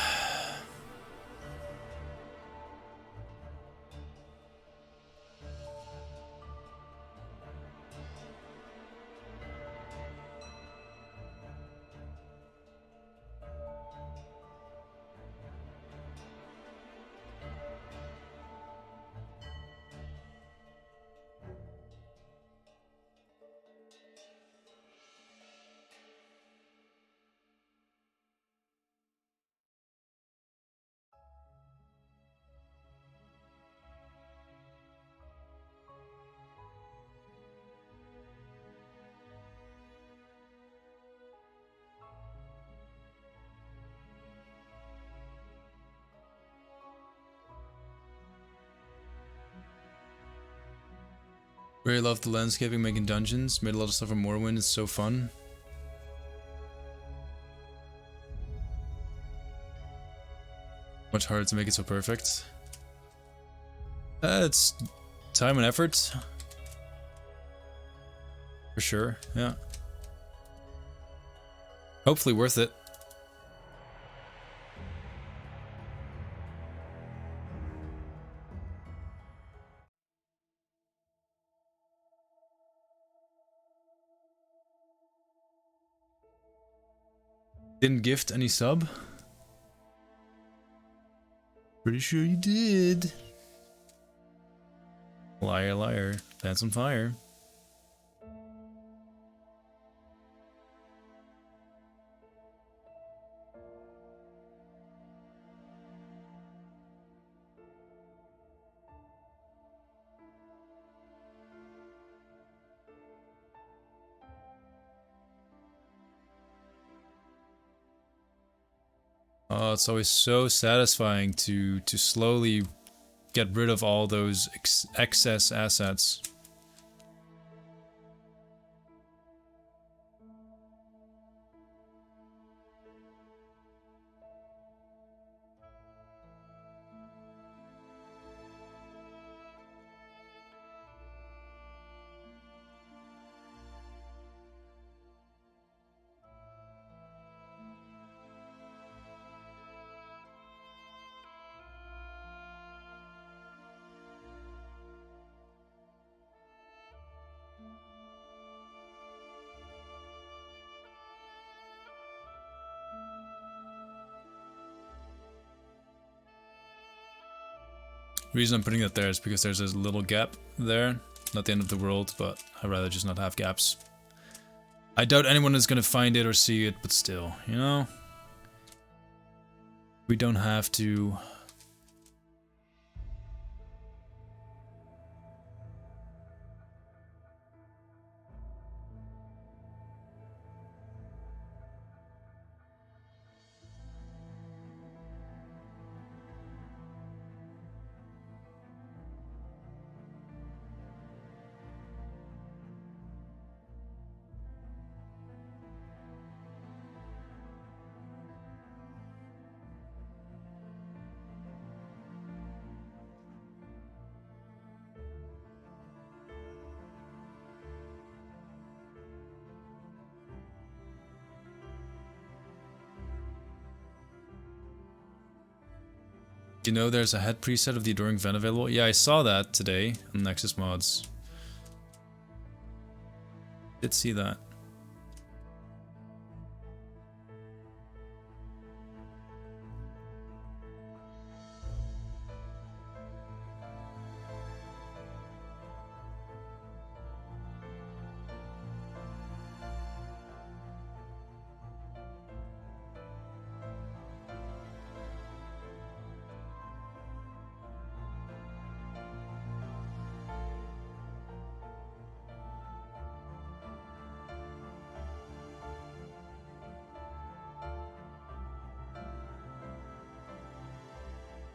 Really love the landscaping, making dungeons. Made a lot of stuff from Morrowind. It's so fun. Much harder to make it so perfect. It's time and effort. For sure, yeah. Hopefully worth it. Didn't gift any sub? Pretty sure you did. Liar, liar. Pants on fire. Oh, it's always so satisfying to slowly get rid of all those excess assets. The reason I'm putting that there is because there's a little gap there. Not the end of the world, but I'd rather just not have gaps. I doubt anyone is gonna find it or see it, but still, you know? We don't have to... You know there's a head preset of the Adoring Ven available? Yeah, I saw that today on Nexus Mods. Did see that.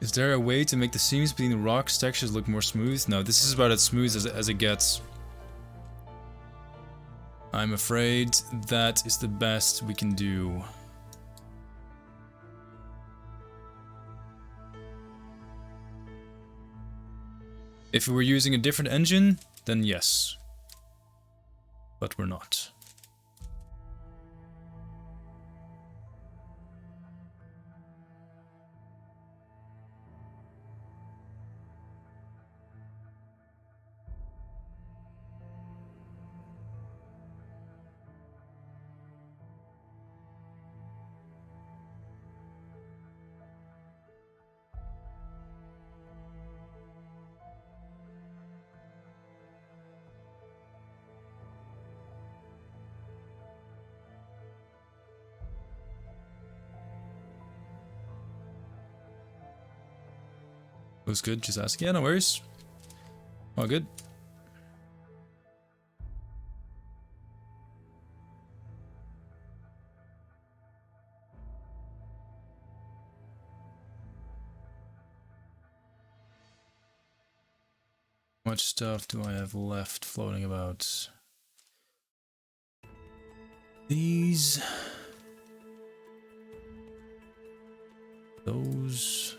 Is there a way to make the seams between the rocks textures look more smooth? No, this is about as smooth as it gets. I'm afraid that is the best we can do. If we were using a different engine, then yes. But we're not. Was good, just ask. Yeah, no worries. All good. How much stuff do I have left floating about? These. Those.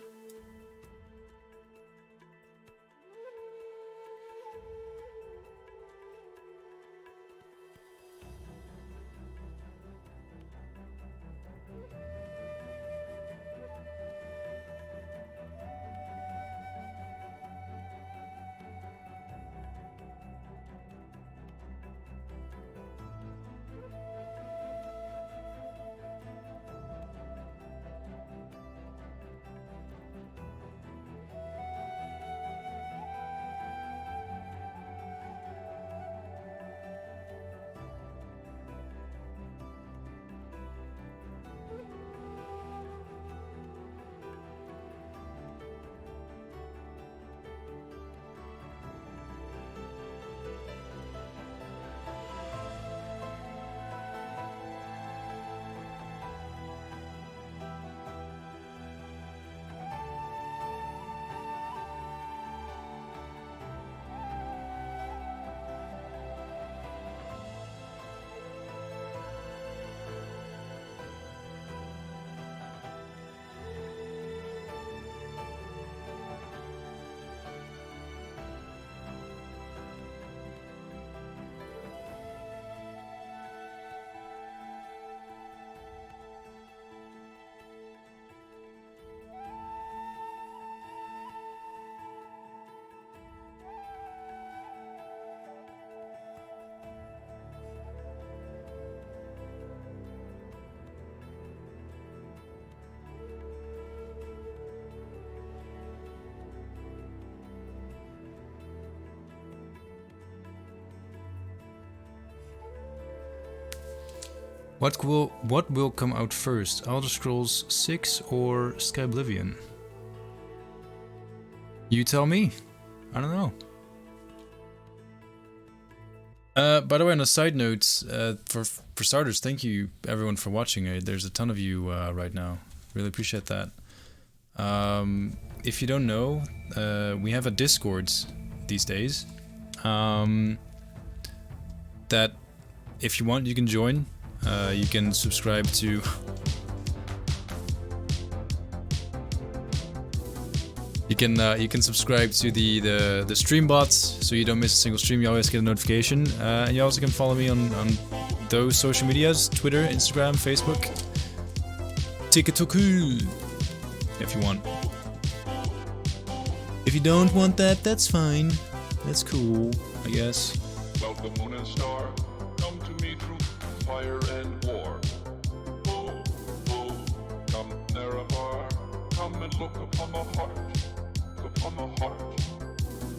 What will come out first? Elder Scrolls 6 or Skyblivion? You tell me. I don't know. By the way, on a side note, for starters, thank you everyone for watching. There's a ton of you right now. Really appreciate that. If you don't know, we have a Discord these days. That if you want, you can join. You can subscribe to. You can subscribe to the stream bots, so you don't miss a single stream. You always get a notification, and you also can follow me on those social medias: Twitter, Instagram, Facebook, TikTok, if you want. If you don't want that, that's fine. That's cool, I guess. Welcome, moon and star. Come to me through fire and war. Oh, oh, come Nerevar. Come and look upon my heart. Upon my heart.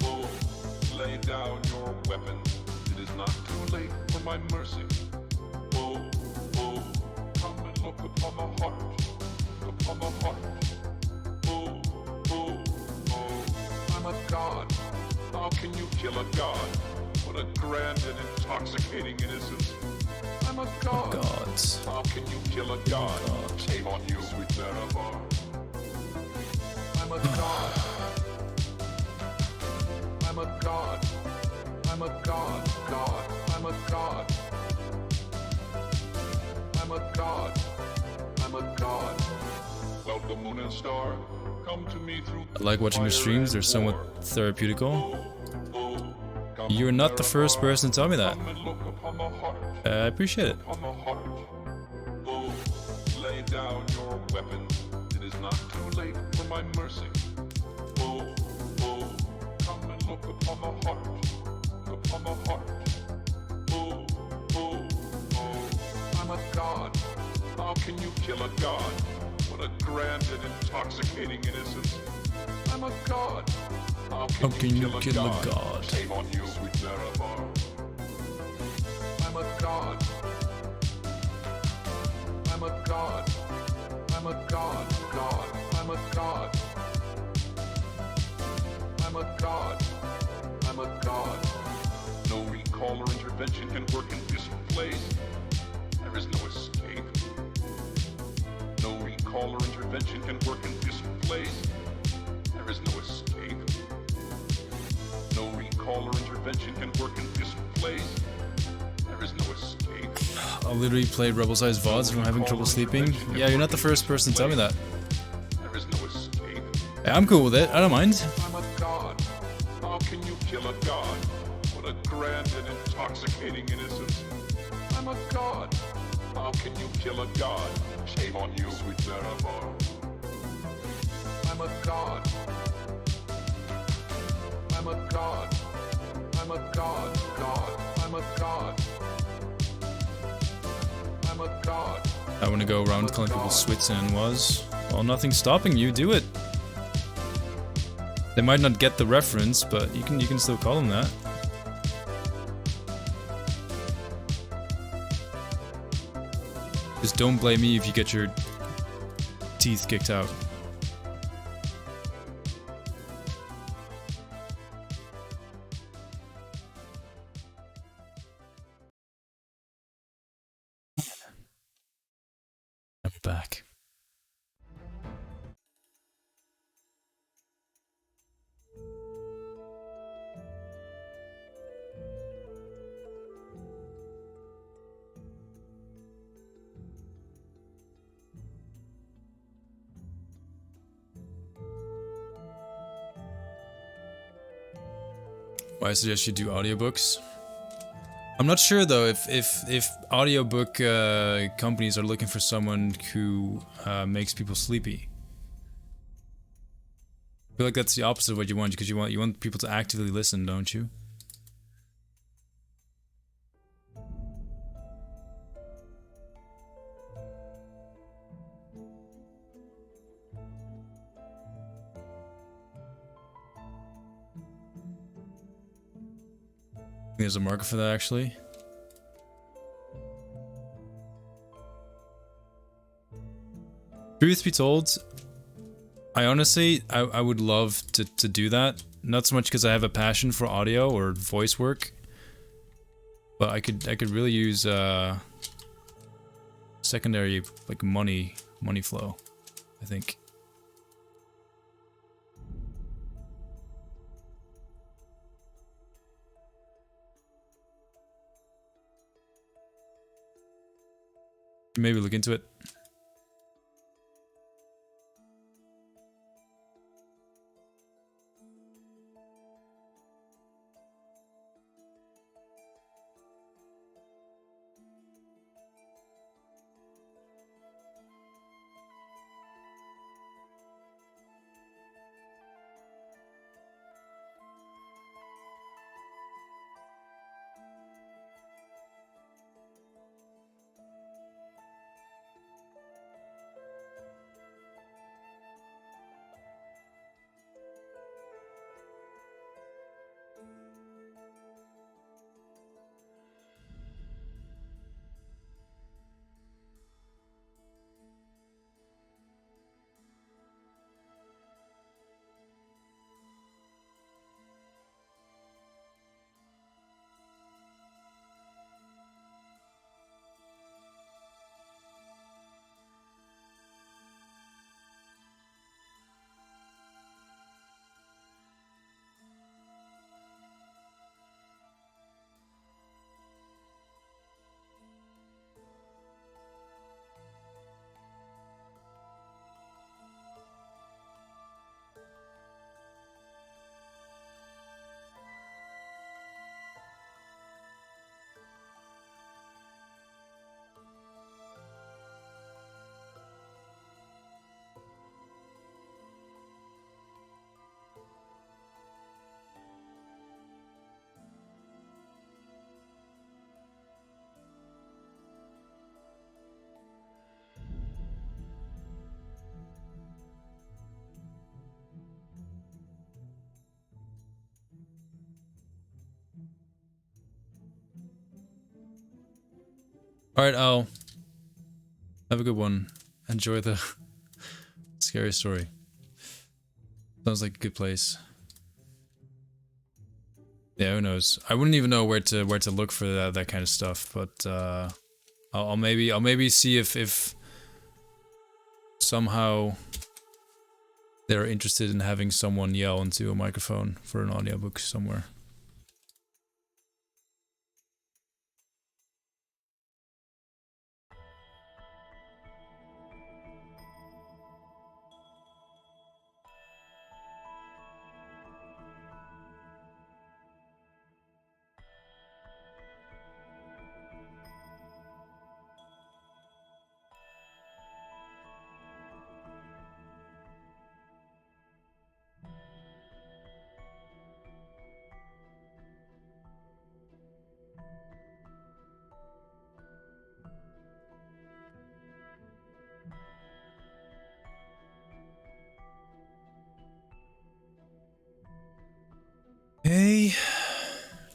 Oh, lay down your weapons. It is not too late for my mercy. Oh, oh, come and look upon my heart. Upon my heart. Oh, oh, oh, I'm a god. How can you kill a god? What a grand and intoxicating innocence. I'm a god. How can you kill a god? Shame on you, sweet Nerevar. I'm a god. I'm a god. I'm a god. God. I'm a god. I'm a god. I'm a god. Welcome, moon and star. Come to me through. I like watching your streams. They're somewhat therapeutical. You're not the first person to tell me that. I appreciate it. Lay down your weapons. It is not too late for my mercy. Oh, oh, come and look upon my heart. Upon my heart. Oh, oh, oh, I'm a god. How can you kill a god? What a grand and intoxicating innocence. I'm a god. How can you kill a god? Shame on you, sweet Nerevar. I'm a god. I'm a god. I'm a god. God. I'm a god. I'm a god. I'm a god. No recall or intervention can work in this place. There is no escape. No recall or intervention can work in this place. There is no escape. No recall or intervention can work in this place. There is no escape. I'll literally play rebel-sized VODs if I'm having trouble sleeping. Yeah, you're not the first person to tell me that. There is no escape. Yeah, I'm cool with it. I don't mind. I'm a god. How can you kill a god? What a grand and intoxicating innocence. I'm a god. How can you kill a god? Shame on you, sweet Nerevar. I'm a god. I'm a god. I'm a god. God. I'm a god. I'm a god. I want to go around calling people Switz and was. Well, nothing's stopping you. Do it. They might not get the reference, but you can still call them that. Just don't blame me if you get your teeth kicked out. I'm back. Why I suggest you do audiobooks. I'm not sure though if audiobook companies are looking for someone who makes people sleepy. I feel like that's the opposite of what you want, because you want people to actively listen, don't you? There's a market for that, actually. Truth be told, I honestly, I would love to do that. Not so much because I have a passion for audio or voice work, but I could really use secondary like money flow, I think. Maybe look into it. Alright, Al. Have a good one. Enjoy the scary story. Sounds like a good place. Yeah, who knows? I wouldn't even know where to look for that kind of stuff, but I'll maybe see if somehow they're interested in having someone yell into a microphone for an audiobook somewhere. Okay,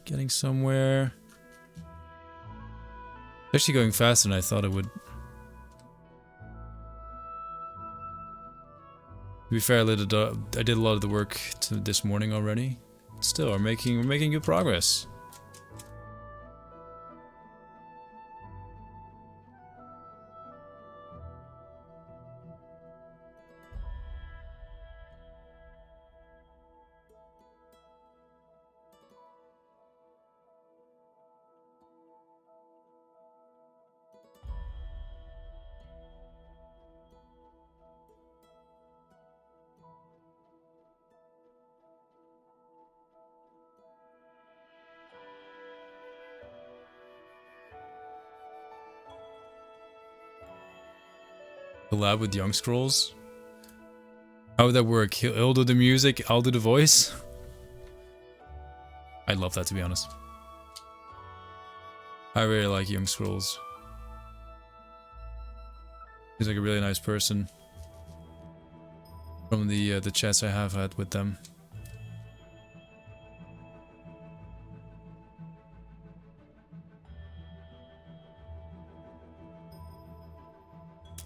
getting somewhere. Actually going faster than I thought it would. To be fair, I did a lot of the work this morning already. Still, we're making good progress. Collab with Young Scrolls? How would that work? He'll do the music, I'll do the voice? I'd love that, to be honest. I really like Young Scrolls. He's like a really nice person. From the chats I have had with them.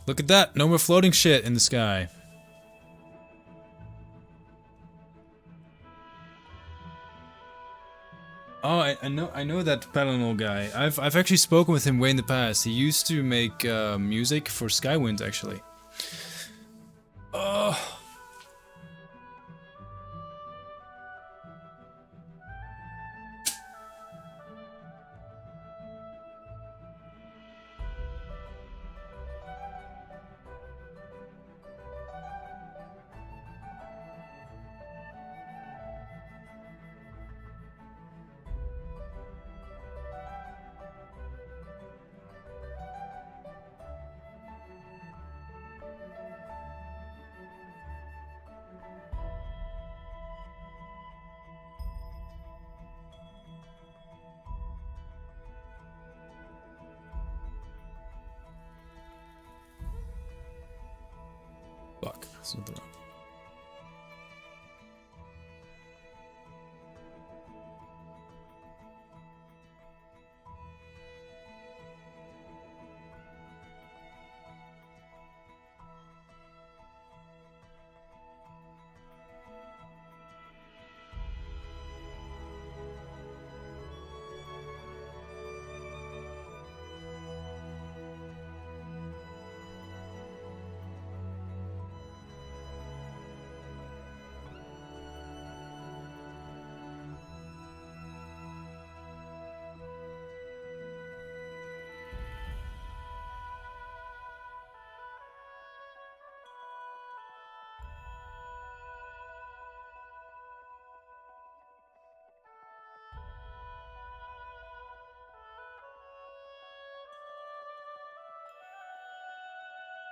Look at that! No more floating shit in the sky. Oh, I know that Palinol guy. I've actually spoken with him way in the past. He used to make music for Skywind, actually. Oh. Fuck, that's not the one.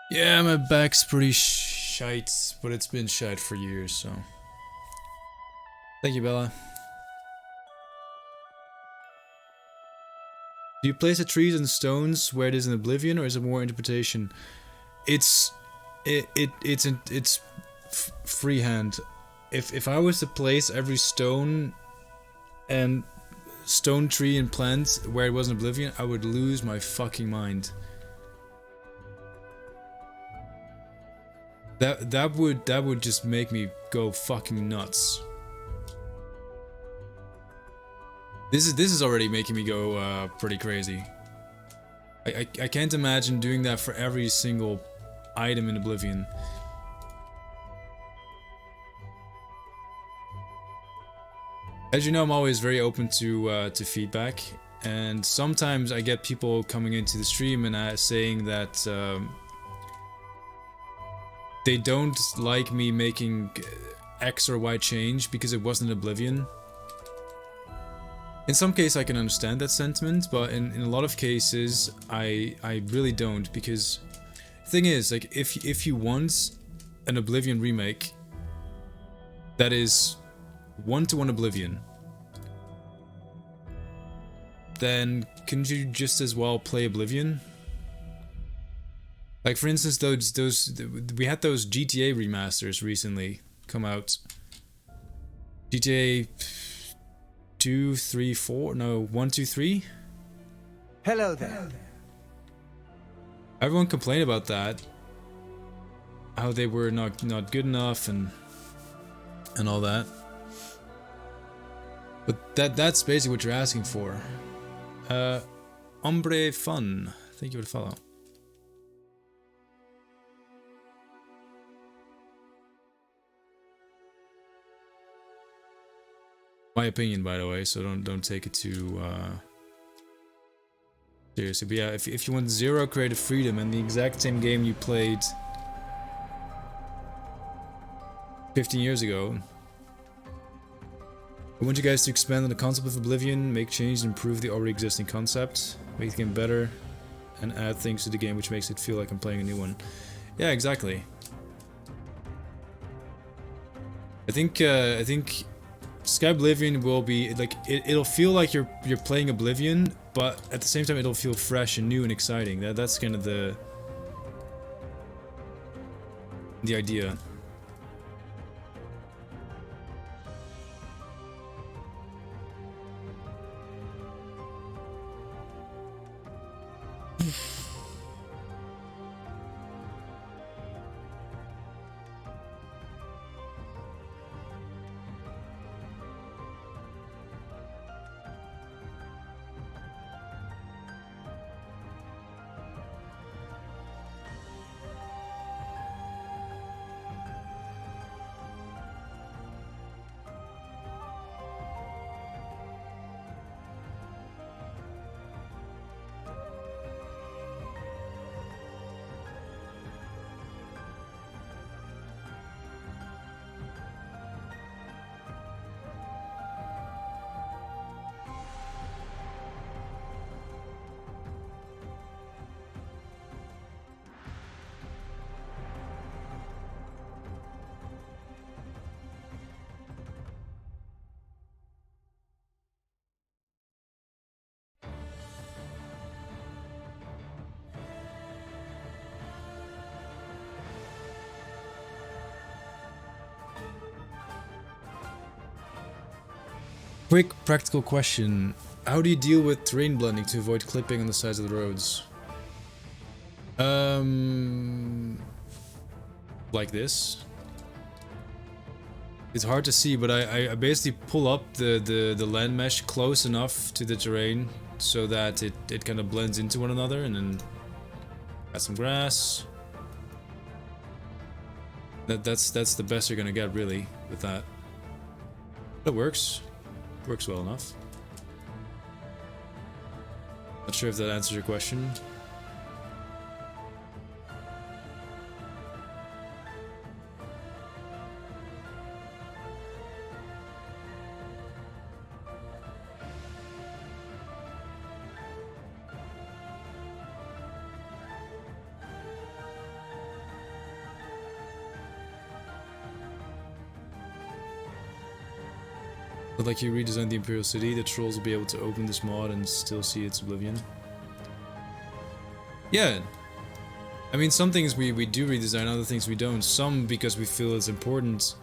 Yeah, my back's pretty shite, but it's been shite for years, so... Thank you, Bella. Do you place the trees and stones where it is in Oblivion, or is it more interpretation? It's freehand. If I was to place every stone and stone tree and plant where it was in Oblivion, I would lose my fucking mind. That would just make me go fucking nuts. This is already making me go pretty crazy. I can't imagine doing that for every single item in Oblivion. As you know, I'm always very open to feedback, and sometimes I get people coming into the stream and saying that they don't like me making X or Y change because it wasn't Oblivion. In some cases I can understand that sentiment, but in a lot of cases I really don't, because the thing is, like, if you want an Oblivion remake that is one-to-one Oblivion, then couldn't you just as well play Oblivion? Like, for instance, we had those GTA remasters recently come out. GTA 2, 3, 4, no, 1, 2, 3? Hello there. Everyone complained about that. How they were not good enough and all that. But that's basically what you're asking for. Ombre Fun, thank you for the follow. My opinion, by the way, so don't take it too seriously. But yeah, if you want zero creative freedom and the exact same game you played 15 years ago, I want you guys to expand on the concept of Oblivion, make changes, improve the already existing concept, make the game better, and add things to the game which makes it feel like I'm playing a new one. Yeah, exactly. I think Skyblivion will be like it'll feel like you're playing Oblivion, but at the same time it'll feel fresh and new and exciting. That's kind of the idea. Quick practical question. How do you deal with terrain blending to avoid clipping on the sides of the roads? Like this. It's hard to see, but I basically pull up the land mesh close enough to the terrain so that it kind of blends into one another, and then add some grass. That's the best you're gonna get, really, with that. It works. Works well enough. Not sure if that answers your question. But like you redesigned the Imperial City, the trolls will be able to open this mod and still see its Oblivion. Yeah. I mean, some things we do redesign, other things we don't. Some because we feel it's important.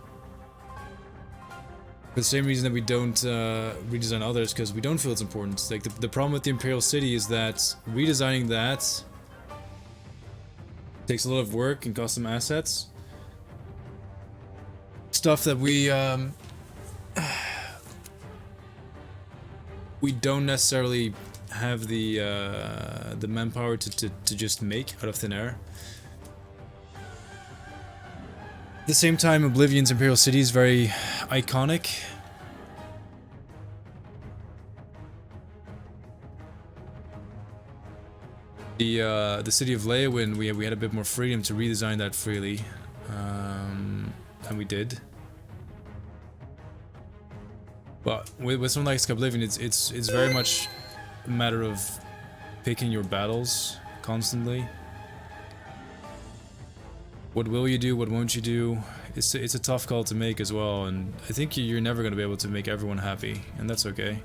For the same reason that we don't redesign others, because we don't feel it's important. Like, the problem with the Imperial City is that redesigning that takes a lot of work and custom assets. Stuff that we don't necessarily have the manpower to just make out of thin air. At the same time, Oblivion's Imperial City is very iconic. The city of Leowyn, we had a bit more freedom to redesign that freely, and we did. But with something like Skyblivion, it's very much a matter of picking your battles constantly. What will you do? What won't you do? It's a tough call to make as well, and I think you're never going to be able to make everyone happy, and that's okay.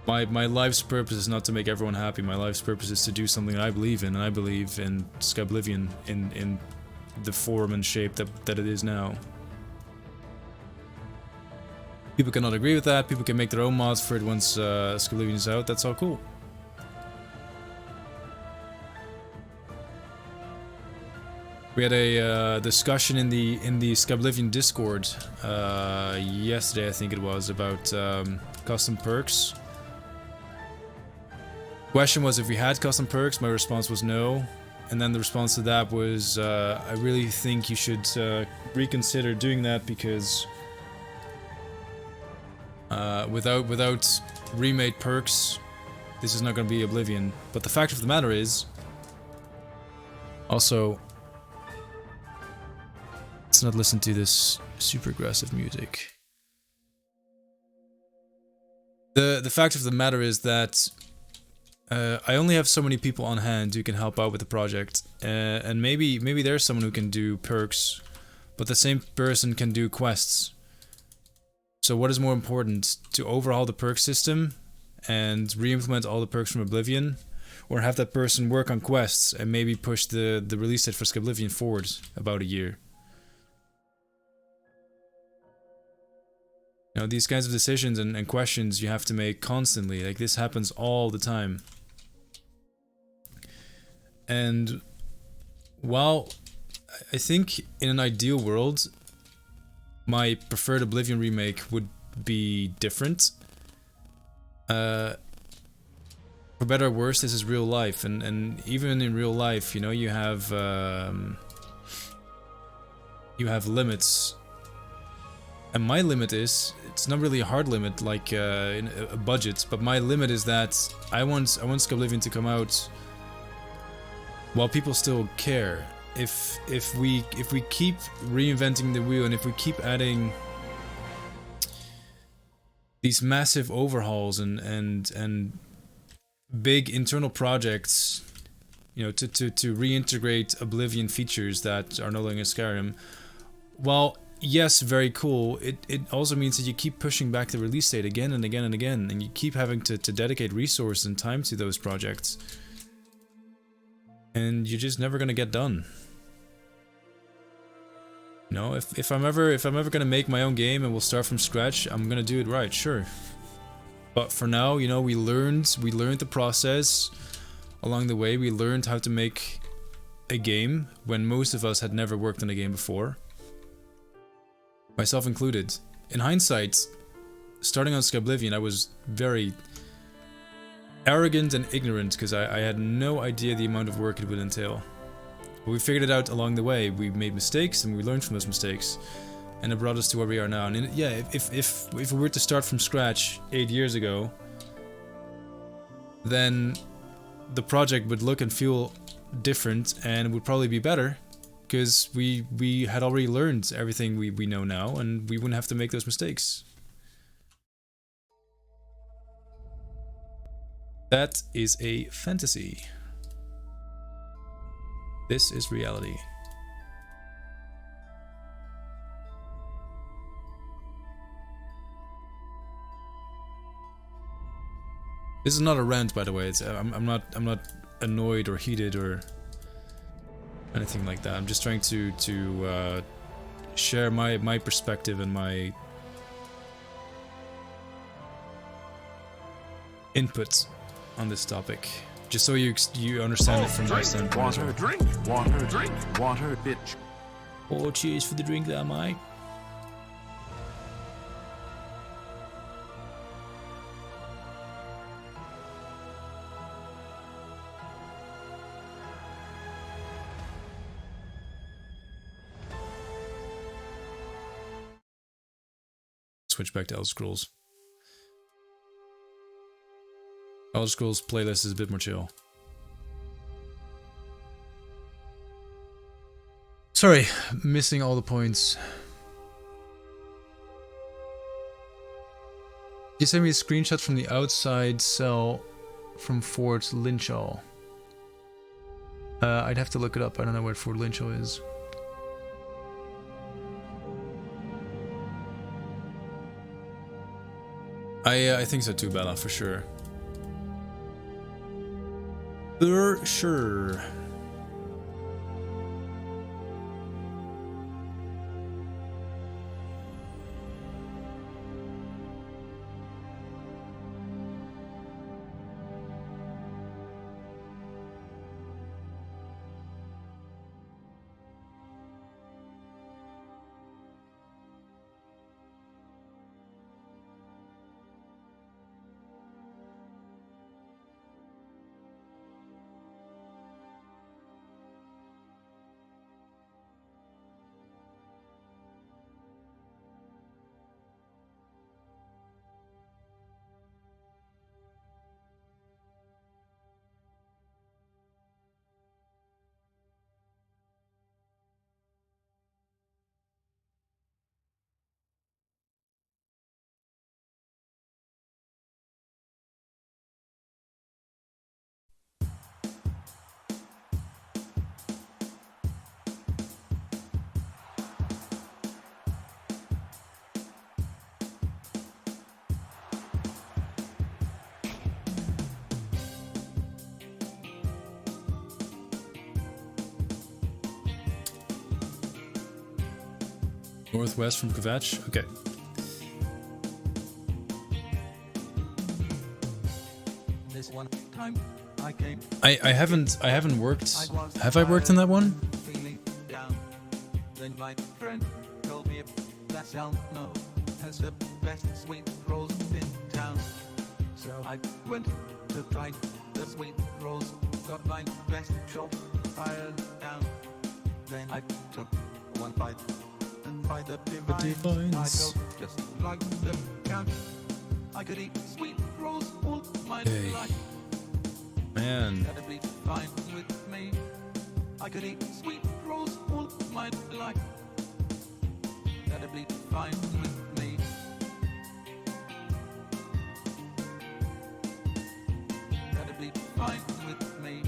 My life's purpose is not to make everyone happy. My life's purpose is to do something that I believe in, and I believe in Skyblivion in the form and shape that it is now. People cannot agree with that. People can make their own mods for it once Skyblivion is out. That's all cool. We had a discussion in the Skyblivion Discord yesterday, I think it was, about custom perks. Question was if we had custom perks. My response was no, and then the response to that was I really think you should reconsider doing that, because without remade perks, this is not going to be Oblivion. But the fact of the matter is, also, let's not listen to this super aggressive music. The fact of the matter is that I only have so many people on hand who can help out with the project, and maybe there's someone who can do perks, but the same person can do quests. So what is more important, to overhaul the perk system and re-implement all the perks from Oblivion, or have that person work on quests and maybe push the release date for Skyblivion forward about a year? You know, these kinds of decisions and questions you have to make constantly. Like, this happens all the time. And while I think in an ideal world, my preferred Oblivion remake would be different. For better or worse, this is real life, and even in real life, you know, you have limits. And my limit is, it's not really a hard limit like in a budget, but my limit is that I want Skyblivion to come out while people still care. If we keep reinventing the wheel, and if we keep adding these massive overhauls and big internal projects, you know, to reintegrate Oblivion features that are no longer in Skyrim, well, yes, very cool. It also means that you keep pushing back the release date again and again and again, and you keep having to dedicate resources and time to those projects. And you're just never gonna get done. You know, if I'm ever gonna make my own game and we'll start from scratch, I'm gonna do it right, sure. But for now, you know, we learned the process along the way. We learned how to make a game when most of us had never worked on a game before, myself included. In hindsight, starting on Skyblivion, I was very arrogant and ignorant because I had no idea the amount of work it would entail. But we figured it out along the way. We made mistakes and we learned from those mistakes, and it brought us to where we are now. And yeah, if we were to start from scratch 8 years ago, then the project would look and feel different and would probably be better, because we had already learned everything we know now, and we wouldn't have to make those mistakes. That is a fantasy. This is reality. This is not a rant, by the way. I'm not annoyed or heated or anything like that. I'm just trying to share my perspective and my input on this topic, just so you understand it from my standpoint as well. Drink, water, drink, water, bitch. Oh, cheers for the drink there, mate. Switch back to Elder Scrolls. Elder Scrolls playlist is a bit more chill. Sorry, missing all the points. You sent me a screenshot from the outside cell from Fort Lynchall. I'd have to look it up. I don't know where Fort Lynchall is. I think so too, Bella, for sure. For sure. Northwest from Kvatch? Okay. This one time I came. I haven't worked. Have I worked on that one? Feeling down. Then my friend told me that Salmo has the best sweet rolls in town. So I went to try the sweet rolls. Got my best shot fired down. Then I took one bite. By the divine, I felt just like the count. I could eat sweet rolls all my life. Man. That'd be fine with me. I could eat sweet rolls all my life. That'd be fine with me. That'd be fine with me.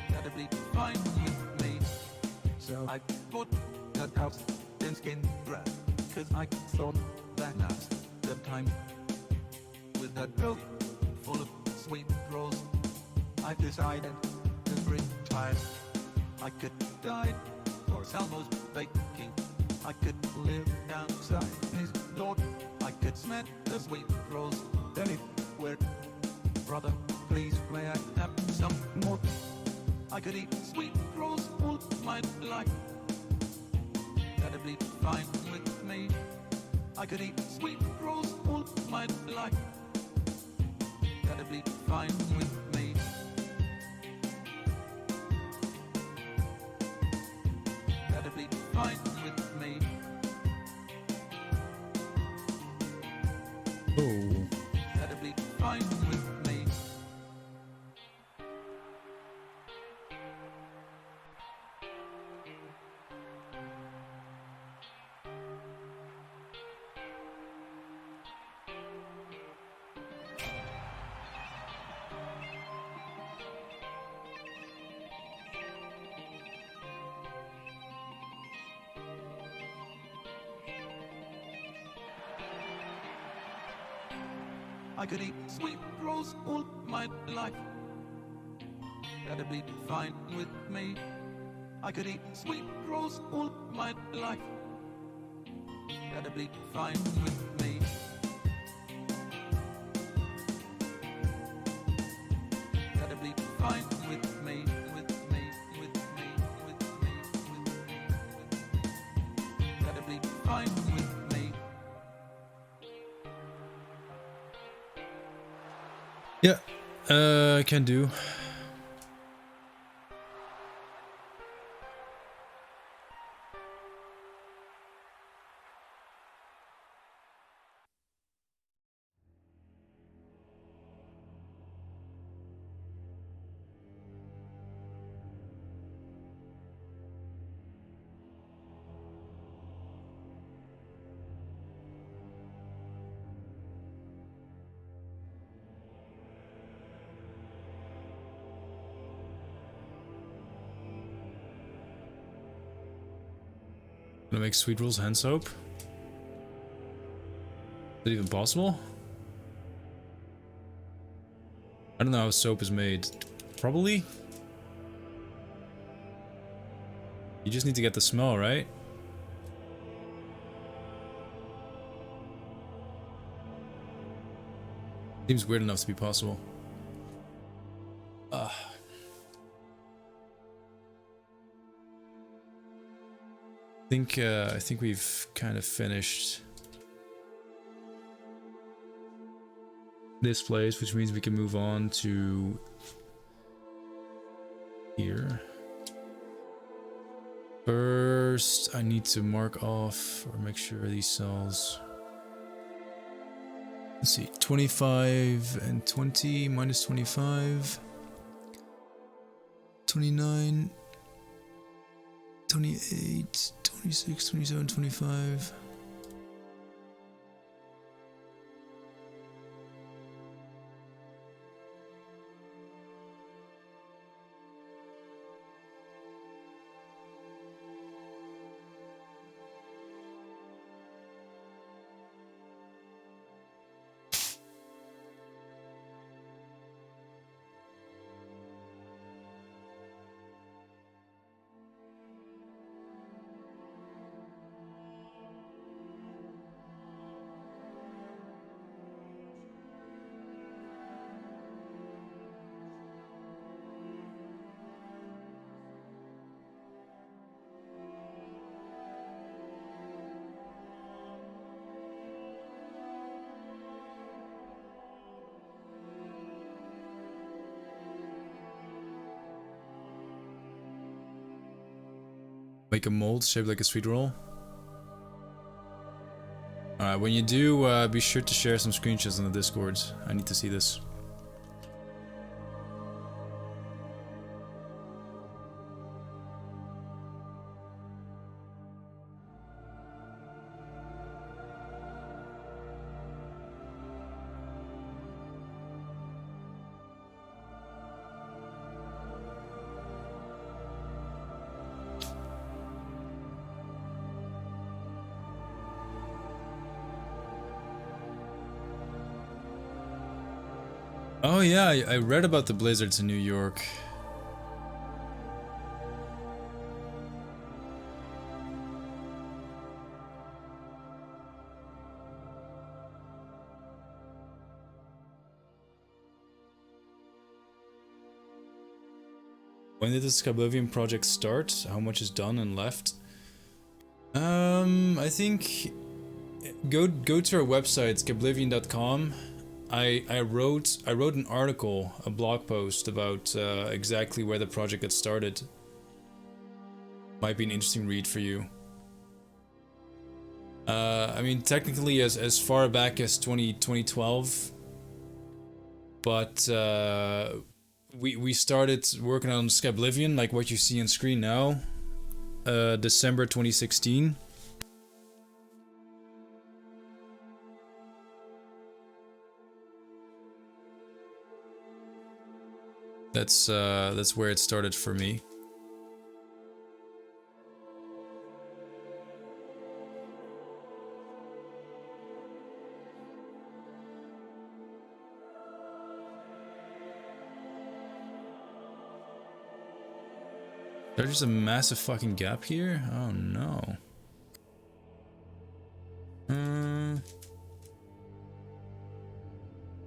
That'd be fine with me. So I bought that house in skin grass, 'cause I thought that now's the time. With that bill full of sweet rolls, I decided to retire. I could die for Salmo's baking. I could live outside his door. I could smell the sweet rolls anywhere. Brother, please may I have some more? I could eat sweet rolls all my life. That'd be fine with me. I could eat sweet rolls all my life. That'd be fine with me. That'd be fine with me. Oh. That'd be fine with me. I could eat sweet rolls all my life. That'd be fine with me. I could eat sweet rolls all my life. That'd be fine with me. That'd be fine with me, with me, with me, with me, with me, with me. That'd be fine with me. Yeah, I can do. Gonna make sweet rolls hand soap? Is it even possible? I don't know how soap is made. Probably? You just need to get the smell, right? Seems weird enough to be possible. I think we've kind of finished this place, which means we can move on to here. First, I need to mark off or make sure these cells. Let's see, 25 and 20 minus 25, 29, 28, 26, 27, 25. Make a mold shaped like a sweet roll. Alright, when you do, be sure to share some screenshots on the Discord. I need to see this. Oh yeah, I read about the blizzards in New York. When did the Skyblivion Project start? How much is done and left? I think go to our website skyblivion.com. I wrote an article, a blog post about exactly where the project got started. Might be an interesting read for you. I mean, technically as far back as 2012, but we started working on Skyblivion, like what you see on screen now, December 2016. That's where it started for me. There's just a massive fucking gap here? Oh no.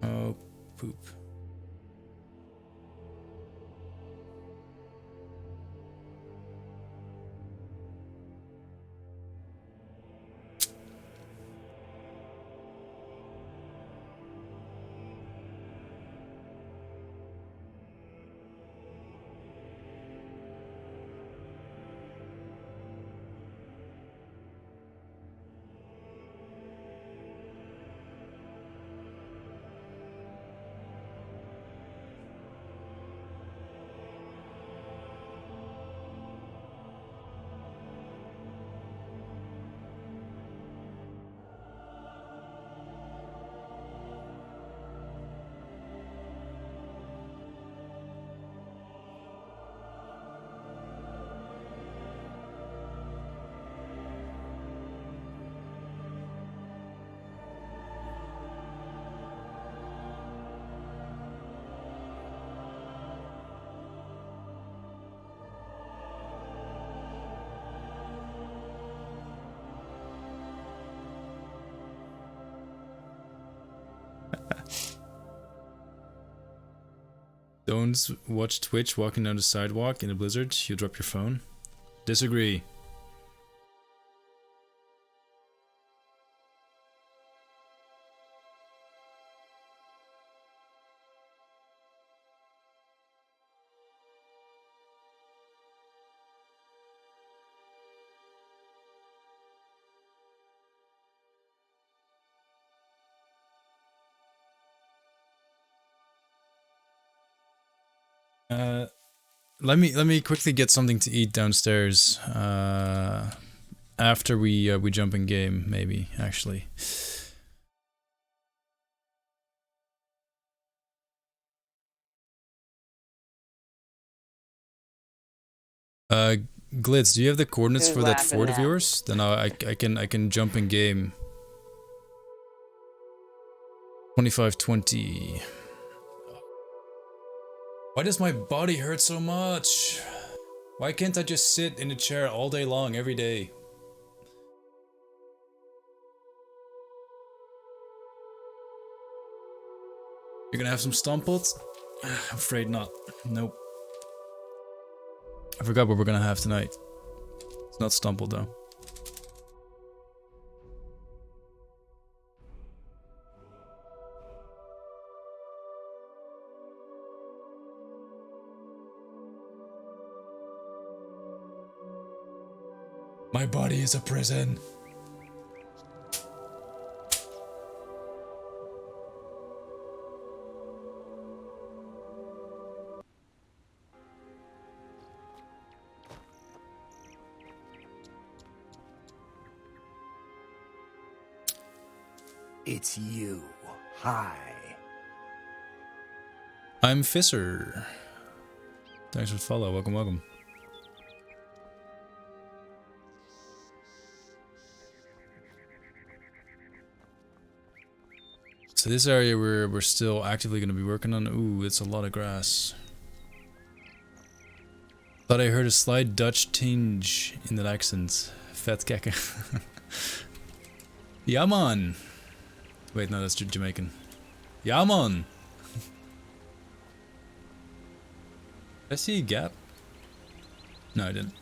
Oh, poop. Don't watch Twitch walking down the sidewalk in a blizzard, you'll drop your phone. Disagree. Let me quickly get something to eat downstairs. After we jump in game, maybe actually. Glitz, do you have the coordinates Who's for that laughing fort of now? yours? Then I can jump in game. 2520. Why does my body hurt so much? Why can't I just sit in a chair all day long, every day? You're gonna have some Stomples? I'm afraid not. Nope. I forgot what we're gonna have tonight. It's not Stumple though. My body is a prison. It's you. Hi. I'm Fisser. Thanks for the follow. Welcome, welcome. So this area we're still actively going to be working on. Ooh, it's a lot of grass. Thought I heard a slight Dutch tinge in that accent. Vet kekker. Ja man. Wait, no, that's Jamaican. Ja man. I see a gap. No, I didn't.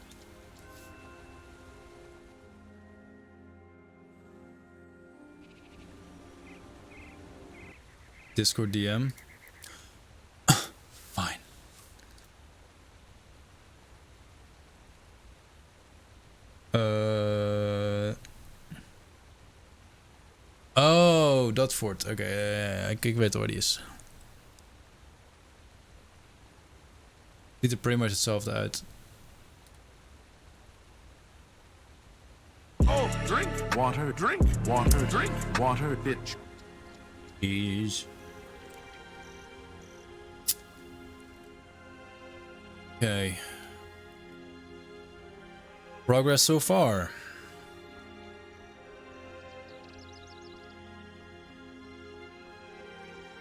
Discord DM. Fine. Oh, Dotford. Oké, ik weet waar die is. Ziet er pretty much hetzelfde uit. Oh, drink water, drink water, drink water, bitch. Jeez. Okay. Progress so far.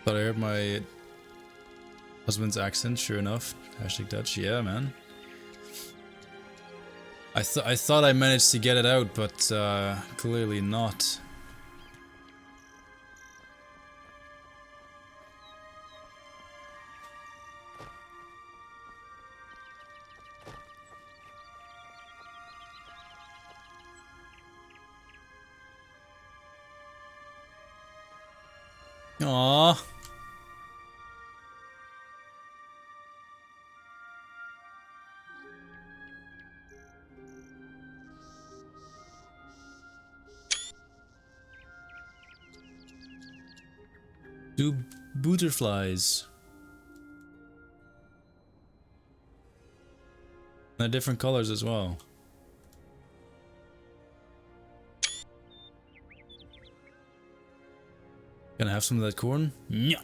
Thought I heard my husband's accent, sure enough. Hashtag Dutch, yeah, man. I thought I managed to get it out, but clearly not. Aww. Two butterflies. They're different colors as well. Gonna have some of that corn? Yeah.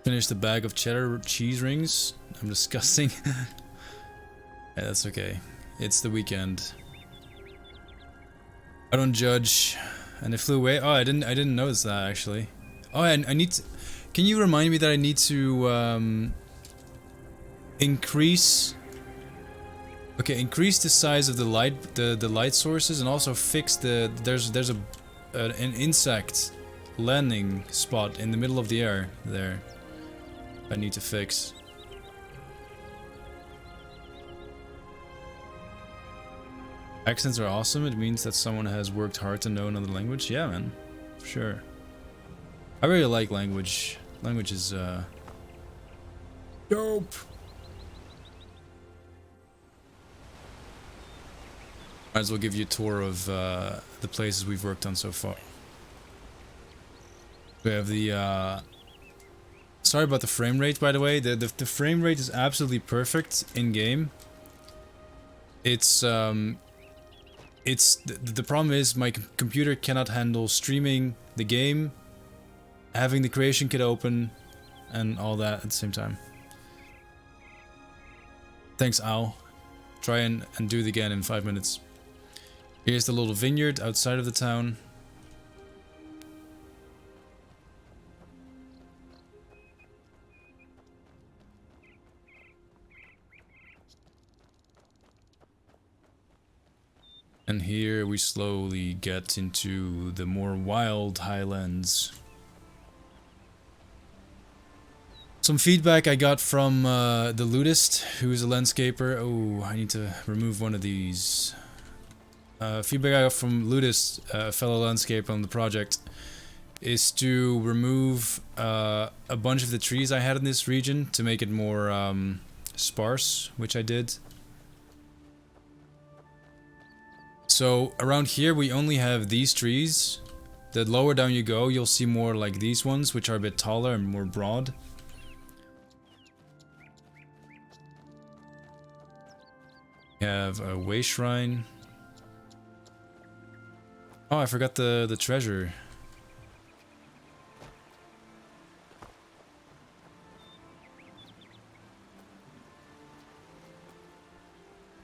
Finished the bag of cheddar cheese rings. I'm disgusting. Yeah, that's okay. It's the weekend. I don't judge. And it flew away. Oh, I didn't notice that actually. Oh, I need to, can you remind me that I need to increase the size of the light sources, and also fix there's an insect landing spot in the middle of the air there. I need to fix. Accents are awesome. It means that someone has worked hard to know another language. Yeah, man. For sure. I really like language. Language is dope. Might as well give you a tour of the places we've worked on so far. We have the sorry about the frame rate, by the way. The frame rate is absolutely perfect in game. It's the problem is my computer cannot handle streaming the game, having the creation kit open, and all that at the same time. Thanks, Ow. Try and do it again in 5 minutes. Here's the little vineyard outside of the town. And here we slowly get into the more wild highlands. Some feedback I got from the Ludist, who is a landscaper. Oh, I need to remove one of these. Feedback I got from Ludist, a fellow landscaper on the project, is to remove a bunch of the trees I had in this region to make it more sparse, which I did. So around here we only have these trees. The lower down you go, you'll see more like these ones, which are a bit taller and more broad. We have a way shrine. Oh, I forgot the treasure.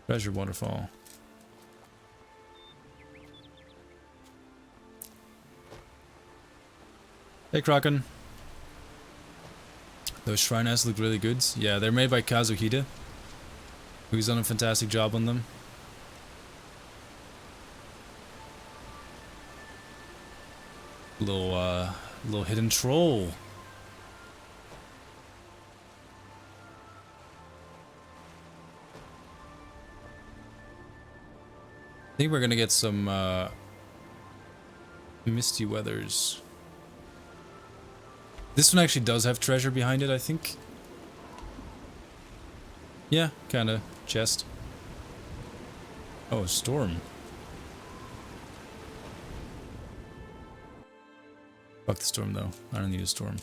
Treasure waterfall. Hey, Kraken. Those shrine asses look really good. Yeah, they're made by Kazuhide, who's done a fantastic job on them. Little hidden troll. I think we're gonna get some misty weathers. This one actually does have treasure behind it, I think. Yeah, kinda. Chest. Oh, a storm. Fuck the storm though. I don't need a storm.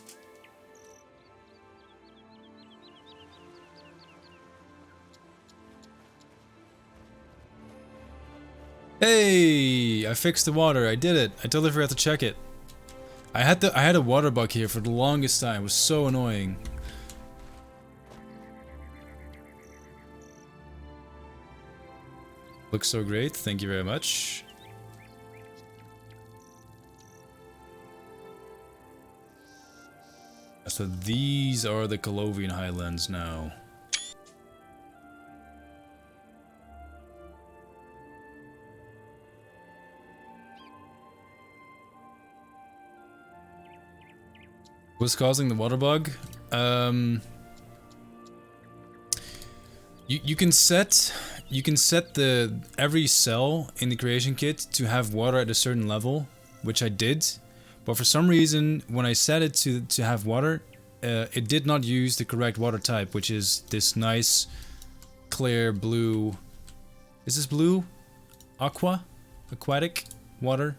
Hey! I fixed the water. I did it. I totally forgot to check it. I had a water bug here for the longest time. It was so annoying. Looks so great. Thank you very much. So these are the Colovian Highlands now. What's causing the water bug? You can set the every cell in the creation kit to have water at a certain level, which I did, but for some reason when I set it to have water, it did not use the correct water type, which is this nice clear blue. Is this blue? Aquatic water.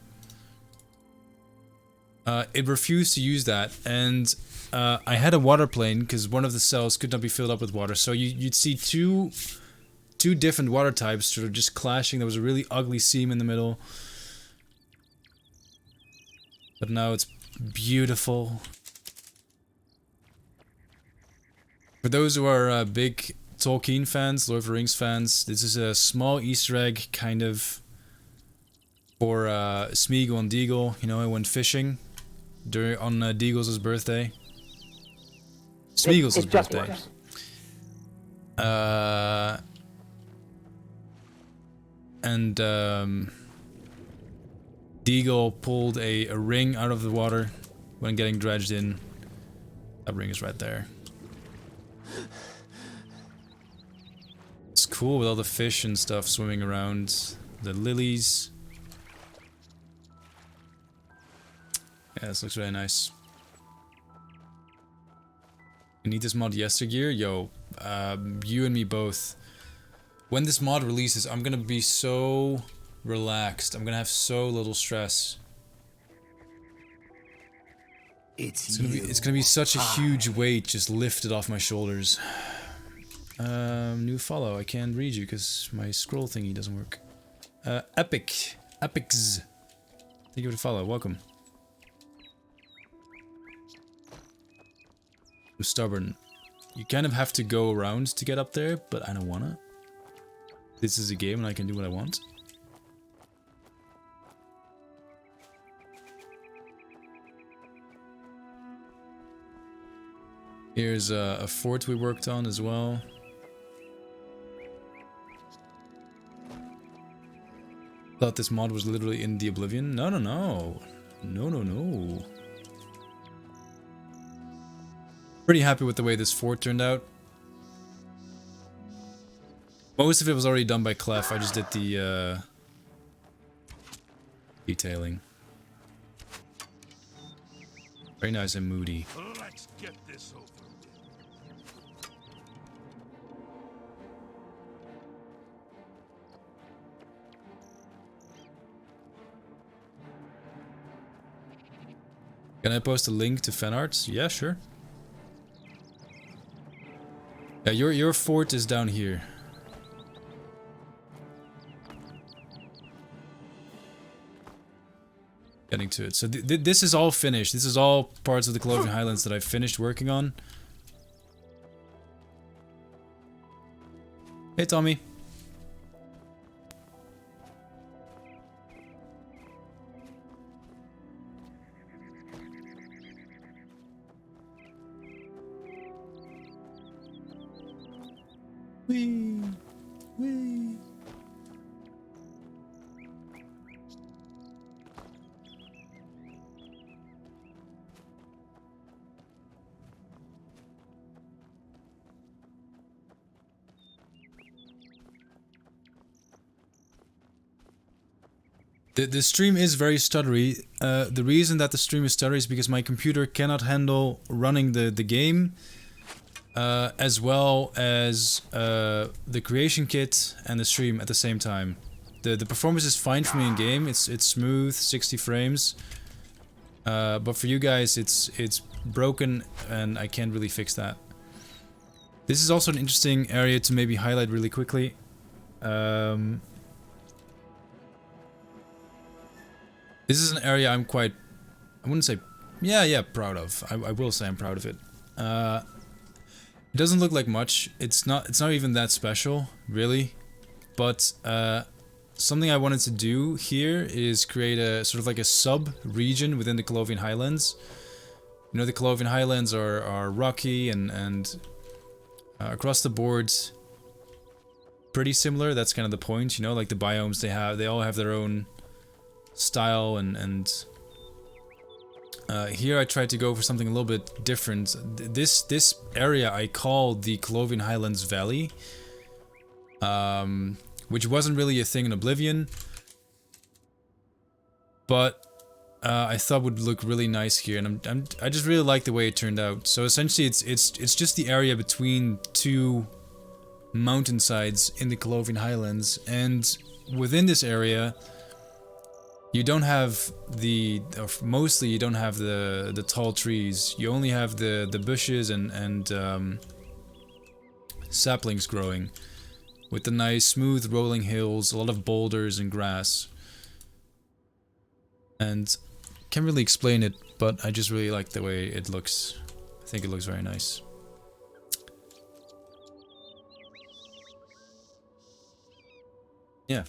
It refused to use that, and I had a water plane because one of the cells could not be filled up with water. So you'd see two different water types sort of just clashing. There was a really ugly seam in the middle, but now it's beautiful. For those who are big Tolkien fans, Lord of the Rings fans, this is a small Easter egg kind of for Smeagol and Deagle. You know, I went fishing on Deagle's birthday. Smeagol's birthday. And Deagle pulled a ring out of the water when getting dredged in. That ring is right there. It's cool with all the fish and stuff swimming around. The lilies. Yeah, this looks really nice. You need this mod yesteryear? Yo, you and me both. When this mod releases, I'm gonna be so relaxed. I'm gonna have so little stress. It's gonna be such a huge weight just lifted off my shoulders. New follow. I can't read you because my scroll thingy doesn't work. Epics. Thank you for the follow. Welcome. I'm stubborn. You kind of have to go around to get up there, but I don't wanna. This is a game and I can do what I want. Here's a fort we worked on as well. Thought this mod was literally in the Oblivion. No. Pretty happy with the way this fort turned out. Most of it was already done by Clef. I just did the detailing. Very nice and moody. Let's get this over with. Can I post a link to fan art? Yeah, sure. Yeah, your fort is down here. Getting to it. So this is all finished. This is all parts of the Colovian Highlands that I finished working on. Hey, Tommy. Whee! Whee! The stream is very stuttery. The reason that the stream is stuttery is because my computer cannot handle running the game, as well as the creation kit and the stream at the same time. The performance is fine for me in game. It's smooth, 60 frames. But for you guys, it's broken, and I can't really fix that. This is also an interesting area to maybe highlight really quickly. This is an area I'm quite, I wouldn't say, yeah, proud of. I will say I'm proud of it. It doesn't look like much. It's not even that special, really. But something I wanted to do here is create a sort of like a sub-region within the Colovian Highlands. You know, the Colovian Highlands are rocky and across the board pretty similar. That's kind of the point, you know, like the biomes they all have their own style, and here I tried to go for something a little bit different. This area I call the Colovian Highlands Valley, which wasn't really a thing in Oblivion, but I thought would look really nice here, and I just really like the way it turned out. So essentially, it's just the area between two mountainsides in the Colovian Highlands, and within this area, you don't have mostly you don't have the tall trees. You only have the bushes and saplings growing, with the nice smooth rolling hills, a lot of boulders and grass. And can't really explain it, but I just really like the way it looks. I think it looks very nice. Yeah.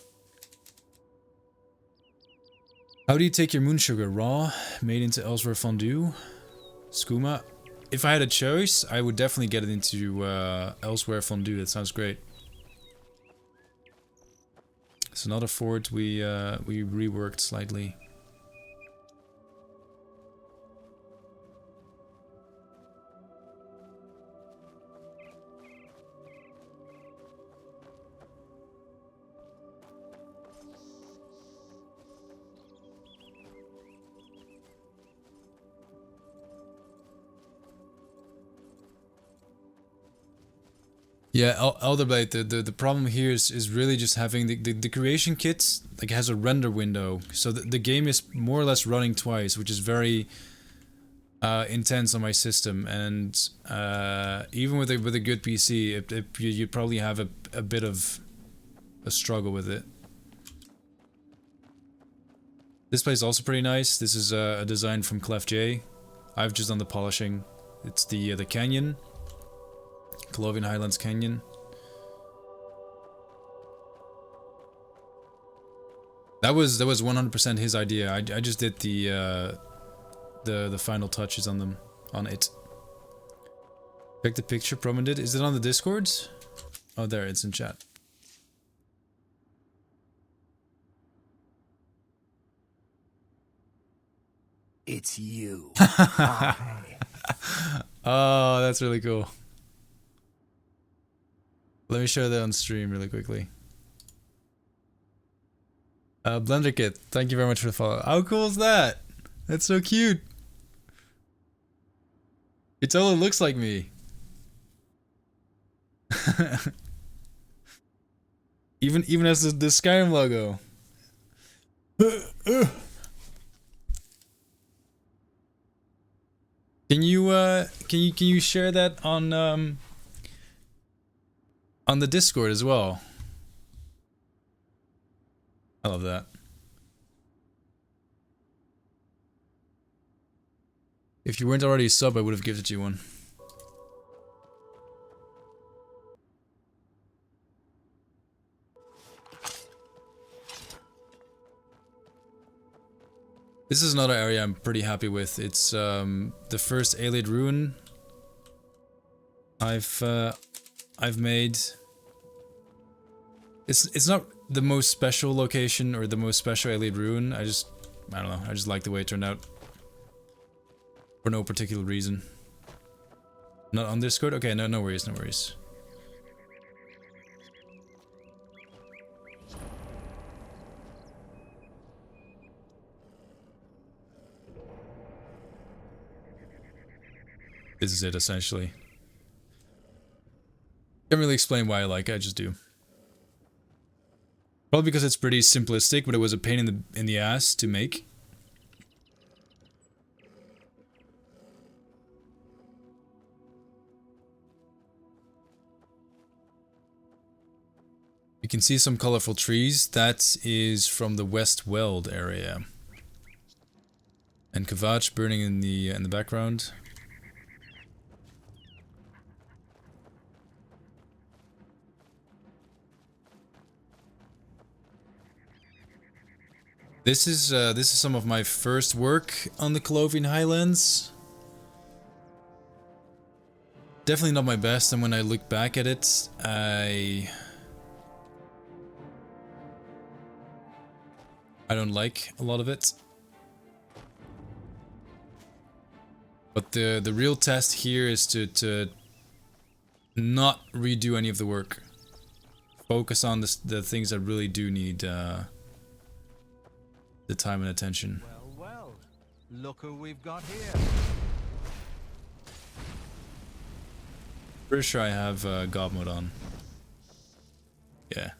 How do you take your moon sugar? Raw, made into elsewhere fondue, skooma? If I had a choice, I would definitely get it into elsewhere fondue. That sounds great. It's another fort we reworked slightly. Yeah, Elderblade, the problem here is really just having the creation kit like has a render window, so the game is more or less running twice, which is very intense on my system, and even with a good PC, you'd probably have a bit of a struggle with it. This place is also pretty nice. This is a design from Clef J. I've just done the polishing. It's the canyon. Colovian Highlands Canyon. That was 100% his idea. I just did the final touches on it. Check the picture Promen did. Is it on the Discords? Oh, there, it's in chat. It's you. Oh, that's really cool. Let me show that on stream really quickly. Blender Kit, thank you very much for the follow. How cool is that? That's so cute. It totally looks like me. even as the Skyrim logo. Can you share that on the Discord as well? I love that. If you weren't already a sub, I would have gifted you one. This is another area I'm pretty happy with. It's the first Alien ruin I've made. It's not the most special location or the most special alien ruin. I don't know. I just like the way it turned out. For no particular reason. Not on Discord? Okay, no worries, no worries. This is it, essentially. Can't really explain why I like it, I just do. Probably because it's pretty simplistic, but it was a pain in the ass to make. You can see some colorful trees. That is from the West Weld area. And Kvatch burning in the background. This is some of my first work on the Colovian Highlands. Definitely not my best, and when I look back at it, I don't like a lot of it. But the real test here is to not redo any of the work. Focus on the things that really do need the time and attention. Well, look who we've got here. Pretty sure I have God mode on. Yeah.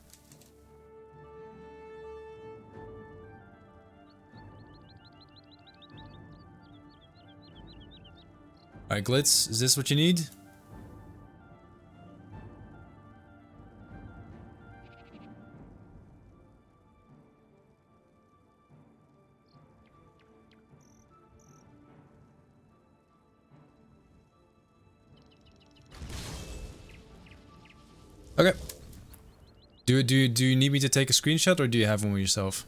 Alright, Glitz, is this what you need? Okay. Do you need me to take a screenshot, or do you have one with yourself?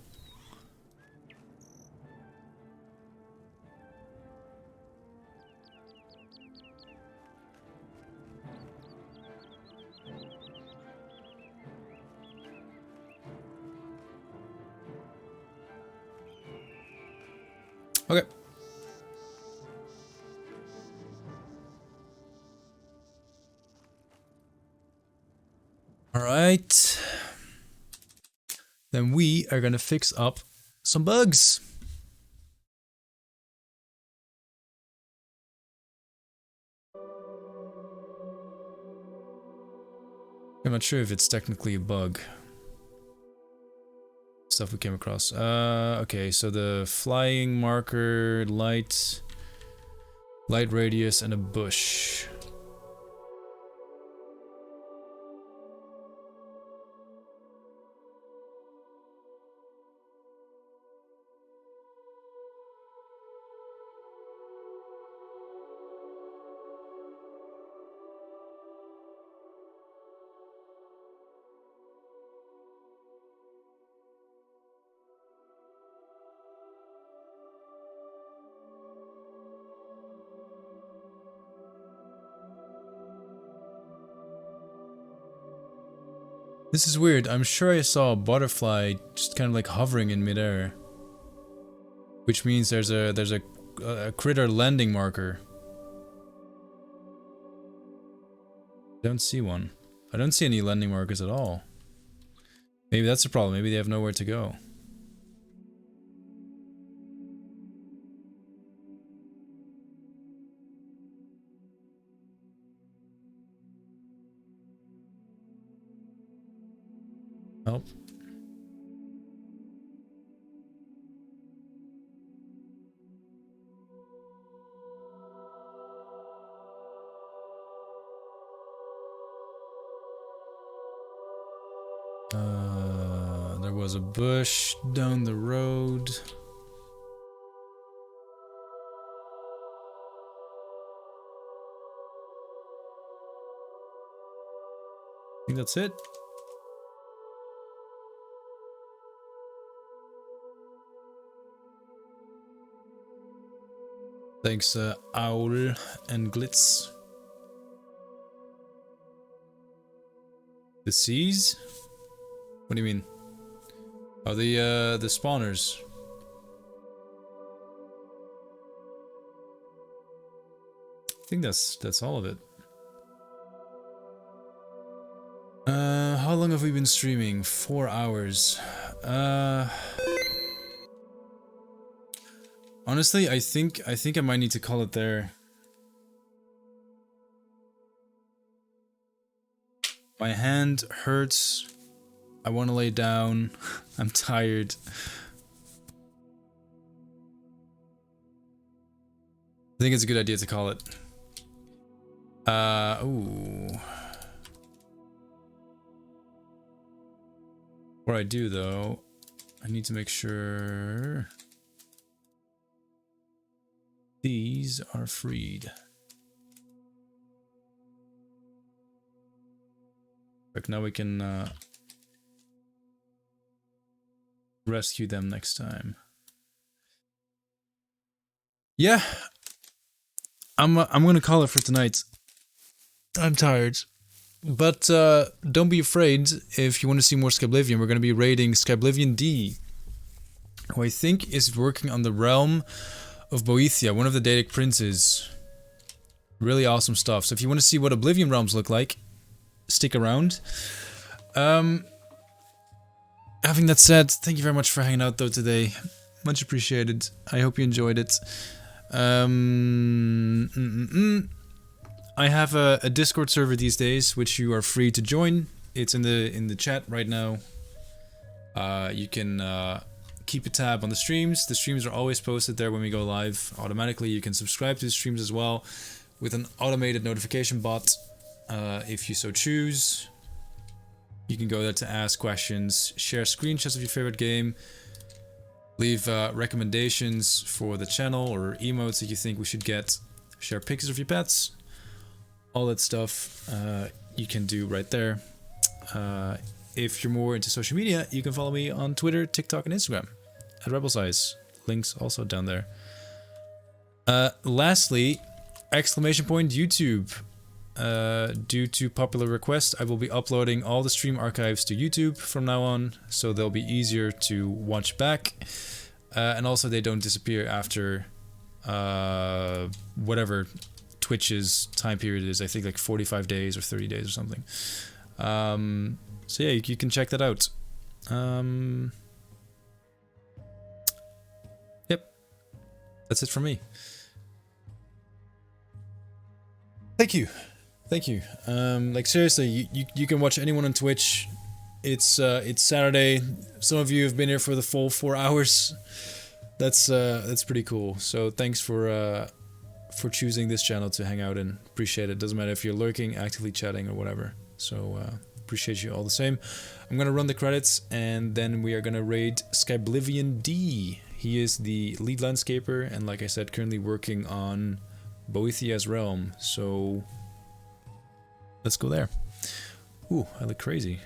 Okay. Alright. Then we are gonna fix up some bugs. I'm not sure if it's technically a bug. Stuff we came across. Okay, so the flying marker, light radius, and a bush. This is weird. I'm sure I saw a butterfly just kind of like hovering in midair, which means there's a critter landing marker. Don't see one. I don't see any landing markers at all. Maybe that's the problem. Maybe they have nowhere to go. Help. There was a bush down the road. I think that's it. Thanks, Owl and Glitz. The seas? What do you mean? Oh, the spawners. I think that's all of it. How long have we been streaming? 4 hours. Honestly, I think I might need to call it there. My hand hurts. I want to lay down. I'm tired. I think it's a good idea to call it. Ooh. Before I do though, I need to make sure these are freed. But now we can rescue them next time. Yeah, I'm gonna call it for tonight. I'm tired. But don't be afraid. If you want to see more Skyblivion, we're going to be raiding Skyblivion D, who I think is working on the realm of Boethia, one of the Daedic princes. Really awesome stuff. So if you want to see what Oblivion realms look like, stick around. Having that said, thank you very much for hanging out though today. Much appreciated. I hope you enjoyed it. I have a Discord server these days, which you are free to join. It's in the chat right now. You can keep a tab on the streams. The streams are always posted there when we go live automatically. You can subscribe to the streams as well with an automated notification bot if you so choose. You can go there to ask questions, share screenshots of your favorite game, leave recommendations for the channel or emotes that you think we should get, share pictures of your pets. All that stuff you can do right there. If you're more into social media, you can follow me on Twitter, TikTok, and Instagram at RebelSize. Links also down there. Lastly, YouTube. Due to popular request, I will be uploading all the stream archives to YouTube from now on, so they'll be easier to watch back. And also they don't disappear after whatever Twitch's time period is. I think like 45 days or 30 days or something. So yeah, you can check that out. Yep, that's it from me. Thank you. Like seriously, you can watch anyone on Twitch. It's Saturday. Some of you have been here for the full 4 hours. That's pretty cool. So thanks for choosing this channel to hang out in. Appreciate it. Doesn't matter if you're lurking, actively chatting, or whatever. So appreciate you all the same. I'm gonna run the credits and then we are gonna raid Skyblivion D. He is the lead landscaper and, like I said, currently working on Boethia's realm. So let's go there. Ooh, I look crazy.